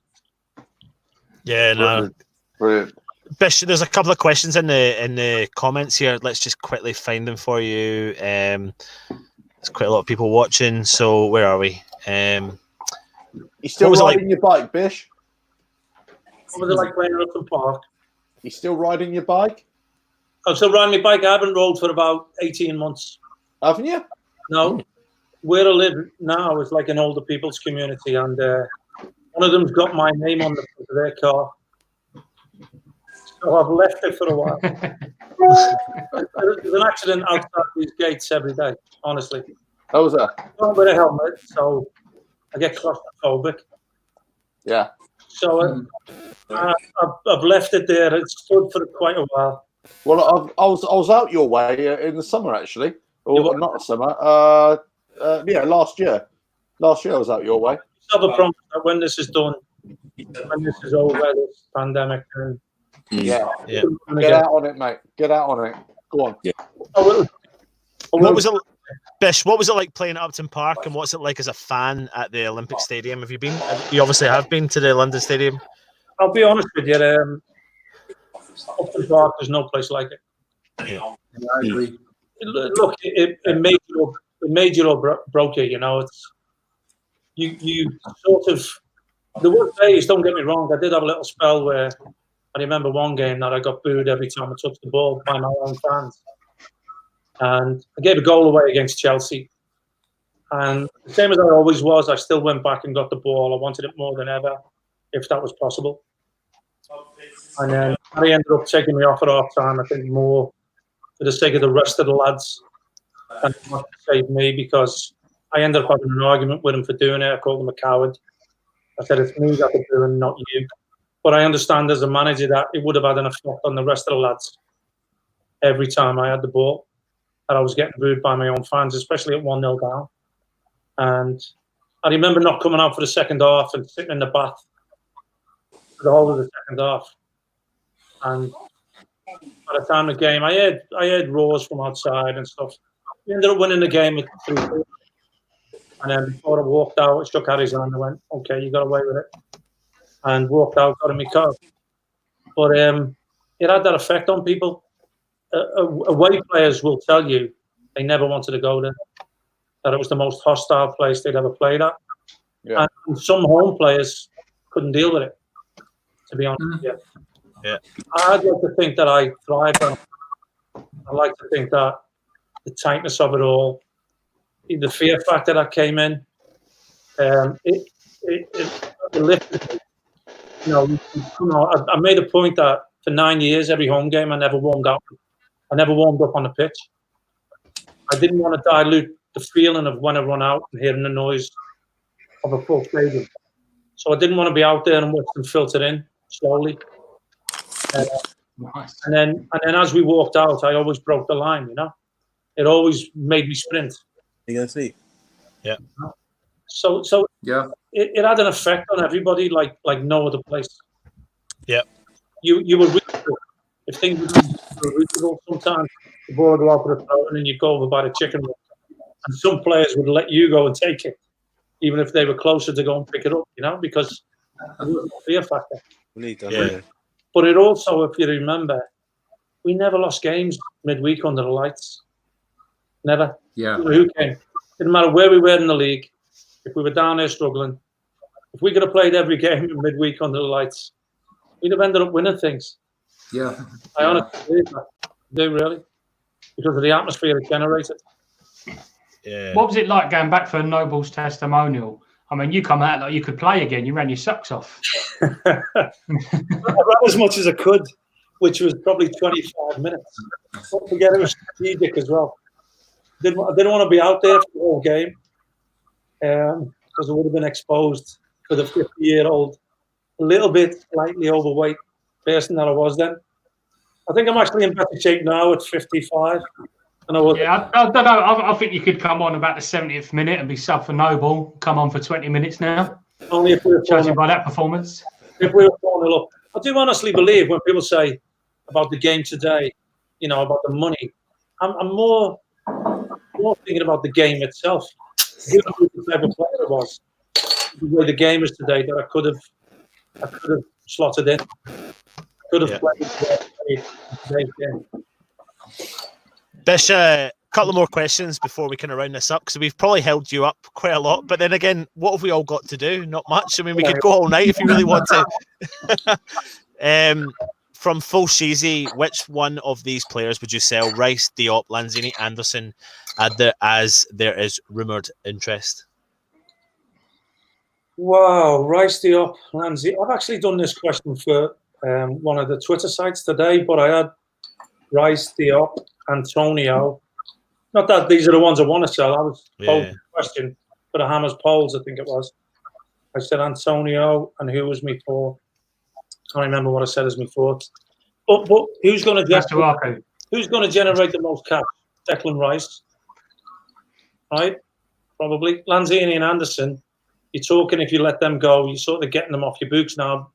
Yeah, no. Brilliant. Bish, there's a couple of questions in the comments here. Let's just quickly find them for you. There's quite a lot of people watching. So where are we? You still riding your bike, Bish? What was it like playing at Upton Park? You still riding your bike? I'm still riding my bike. I haven't rode for about 18 months. Haven't you? No. Where I live now is like an older people's community, and one of them's got my name on the front of their car. So I've left it for a while. There's an accident outside these gates every day, honestly. How was that? I'm with a helmet, so I get claustrophobic. Yeah. So I've left it there. It's stood for quite a while. Well, I was out your way in the summer, actually. Or not the summer. Yeah, last year. Last year I was out your way. I have a promise that when this is done, when this is over, this pandemic, and yeah. Get out on it, mate. Get out on it. Go on. Yeah. What was it, Bish? What was it like playing at Upton Park, and what's it like as a fan at the Olympic Stadium? Have you been? You obviously have been to the London Stadium. I'll be honest with you. Upton Park, there's no place like it. Yeah. I agree. Look, it made you or broke you. You know, it's you sort of. There were days. Don't get me wrong. I did have a little spell where I remember one game that I got booed every time I touched the ball by my own fans, and I gave a goal away against Chelsea. And the same as I always was, I still went back and got the ball. I wanted it more than ever, if that was possible. And then he ended up taking me off at half time, I think more for the sake of the rest of the lads and not to save me, because I ended up having an argument with him for doing it. I called him a coward. I said, it's me that could do it, not you. But I understand as a manager that it would have had an effect on the rest of the lads every time I had the ball, that I was getting booed by my own fans, especially at 1-0 down. And I remember not coming out for the second half and sitting in the bath for the whole of the second half. And by the time of the game, I heard roars from outside and stuff. We ended up winning the game at 3-4. And then before I walked out, I shook Harry's hand and went, okay, you got away with it. And walked out, got in my car. But it had that effect on people. Away players will tell you they never wanted to go there, that it was the most hostile place they'd ever played at. Yeah. And some home players couldn't deal with it, to be honest with you. Yeah. I'd like to think that I thrived on it. I like to think that the tightness of it all, the fear factor that came in, it lifted me. You know, I made a point that for 9 years, every home game, I never warmed up. I never warmed up on the pitch. I didn't want to dilute the feeling of when I run out and hearing the noise of a full stadium. So I didn't want to be out there and watch them filter in slowly. Nice. And then as we walked out, I always broke the line. You know, it always made me sprint. You gonna see? Yeah. So yeah, it had an effect on everybody like no other place. Yeah. You were reachable. If things were reachable, sometimes the ball would go out for the throat and then you'd go over by the chicken run. And some players would let you go and take it, even if they were closer to go and pick it up, you know, because it was a fear factor. Yeah. But it also, if you remember, we never lost games midweek under the lights. Never. Yeah. Who came? Didn't matter where we were in the league. If we were down there struggling, if we could have played every game midweek under the lights, we'd have ended up winning things. Yeah. I honestly believe that. Do really, because of the atmosphere it generated. Yeah. What was it like going back for Noble's testimonial? I mean, you come out like you could play again. You ran your socks off. I ran as much as I could, which was probably 25 minutes. Don't forget it was strategic as well. I didn't want to be out there for the whole game because I would have been exposed for the 50-year-old, a little bit slightly overweight person that I was then. I think I'm actually in better shape now at 55. And I don't know. I think you could come on about the 70th minute and be sub for Noble. Come on for 20 minutes now. Only if we were judging by that performance. If we were 4-0 up. I do honestly believe when people say about the game today, you know, about the money, I'm more thinking about the game itself. The type of player it was, the way the game is today, that I could have slotted in. Could have played today's game. Bish, a couple of more questions before we kind of round this up, because we've probably held you up quite a lot. But then again, what have we all got to do? Not much. I mean, we could go all night if you really want to. From Full Sheezy, which one of these players would you sell? Rice, Diop, Lanzini, Anderson, as there is rumoured interest? Wow, Rice, Diop, Lanzini. I've actually done this question for one of the Twitter sites today, but I had Rice, Diop, Antonio. Not that these are the ones I want to sell. I was posing the question for the Hammers polls, I think it was. I said Antonio, and who was me for? I can't remember what I said as my fourth. But who's going to generate the most cash? Declan Rice, right? Probably Lanzini and Anderson. You're talking if you let them go, you're sort of getting them off your books now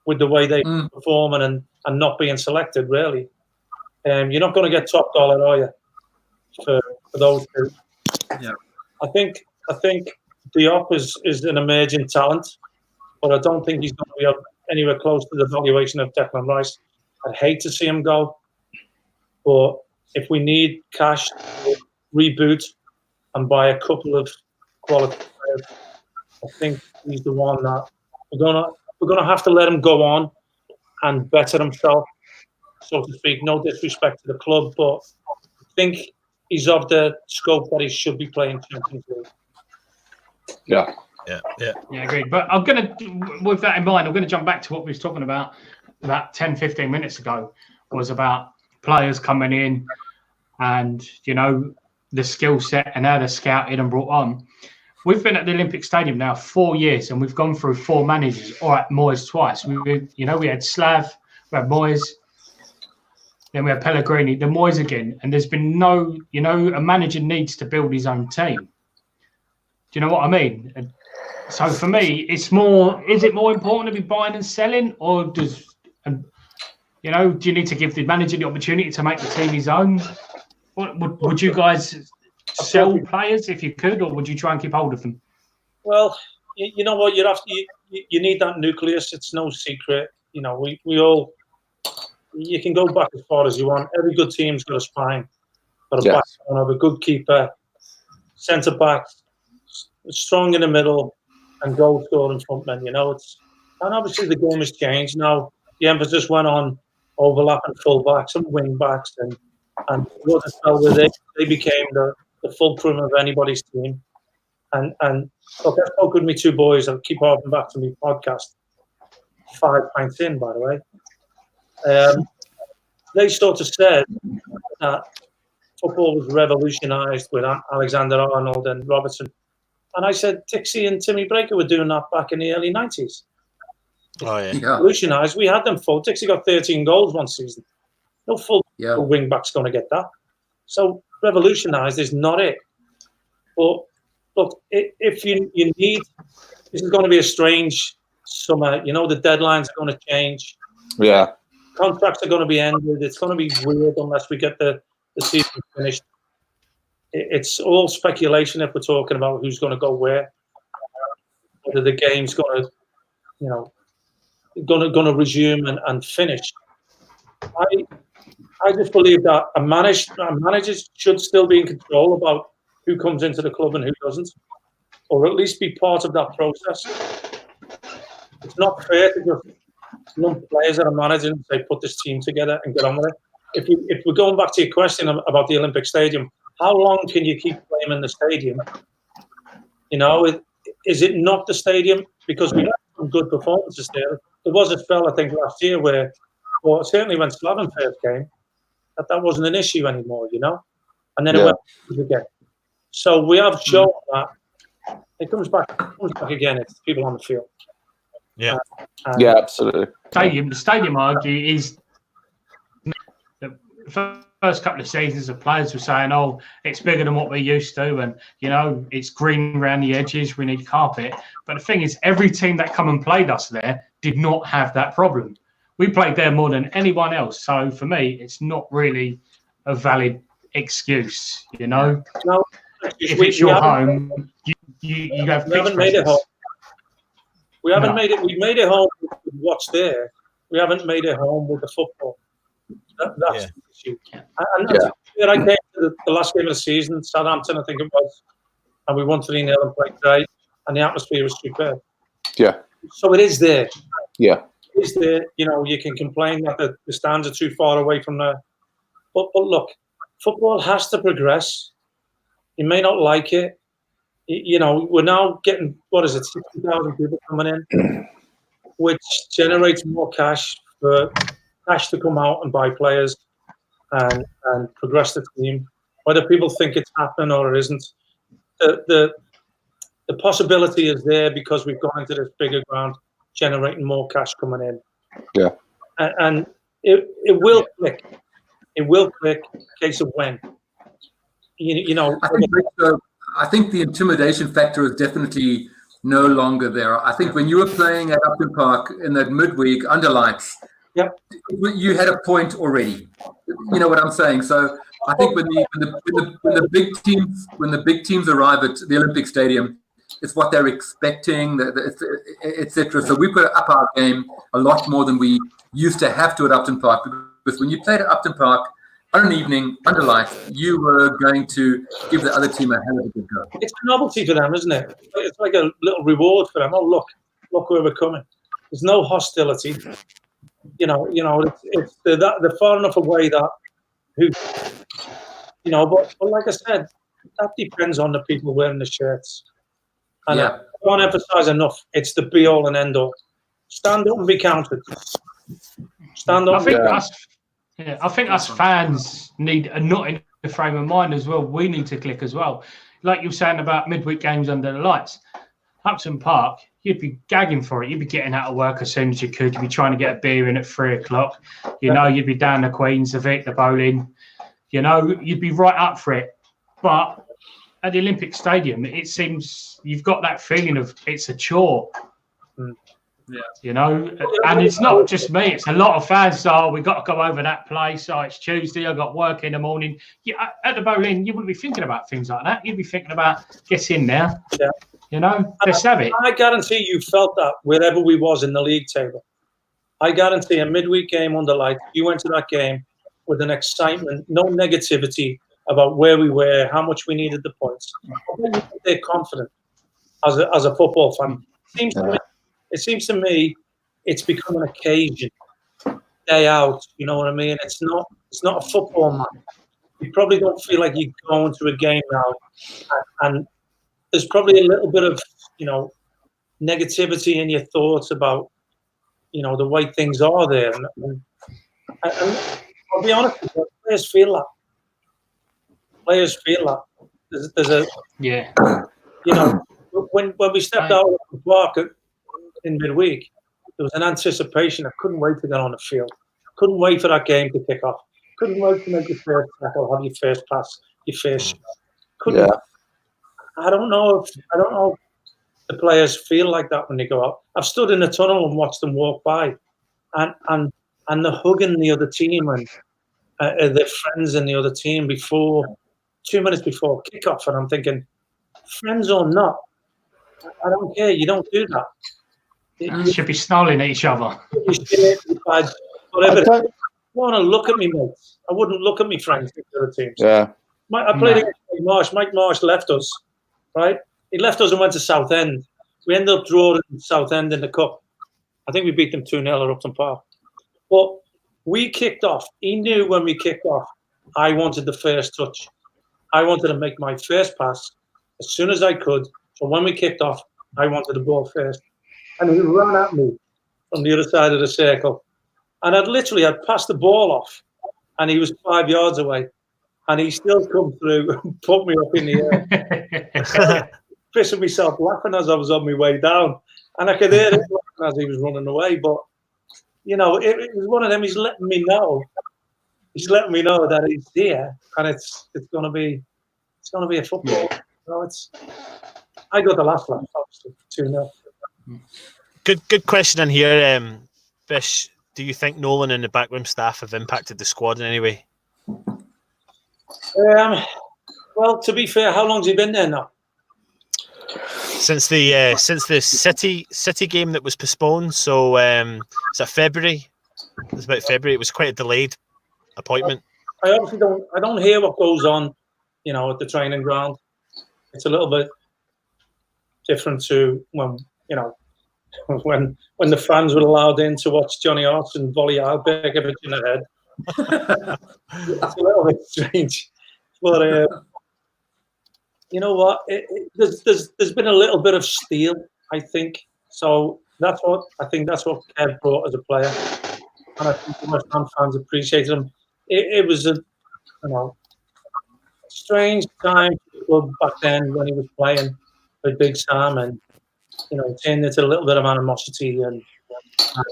with the way they perform and not being selected. Really, you're not going to get top dollar, are you? For those two. Yeah, I think Diop is an emerging talent, but I don't think he's going to be up anywhere close to the valuation of Declan Rice. I'd hate to see him go, but if we need cash to reboot and buy a couple of quality players, I think he's the one that we're gonna have to let him go on and better himself, so to speak. No disrespect to the club, but I think he's of the scope that he should be playing Champions League. Yeah, agreed. But I'm going to, with that in mind, I'm going to jump back to what we was talking about 10, 15 minutes ago, was about players coming in and, you know, the skill set and how they're scouted and brought on. We've been at the Olympic Stadium now 4 years, and we've gone through 4 managers. All right, Moyes twice. We had Slav, we had Moyes, then we had Pellegrini, then Moyes again. And there's been no, you know, a manager needs to build his own team. Do you know what I mean? And so for me, it's more, is it more important to be buying and selling, or does, you know, do you need to give the manager the opportunity to make the team his own? Would you guys sell players if you could, or would you try and keep hold of them? Well, you know what, you need that nucleus. It's no secret. You know, we all, you can go back as far as you want. Every good team's got a spine, got a backbone of a good keeper, centre back, strong in the middle, and goal scoring frontmen. You know, and obviously the game has changed now. The emphasis went on overlapping full backs and wing backs, and they became the fulcrum of anybody's team. And look, I spoke with me 2 boys. I'll keep harping back to my podcast. 5 pints in, by the way. They sort of said that football was revolutionised with Alexander-Arnold and Robertson. And I said, Dixie and Timmy Breaker were doing that back in the early 90s. Oh, yeah. Revolutionised. We had them full. Dixie got 13 goals one season. No full wing back's going to get that. So revolutionised is not it. But look, if you need, this is going to be a strange summer. You know, the deadlines are going to change. Yeah. Contracts are going to be ended. It's going to be weird unless we get the season finished. It's all speculation if we're talking about who's going to go where. Whether the game's going to, you know, going to resume and finish. I just believe that a manager should still be in control about who comes into the club and who doesn't, or at least be part of that process. It's not fair to just lump players that are managing and say, put this team together and get on with it. If we're going back to your question about the Olympic Stadium, how long can you keep playing in the stadium? You know, is it not the stadium? Because we had some good performances there. There was a spell, I think, last year where, or certainly when Slaven first came, that wasn't an issue anymore, you know? And then it went again. So we have shown that it comes back again. It's people on the field. Yeah. Yeah, absolutely. The stadium argue is the first couple of seasons, the players were saying, "Oh, it's bigger than what we're used to, and you know, it's green around the edges. We need carpet." But the thing is, every team that come and played us there did not have that problem. We played there more than anyone else. So for me, it's not really a valid excuse. You know, no, if it's your home, you have. We haven't made it home. We haven't made it. We've made it home with what's there. We haven't made it home with the football. That's the issue. And I came to the last game of the season, Southampton, I think it was, and we won 3-0 and played great, and the atmosphere was superb. Yeah. So it is there. Yeah. It is there. You know, you can complain that the stands are too far away from there. But look, football has to progress. You may not like it. You know, we're now getting, 60,000 people coming in, which generates more cash for cash to come out and buy players and progress the team. Whether people think it's happening or it isn't, the possibility is there because we've gone into this bigger ground, generating more cash coming in. Yeah. And it will click. It will click. Case of when. You know. I think the intimidation factor is definitely no longer there. I think when you were playing at Upton Park in that midweek under lights, you had a point already. You know what I'm saying? So I think when the big teams arrive at the Olympic Stadium, it's what they're expecting, etc. So we've got to up our game a lot more than we used to have to at Upton Park. Because when you played at Upton Park on an evening under lights, you were going to give the other team a hell of a good go. It's a novelty for them, isn't it? It's like a little reward for them. Oh, look where we're coming. There's no hostility. You know, they're far enough away that but like I said, that depends on the people wearing the shirts. And I can't emphasize enough, it's the be all and end all. Stand up and be counted. Stand up. I think us fans need a not in the frame of mind as well. We need to click as well. Like you were saying about midweek games under the lights. Upton Park, you'd be gagging for it. You'd be getting out of work as soon as you could. You'd be trying to get a beer in at 3:00. You know, you'd be down the Queens, the Vic, the bowling. You know, you'd be right up for it. But at the Olympic Stadium, it seems you've got that feeling of it's a chore. Yeah. You know, and it's not just me. It's a lot of fans. Oh, we got to go over that place. Oh, it's Tuesday. I got work in the morning. Yeah, at the bowling, you wouldn't be thinking about things like that. You'd be thinking about get in there. Yeah. You know, let's have it. I guarantee you felt that wherever we was in the league table. I guarantee a midweek game under light, you went to that game with an excitement, no negativity about where we were, how much we needed the points. They're confident as a football fan. It seems to me it's become an occasion, day out. You know what I mean? It's not a football match. You probably don't feel like you're going to a game now, and there's probably a little bit of negativity in your thoughts about the way things are there. And I'll be honest with you, players feel that. Players feel that. There's a when we stepped out of the park in midweek, there was an anticipation. I couldn't wait to get on the field. Couldn't wait for that game to kick off. Couldn't wait to make your first tackle, have your first pass, your first shot. Couldn't. I don't know if the players feel like that when they go out. I've stood in the tunnel and watched them walk by, and they're hugging the other team and their friends in the other team 2 minutes before kickoff, and I'm thinking, friends or not, I don't care. You don't do that. You should be snarling at each other. Whatever. I want to look at me mates. I wouldn't look at me friends in the other teams. Yeah. I played against Mike Marsh. Mike Marsh left us, right? He left us and went to Southend. We ended up drawing Southend in the cup. I think we beat them 2-0 at Upton Park. But we kicked off. He knew when we kicked off, I wanted the first touch. I wanted to make my first pass as soon as I could. So when we kicked off, I wanted the ball first. And he ran at me from the other side of the circle. And I'd passed the ball off, and he was 5 yards away. And he still come through and put me up in the air. Pissing myself laughing as I was on my way down. And I could hear him laughing as he was running away. But, you know, it was one of them. He's letting me know. He's letting me know that he's there, and it's gonna be a football. You know, I got the last laugh, obviously, 2-0. Good question in here, Bish. Do you think Nolan and the backroom staff have impacted the squad in any way? Well, to be fair, how long's he been there now? Since the City game that was postponed, so it's February. It was about February. It was quite a delayed appointment. I obviously don't hear what goes on, you know, at the training ground. It's a little bit different to when, you know, when the fans were allowed in to watch Johnny Austin volley out big in the head. It's a little bit strange, but you know what? There's been a little bit of steel, I think. So that's what Kev brought as a player, and I think the West Ham fans appreciated him. It was a strange time for the club back then when he was playing with Big Sam, and you know, it turned into a little bit of animosity, and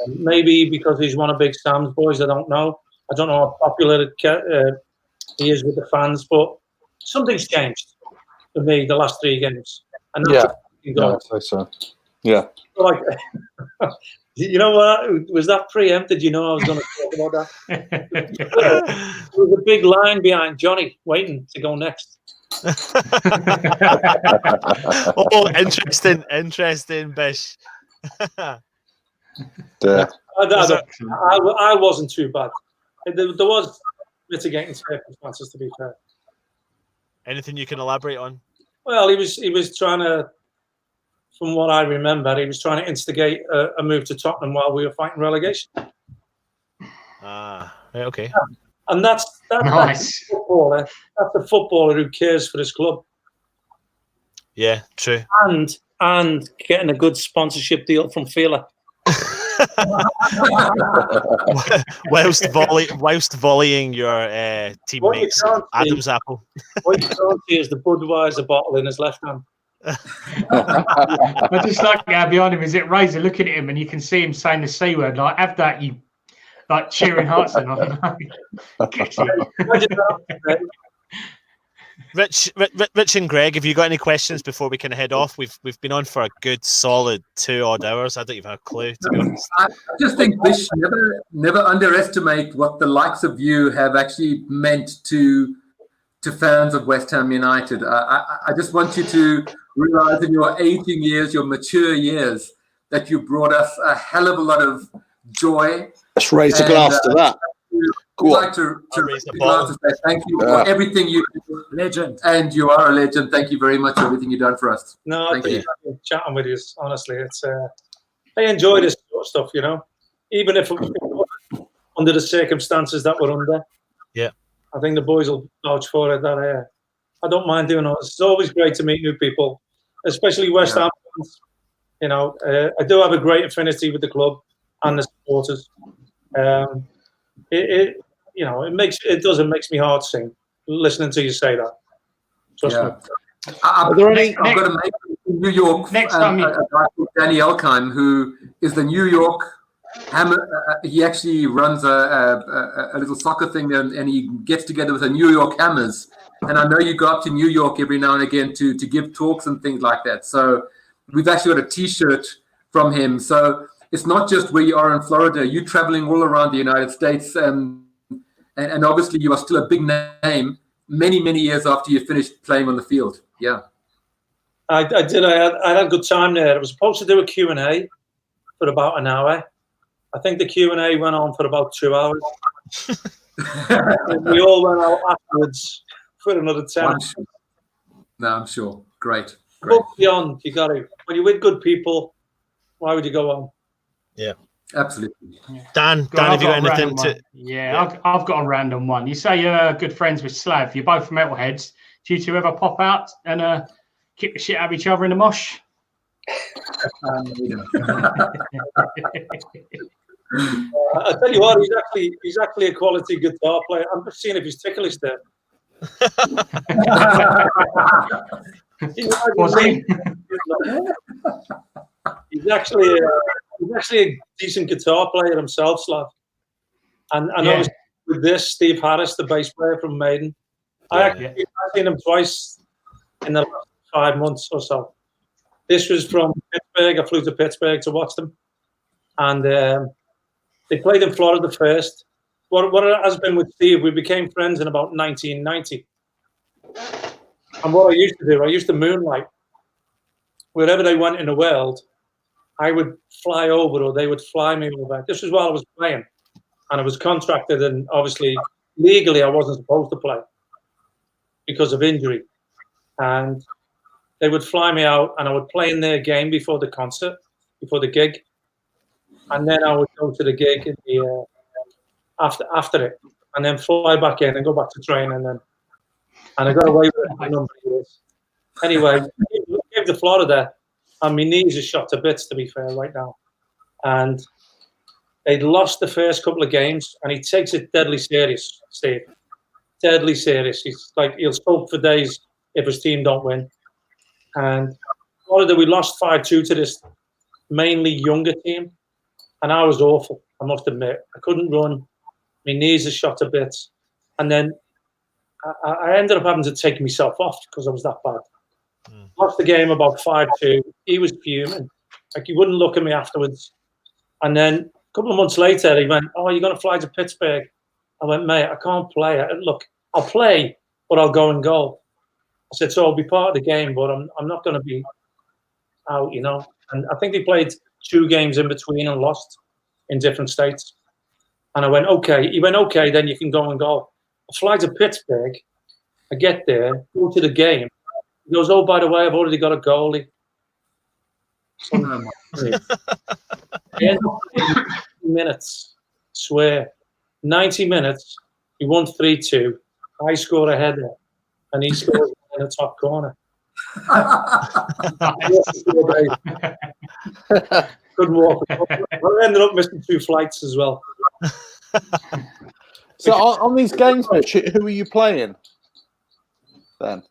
maybe because he's one of Big Sam's boys, I don't know how popular he is with the fans, but something's changed for me the last 3 games. And that's I'd say so. Yeah. Like, you know what? Was that preempted? You know I was going to talk about that. There was a big line behind Johnny waiting to go next. Oh, interesting, Bish. I wasn't too bad. There was mitigating circumstances, to be fair. Anything you can elaborate on? Well, he was trying to, from what I remember, he was trying to instigate a move to Tottenham while we were fighting relegation. Right, okay. And that's nice. That's a footballer who cares for his club. Yeah, true. And getting a good sponsorship deal from Fila. whilst volleying your teammates Adam's apple. What you can't see is the Budweiser bottle in his left hand. I just like how behind him is it Razor looking at him, and you can see him saying the C word, like, have that, you, like, cheering Hartson on. Rich and Greg, have you got any questions before we can head off? We've been on for a good solid 2 odd hours. I don't even have a clue, to be honest. I just think Bish, never underestimate what the likes of you have actually meant to fans of West Ham United. I just want you to realize in your aging years, your mature years, that you brought us a hell of a lot of joy. Let's raise a glass to that. I'd like to raise a glass to say thank you for everything you do. Legend. And you are a legend. Thank you very much for everything you've done for us. No, thank you. Chatting with you, honestly. It's I enjoy this sort of stuff, you know, even if it was under the circumstances that we're under. Yeah. I think the boys will vouch for it. That I don't mind doing all this. It's always great to meet new people, especially West Ham fans. You know, I do have a great affinity with the club and the supporters. It makes me heart sing listening to you say that. Trust me. I've got to make New York. Next time, a guy called Danny Elkheim, who is the New York Hammer. He actually runs a little soccer thing, and he gets together with the New York Hammers. And I know you go up to New York every now and again to give talks and things like that. So we've actually got a T-shirt from him. So it's not just where you are in Florida. You're traveling all around the United States, and obviously you are still a big name many, many years after you finished playing on the field. Yeah. I did. I had a good time there. I was supposed to do a Q&A for about an hour. I think the Q&A went on for about 2 hours. We all went out afterwards for another 10. I'm sure. Great. Look beyond. You got to. When you're with good people, why would you go on? Yeah. Absolutely. Dan, have you got anything to... Yeah, I've got a random one. You say you're good friends with Slav. You're both metalheads. Do you two ever pop out and kick the shit out of each other in the mosh? I tell you what, he's actually a quality guitar player. I'm just seeing if he's ticklish there. Was he? He's actually a decent guitar player himself, Slav. And obviously with this, Steve Harris, the bass player from Maiden, I've seen him twice in the last 5 months or so. This was from Pittsburgh. I flew to Pittsburgh to watch them, and they played in Florida first. What it has been with Steve, we became friends in about 1990. And what I used to do, I used to moonlight. Wherever they went in the world, I would fly over, or they would fly me over. This was while I was playing, and I was contracted, and obviously legally I wasn't supposed to play because of injury. And they would fly me out, and I would play in their game before the concert, before the gig, and then I would go to the gig in the after it, and then fly back in and go back to training, and I got away with it for a number of years. Anyway, I came to Florida, and my knees are shot to bits, to be fair, right now. And they'd lost the first couple of games, and he takes it deadly serious, Steve. Deadly serious. He's like, he'll sulk for days if his team don't win. And Florida, we lost 5-2 to this mainly younger team, and I was awful, I must admit. I couldn't run. My knees are shot to bits. And then I ended up having to take myself off because I was that bad. Lost the game about 5-2. He was fuming. Like, he wouldn't look at me afterwards. And then a couple of months later, he went, "Oh, you're going to fly to Pittsburgh?" I went, "Mate, I can't play." Look, I'll play, but I'll go and goal. I said, "So I'll be part of the game, but I'm not going to be out, you know." And I think they played 2 games in between and lost in different states. And I went, "Okay." He went, "Okay, then you can go and goal." I fly to Pittsburgh. I get there, go to the game. He goes, "Oh, by the way, I've already got a goalie." So, I end up playing 90 minutes. Swear, 90 minutes. He won 3-2. I scored a header, and he scored in the top corner. Couldn't walk. I ended up missing 2 flights as well. So on these games, Mitch, who are you playing then?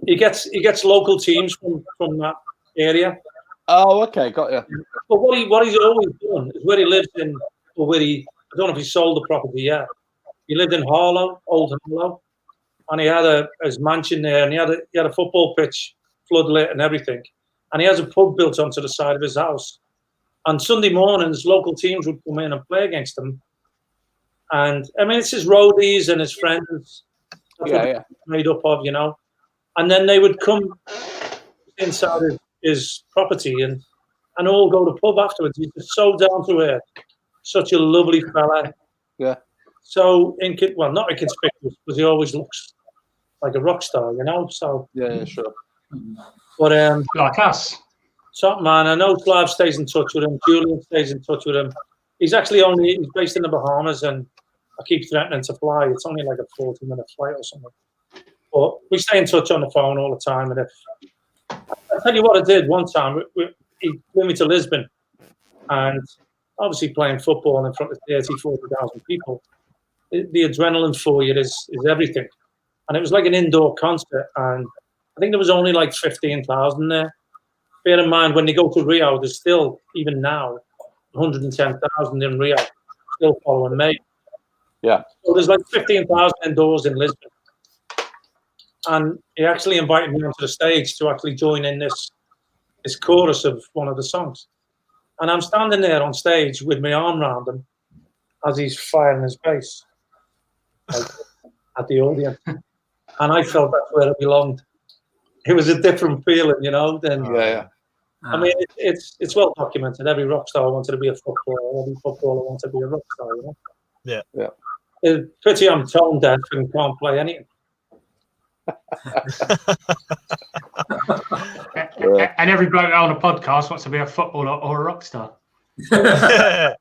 He gets local teams from that area. Oh, okay, got you. But what he's always done is where he lives in, or where I don't know if he sold the property yet. He lived in Harlow, Old Harlow, and he had his mansion there, and he had a football pitch, floodlit and everything, and he has a pub built onto the side of his house. And Sunday mornings, local teams would come in and play against him. And I mean, it's his roadies and his friends. Yeah. Made up of, you know. And then they would come inside his property and all go to the pub afterwards. He's just so down to earth, such a lovely fella. Yeah. So not inconspicuous, because he always looks like a rock star, you know. So yeah, sure. But like us. Top man, I know Slav stays in touch with him. Julian stays in touch with him. He's based in the Bahamas, and I keep threatening to fly. It's only like a 40-minute flight or something. But we stay in touch on the phone all the time. And I'll tell you what I did one time. He flew me to Lisbon, and obviously playing football in front of 40,000 people, the adrenaline for you is everything. And it was like an indoor concert, and I think there was only like 15,000 there. Bear in mind, when they go to Rio, there's still, even now, 110,000 in Rio, still following May. Yeah. So there's like 15,000 indoors in Lisbon. And he actually invited me onto the stage to actually join in this chorus of one of the songs. And I'm standing there on stage with my arm around him as he's firing his bass, like, at the audience. And I felt that's where I belonged. It was a different feeling, you know. Yeah. I mean, it's well documented. Every rock star wanted to be a footballer. Every footballer wanted to be a rock star, you know. Yeah. It's pity I'm tone deaf and can't play anything. And every bloke on a podcast wants to be a footballer or a rock star. Yeah.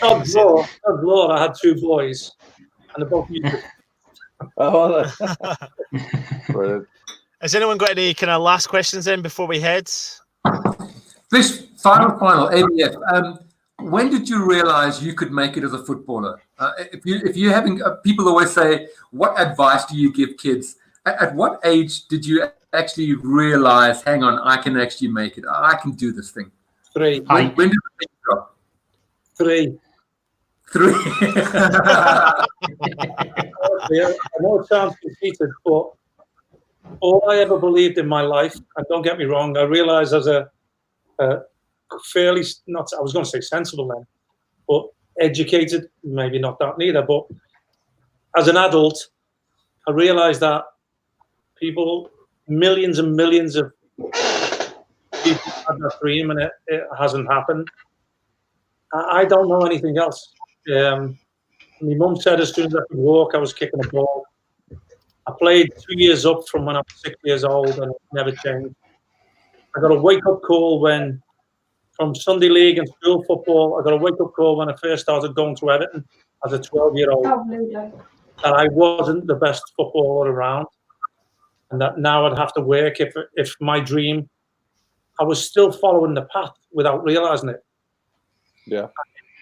God Lord, I had 2 boys, and they're both music. Oh, brilliant. Has anyone got any kind of last questions then before we head? This final, ABF. When did you realize you could make it as a footballer? If you're having people always say, what advice do you give kids? At what age did you actually realize, hang on, I can actually make it. I can do this thing. 3. When did the thing drop? 3. 3. I know it sounds conceited, but all I ever believed in my life, and don't get me wrong, I realized as a fairly, not, I was going to say sensible then, but educated, maybe not that neither, but as an adult, I realized that people, millions and millions of people had that dream and it hasn't happened. I don't know anything else. My mum said as soon as I could walk, I was kicking a ball. I played 2 years up from when I was 6 years old, and it never changed. I got a wake-up call from Sunday League and school football, I got a wake-up call when I first started going to Everton as a 12-year-old, that I wasn't the best footballer around, and that now I'd have to work if my dream, I was still following the path without realising it. Yeah.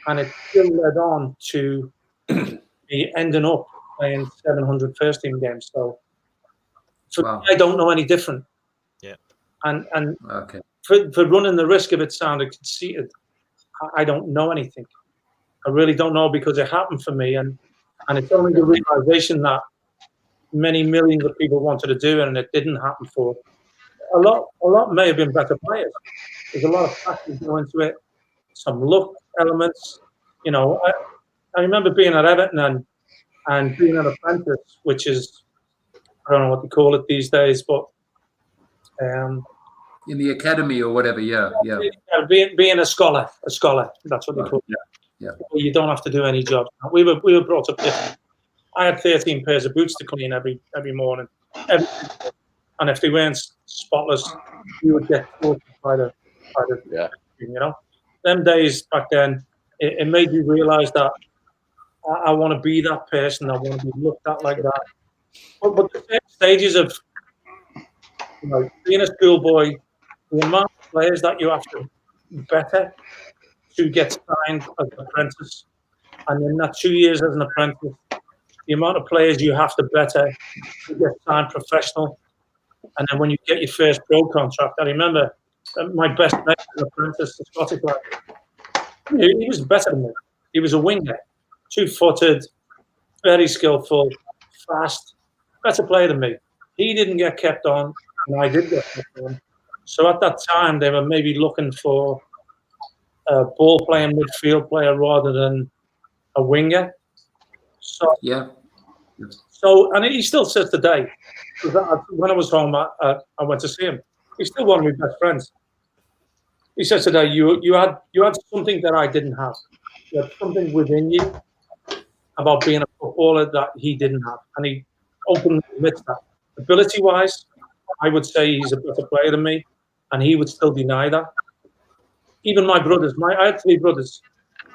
And it still led on to me ending up playing 700 first team games. So me, I don't know any different. Yeah. And okay. For running the risk of it sounding conceited, I don't know anything. I really don't know, because it happened for me, and it's only the realization that many millions of people wanted to do it and it didn't happen for a lot may have been better players. There's a lot of factors go into it, some luck elements. You know, I remember being at Everton and being an apprentice, which is, I don't know what they call it these days, but in the academy or whatever, yeah. Being a scholar, that's what they call it. Yeah. You don't have to do any job. We were brought up different. I had 13 pairs of boots to clean every morning, and if they weren't spotless, you would get caught by the you know. Them days back then, it made me realise that I want to be that person. I want to be looked at like that. But the stages of, you know, being a schoolboy, the amount of players that you have to better to get signed as an apprentice, and in that 2 years as an apprentice, the amount of players you have to better to get signed professional, and then when you get your first pro contract, I remember my best mate as an apprentice, the Scottish lad, he was better than me. He was a winger, 2-footed, very skillful, fast, better player than me. He didn't get kept on, and I did get kept on. So at that time, they were maybe looking for a ball-playing midfield player rather than a winger. So yeah. So, and he still says today, when I was home, I went to see him. He's still one of my best friends. He says today, you had something that I didn't have. You had something within you about being a footballer that he didn't have, and he openly admits that. Ability-wise, I would say he's a better player than me, and he would still deny that. Even my brothers, I had 3 brothers,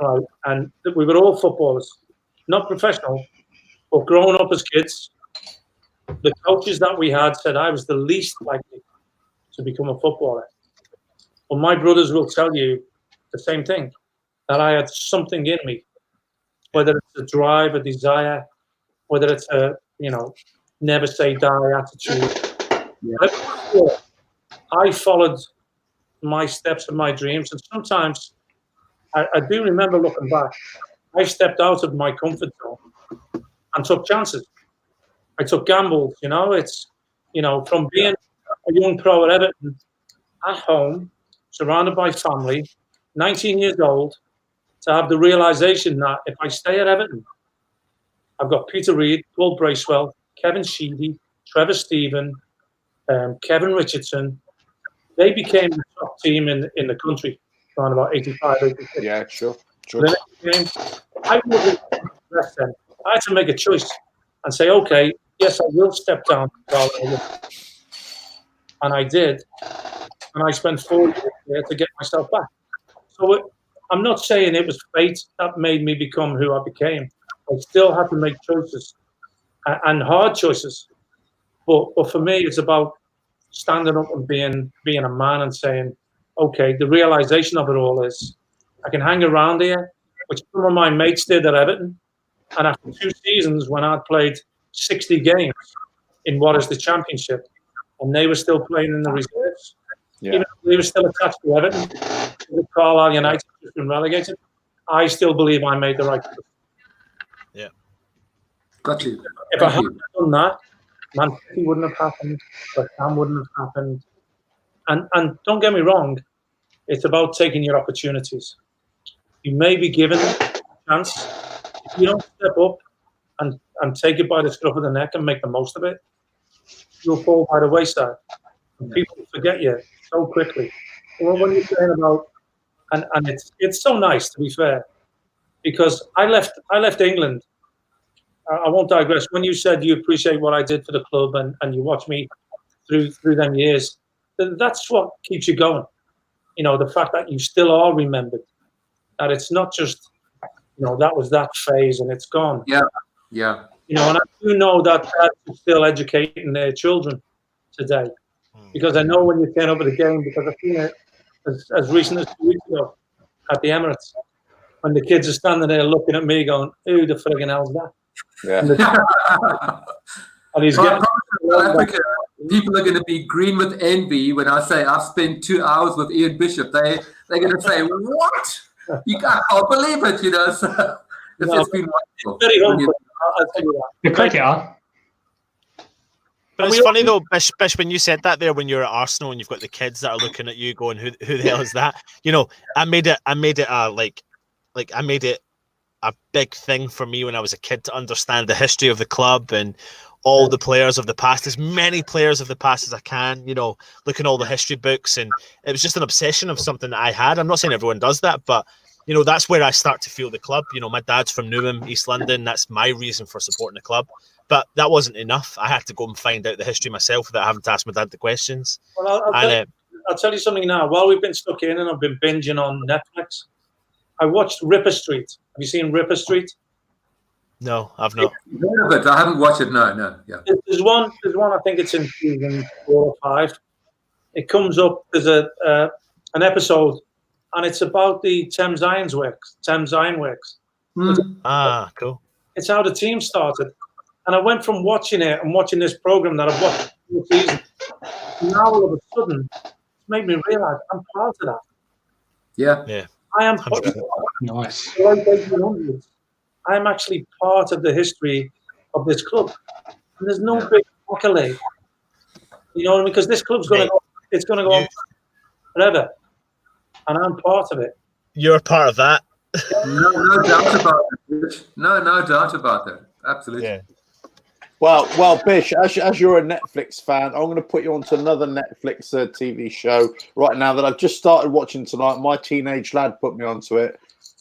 right, and we were all footballers, not professional, but growing up as kids. The coaches that we had said I was the least likely to become a footballer. Well, my brothers will tell you the same thing, that I had something in me, whether it's a drive, a desire, whether it's a, you know, never say die attitude. Yeah. I followed my steps and my dreams, and sometimes I do remember looking back, I stepped out of my comfort zone and took chances. I took gambles, you know. It's, you know, from being a young pro at Everton, at home, surrounded by family, 19 years old, to have the realization that if I stay at Everton, I've got Peter Reid, Paul Bracewell, Kevin Sheedy, Trevor Stephen, Kevin Richardson. They became the top team in the country around about 85, 86. Yeah, sure. The next game, I wasn't less than. I had to make a choice and say, okay, yes, I will step down. And I did. And I spent 4 years there to get myself back. So I'm not saying it was fate that made me become who I became. I still had to make choices, and hard choices. But for me, it's about standing up and being a man and saying, okay, the realization of it all is I can hang around here, which some of my mates did at Everton. And after 2 seasons, when I'd played 60 games in what is the Championship, and they were still playing in the reserves, even though they were still attached to Everton, the Carlisle United has been relegated, I still believe I made the right choice. Yeah. Got you. If I hadn't done that, Man City wouldn't have happened, West Ham wouldn't have happened. And don't get me wrong, it's about taking your opportunities. You may be given a chance. If you don't step up and take it by the scruff of the neck and make the most of it, you'll fall by the wayside. And people forget you so quickly. Well, when you're saying about, and it's so nice, to be fair, because I left England. I won't digress. When you said you appreciate what I did for the club and you watch me through them years, that's what keeps you going. You know, the fact that you still are remembered, that it's not just, you know, that was that phase and it's gone. Yeah, yeah. You know, and I do know that dads are still educating their children today, because I know when you turn up at a game, because I've seen it as recent as 2 weeks ago at the Emirates, when the kids are standing there looking at me going, who the friggin' hell's that? Yeah. And he's getting... Africa, people are going to be green with envy when I say I've spent 2 hours with Ian Bishop. They're going to say, what? You can't believe it, you know. So it's just been wonderful. Very humble. I'll tell you that. The cricketer. But it's funny though, Bish, when you said that there when you're at Arsenal and you've got the kids that are looking at you going, who the hell is that? You know, I made it a big thing for me when I was a kid to understand the history of the club and all the players of the past, as many players of the past as I can, you know, looking at all the history books. And it was just an obsession of something that I had. I'm not saying everyone does that, but, you know, that's where I start to feel the club. You know, my dad's from Newham, East London. That's my reason for supporting the club. But that wasn't enough. I had to go and find out the history myself without having to ask my dad the questions. Well, I'll tell you something now. While we've been stuck in and I've been binging on Netflix, I watched Ripper Street. Have you seen Ripper Street? No, I've not. But I haven't watched it. No. Yeah. There's one. I think it's in season 4 or 5. It comes up. There's an episode, and it's about the Thames Iron Works. Ah, cool. It's how the team started, and I went from watching it and watching this program that I've watched for season. Now all of a sudden, it's made me realise I'm part of that. Yeah. I am Nice. I am actually part of the history of this club. And there's no big accolade. You know what I mean? Because this club's going to go, it's going to go on forever. And I'm part of it. You're part of that. No doubt about it. No doubt about that. Absolutely. Yeah. Well, Bish, as you're a Netflix fan, I'm going to put you onto another Netflix TV show right now that I've just started watching tonight. My teenage lad put me onto it,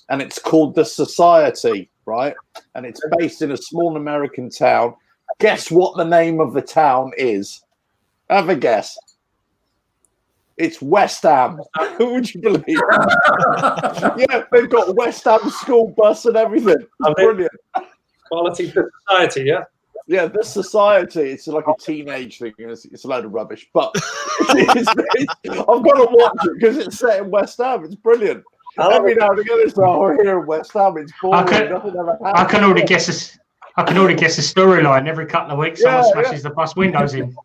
and it's called The Society, right? And it's based in a small American town. Guess what the name of the town is? Have a guess. It's West Ham. Who would you believe? Yeah, they've got West Ham school bus and everything. Brilliant. Quality for society, yeah? Yeah, this society, it's like a teenage thing. It's a load of rubbish. But I've got to watch it because it's set in West Ham. It's brilliant. Every now and again, it's like, we're here in West Ham. It's boring. I can already guess the storyline. Every couple of weeks, someone smashes the bus windows in.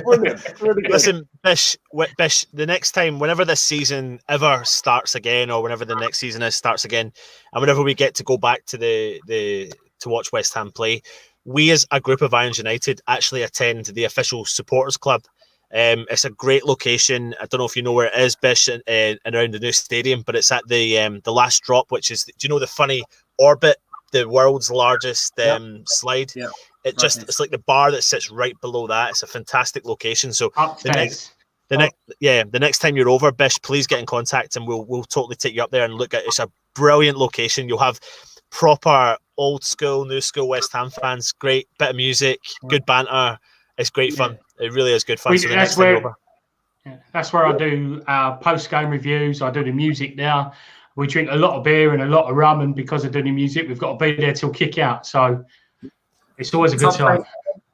Brilliant. It's really good. Listen, Bish, the next time, whenever this season ever starts again, or whenever the next season starts again, and whenever we get to go back to to watch West Ham play, we as a group of Irons United actually attend the official supporters club. It's a great location. I don't know if you know where it is, Bish, and around the new stadium, but it's at the last drop, which is, do you know the funny Orbit, the world's largest slide? Yeah. It's like the bar that sits right below that. It's a fantastic location. So the next time you're over, Bish, please get in contact and we'll totally take you up there and look at it. It's a brilliant location. You'll have proper old school, new school West Ham fans, great bit of music, good banter. It's great fun. It really is good fun. That's where I do our post-game reviews. I do the music there. We drink a lot of beer and a lot of rum, and because of doing the music, we've got to be there till kick out. So it's always a good time.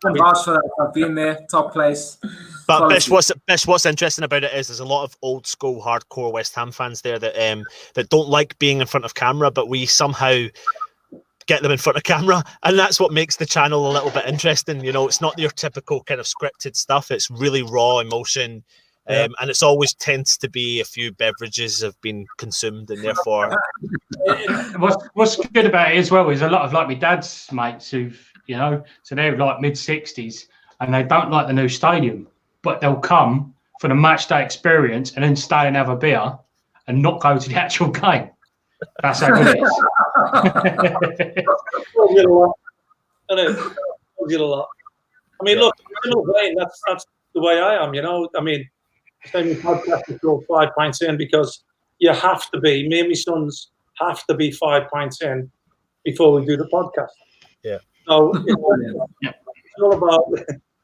I'm vouch for that. I've been there, top place. But Quality. Bish, what's interesting about it is there's a lot of old school hardcore West Ham fans there that don't like being in front of camera, but we somehow get them in front of camera, and that's what makes the channel a little bit interesting. You know, it's not your typical kind of scripted stuff. It's really raw emotion, and it's always tends to be a few beverages have been consumed, and therefore what's good about it as well is a lot of like my dad's mates who've, you know, so they're like mid-60s and they don't like the new stadium, but they'll come for the match day experience and then stay and have a beer and not go to the actual game. That's how good it is. I mean, look, that's the way I am, you know. I mean, same podcast is called 5 pints in because you have to be, me and my sons have to be 5 pints in before we do the podcast. Yeah. So it's all about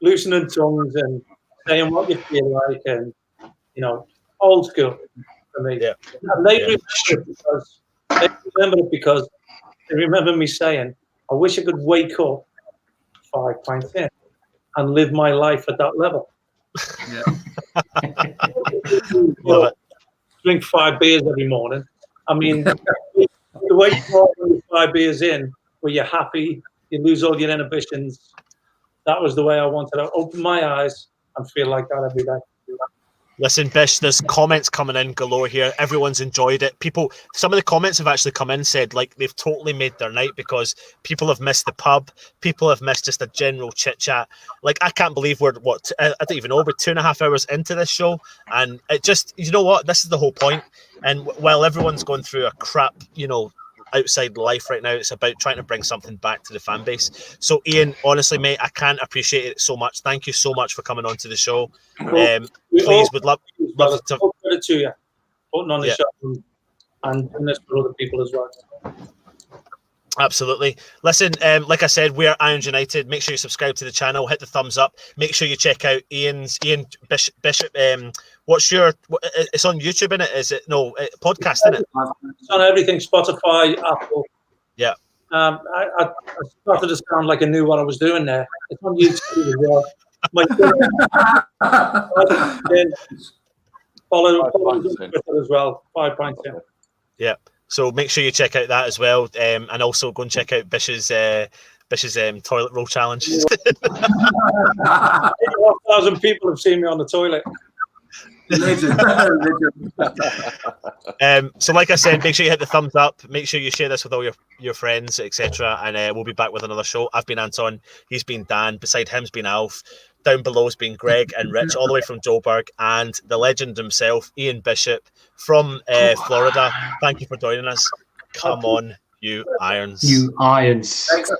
loosening tongues and saying what you feel like, and you know, old school for me. Yeah. And they remember it because they remember me saying, I wish I could wake up 5 pints in and live my life at that level. Yeah. Drink 5 beers every morning. I mean, the way you go with 5 beers in, where you're happy, you lose all your inhibitions. That was the way I wanted to open my eyes and feel like that every day. Listen, Bish, there's comments coming in galore here. Everyone's enjoyed it. People, some of the comments have actually come in, said like they've totally made their night because people have missed the pub. People have missed just a general chit chat. Like, I can't believe we're, I don't even know, we're 2.5 hours into this show. And it just, you know what? This is the whole point. And while everyone's going through a crap, you know, outside life right now, it's about trying to bring something back to the fan base. So Ian, honestly, mate, I can't appreciate it so much. Thank you so much for coming on to the show. Please, would love to credit to you putting on the show and doing this for other people as well. Absolutely. Listen, like I said, we're Irons United. Make sure you subscribe to the channel, hit the thumbs up. Make sure you check out Ian Bishop. What's your? It's on YouTube, isn't it? Is it no podcast? Isn't it? It's on everything: Spotify, Apple. Yeah. I started to sound like I knew what I was doing there. It's on YouTube as well. Follow Twitter as well. 5 pints in. Yeah. So make sure you check out that as well, and also go and check out Bish's toilet roll challenge. 8,000 people have seen me on the toilet. So like I said, make sure you hit the thumbs up, make sure you share this with all your friends, etc. And we'll be back with another show. I've been Anton, he's been Dan, beside him's been Alf, down below's been Greg and Rich, all the way from Joburg, and the legend himself, Ian Bishop from Florida. Thank you for joining us. Come on, you Irons. You Irons. Thanks.